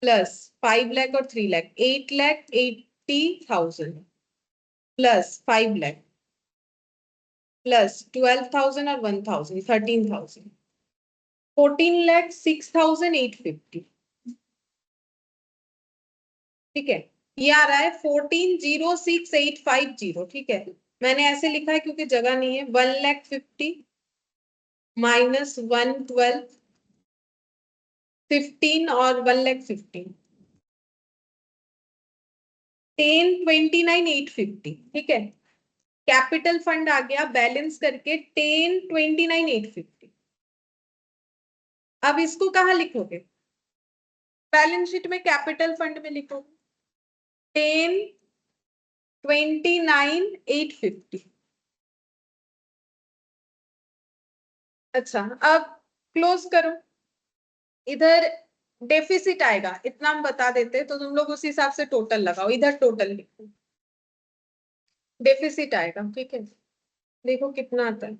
प्लस 5 लाख और 3 लाख, 8,80,000 प्लस 5 लाख प्लस 12,000 और 1,000 13,000, 14,06,850, ठीक है। ये आ रहा है 14,06,850, ठीक है। मैंने ऐसे लिखा है क्योंकि जगह नहीं है। 1,50,000 माइनस 112, 15 और 1,50,000, 10,29,850, ठीक है। कैपिटल फंड आ गया बैलेंस करके 10,29,850। अब इसको कहाँ लिखोगे? बैलेंस शीट में कैपिटल फंड में लिखोगे 10,29,850। अच्छा, अब क्लोज करो। इधर डेफिसिट आएगा, इतना हम बता देते तो तुम लोग उस हिसाब से टोटल लगाओ। इधर टोटल लिखो, डेफिसिट आएगा, ठीक है। देखो कितना आता है।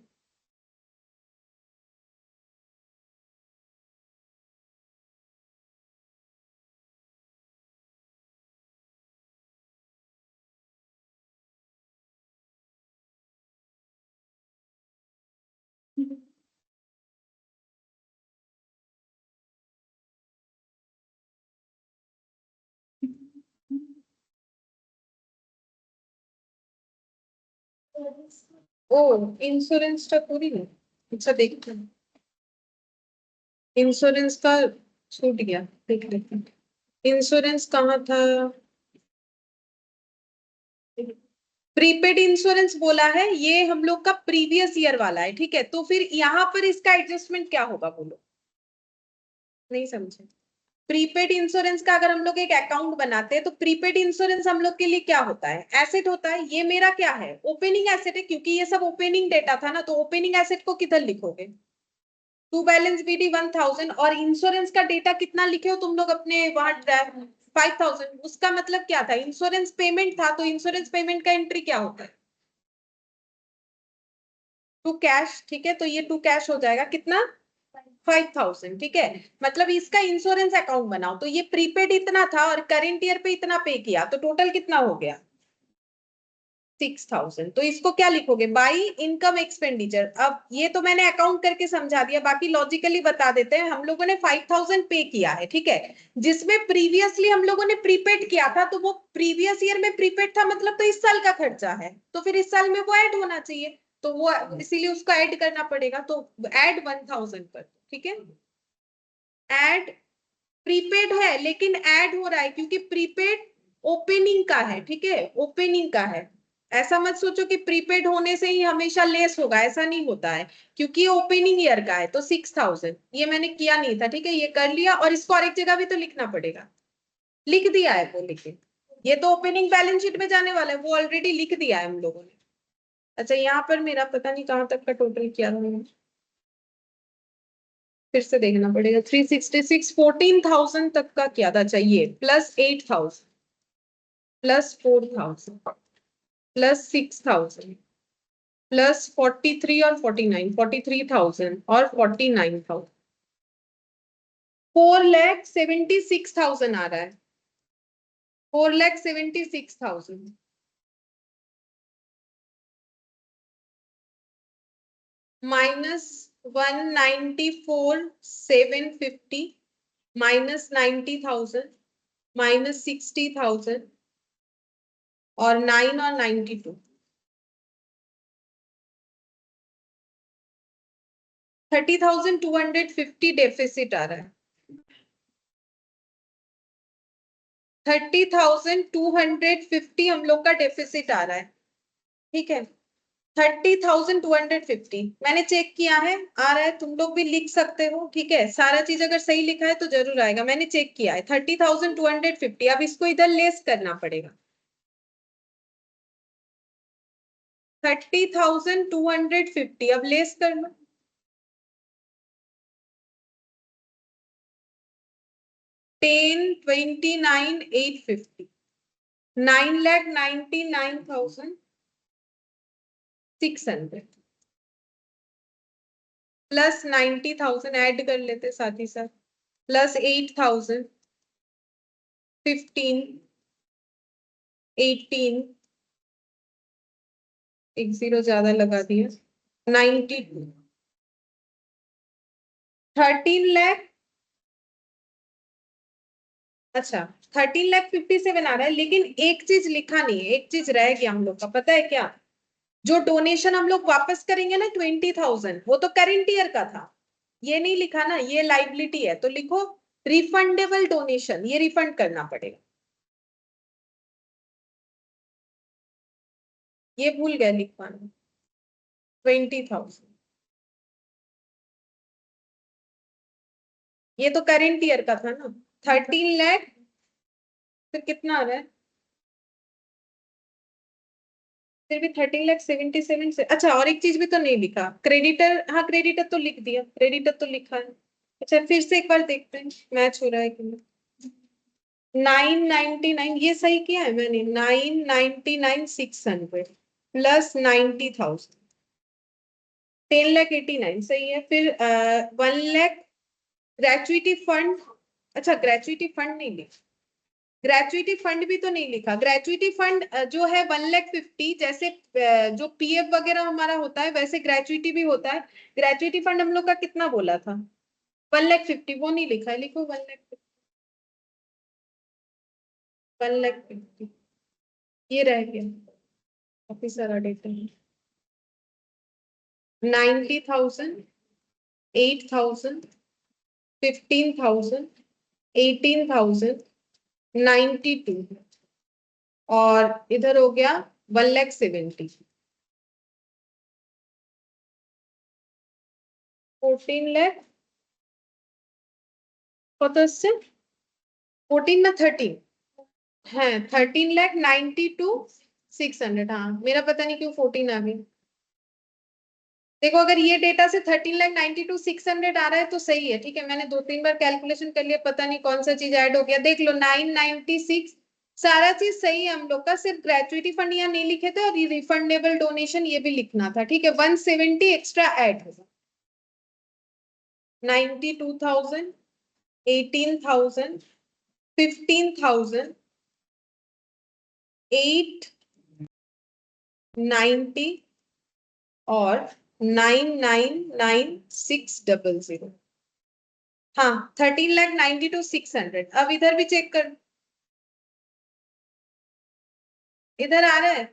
ओ, इंश्योरेंस का पूरी है। अच्छा, देखते हैं इंश्योरेंस का छूट गया, देख लेते हैं इंश्योरेंस कहाँ था। प्रीपेड इंश्योरेंस बोला है, ये हम लोग का प्रीवियस ईयर वाला है, ठीक है। तो फिर यहाँ पर इसका एडजस्टमेंट क्या होगा बोलो? नहीं समझे? प्रीपेड इंश्योरेंस का अगर हम लोग एक अकाउंट बनाते हैं तो प्रीपेड इंश्योरेंस हम लोग के लिए क्या होता है? एसेट होता है। ये मेरा क्या है? ओपनिंग एसेट है, क्योंकि ये सब ओपनिंग डेटा था ना। तो ओपनिंग एसेट को किधर लिखोगे? To balance BD 1,000। और इंश्योरेंस का डेटा कितना लिखे हो तुम लोग अपने वहां? 5,000। उसका मतलब क्या था? इंश्योरेंस पेमेंट था। तो इंश्योरेंस पेमेंट का एंट्री क्या होता है? टू कैश, ठीक है। तो ये टू कैश हो जाएगा कितना? 5,000, ठीक है। मतलब इसका इंश्योरेंस अकाउंट बनाओ। तो ये प्रीपेड इतना था और करेंट ईयर पे इतना पे किया, तो टोटल कितना हो गया? 6,000। तो इसको क्या लिखोगे? By income expenditure. अब ये तो मैंने अकाउंट करके समझा दिया, बाकी लॉजिकली बता देते हैं। हम लोगों ने 5,000 पे किया है, ठीक है, जिसमें प्रीवियसली हम लोगों ने प्रीपेड किया था। तो वो प्रीवियस ईयर में प्रीपेड था, मतलब तो इस साल का खर्चा है, तो फिर इस साल में वो ऐड होना चाहिए। तो वो इसीलिए उसको ऐड करना पड़ेगा। तो ऐड 1,000 पर, ठीक है। ऐड प्रीपेड है लेकिन ऐड हो रहा है क्योंकि प्रीपेड ओपनिंग का है, ठीक है, ओपनिंग का है। ऐसा मत सोचो कि प्रीपेड होने से ही हमेशा लेस होगा, ऐसा नहीं होता है, क्योंकि ये ओपनिंग ईयर का है तो 6,000 ये मैंने किया नहीं था, ठीक है, ये कर लिया, और इसको और एक जगह भी तो लिखना पड़ेगा, लिख दिया है वो, लेकिन ये तो ओपनिंग बैलेंस शीट में जाने वाला है, वो ऑलरेडी लिख दिया है हम लोगों ने। अच्छा, यहाँ पर मेरा पता नहीं कहाँ तक का टोटल किया था मैंने, फिर से देखना पड़ेगा। 366 14,000 तक का किया था, चाहिए प्लस 8,000 प्लस 4,000 प्लस 6,000 प्लस 43 और 49, 43,000 और 49,000, 4,76,000 आ रहा है, 4,76,000 माइनस 194,750 माइनस 90,000 माइनस 60,000 और 9 और 92, 30,250 डेफिसिट आ रहा है, 30,250 हम लोग का डेफिसिट आ रहा है, ठीक है, 30,250 मैंने चेक किया है, आ रहा है, तुम लोग भी लिख सकते हो, ठीक है, सारा चीज अगर सही लिखा है तो जरूर आएगा, मैंने चेक किया है 30,250। अब इसको इधर लेस करना पड़ेगा, 30,250 अब लेस कर लो, 10,29,850, 9,99,600 प्लस 90,000 ऐड कर लेते साथ ही साथ, प्लस 8,000 15 18 एक जीरो ज्यादा लगा दिया, 92 13 लाख, अच्छा 13,57,000 आ रहा है, लेकिन एक चीज लिखा नहीं है, एक चीज रह गया हम लोग का, पता है क्या, जो डोनेशन हम लोग वापस करेंगे ना 20,000, वो तो करेंट ईयर का था, ये नहीं लिखा ना, ये लाइबिलिटी है, तो लिखो रिफंडेबल डोनेशन, ये रिफंड करना पड़ेगा, ये भूल गए लिखवाना, 20,000, ये तो करेंट ईयर का था ना, 13 लाख, फिर कितना आ रहा है, फिर भी 13,77,000 से, अच्छा और एक चीज भी तो नहीं लिखा, क्रेडिटर, हाँ क्रेडिटर तो लिख दिया, क्रेडिटर तो लिखा है, अच्छा फिर से एक बार देखते हैं मैच हो रहा है कि नहीं, 999 ये सही किया है मैंने, 999,600 प्लस 90,000, 10,89,000 सही है, फिर 1,00,000 ग्रेचुइटी फंड, अच्छा ग्रेचुइटी फंड नहीं लिखा, ग्रेचुइटी फंड भी तो नहीं लिखा, ग्रेचुइटी फंड जो है 1,50,000, जैसे जो पीएफ वगैरह हमारा होता है वैसे ग्रेचुइटी भी होता है, ग्रेचुइटी फंड हम लोग का कितना बोला था, 1,50,000, वो नहीं लिखा है, लिखो 1,50,000, 1,50,000 ये रह गया, काफी सारा डेटा है, 90,000 8,000 15,000 18,000 92 और इधर हो गया 1,70,000, 14 लाख, कत আসছে 14 ना 13 है, 13,92,600, हाँ मेरा पता नहीं क्यों 14 आ गई, देखो अगर ये डेटा से 13,92,600 आ रहा है तो सही है, ठीक है, मैंने 2-3 बार कैलकुलेशन कर लिया, पता नहीं कौन सा चीज ऐड हो गया, देख लो 996, सारा चीज सही है हम लोग का, सिर्फ ग्रेचुइटी फंड यहाँ नहीं लिखे थे, और रिफंडेबल डोनेशन ये भी लिखना था, ठीक है, 170 एक्स्ट्रा ऐड होगा, 92,000 18,000 15,000 890 और 999,600, हाँ 13,92,600, अब इधर भी चेक कर, इधर आ रहा है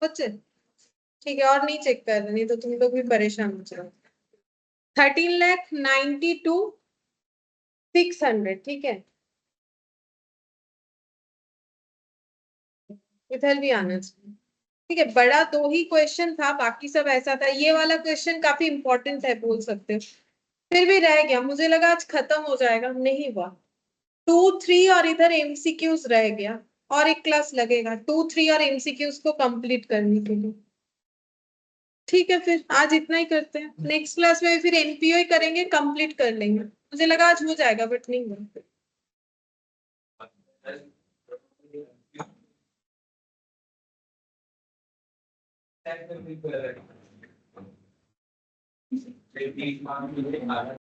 कुछ, ठीक है, और नहीं चेक कर रहे, नहीं तो तुम लोग भी परेशान हो जाओ, 13,92,600, ठीक है, इधर भी आना चाहिए, ठीक है, बड़ा 2 ही क्वेश्चन था, बाकी सब ऐसा था। ये वाला क्वेश्चन काफी इंपॉर्टेंट है बोल सकते हो, फिर भी रह गया। मुझे लगा आज खत्म हो जाएगा, नहीं हुआ। 2-3 और इधर एमसीक्यूज रह गया, और एक क्लास लगेगा 2-3 और एमसीक्यूज को कंप्लीट करने के लिए। ठीक है, फिर आज इतना ही करते हैं। नेक्स्ट क्लास में फिर एनपीओ ही करेंगे, कंप्लीट कर लेंगे। मुझे लगा आज हो जाएगा, बट नहीं हुआ। Thank you.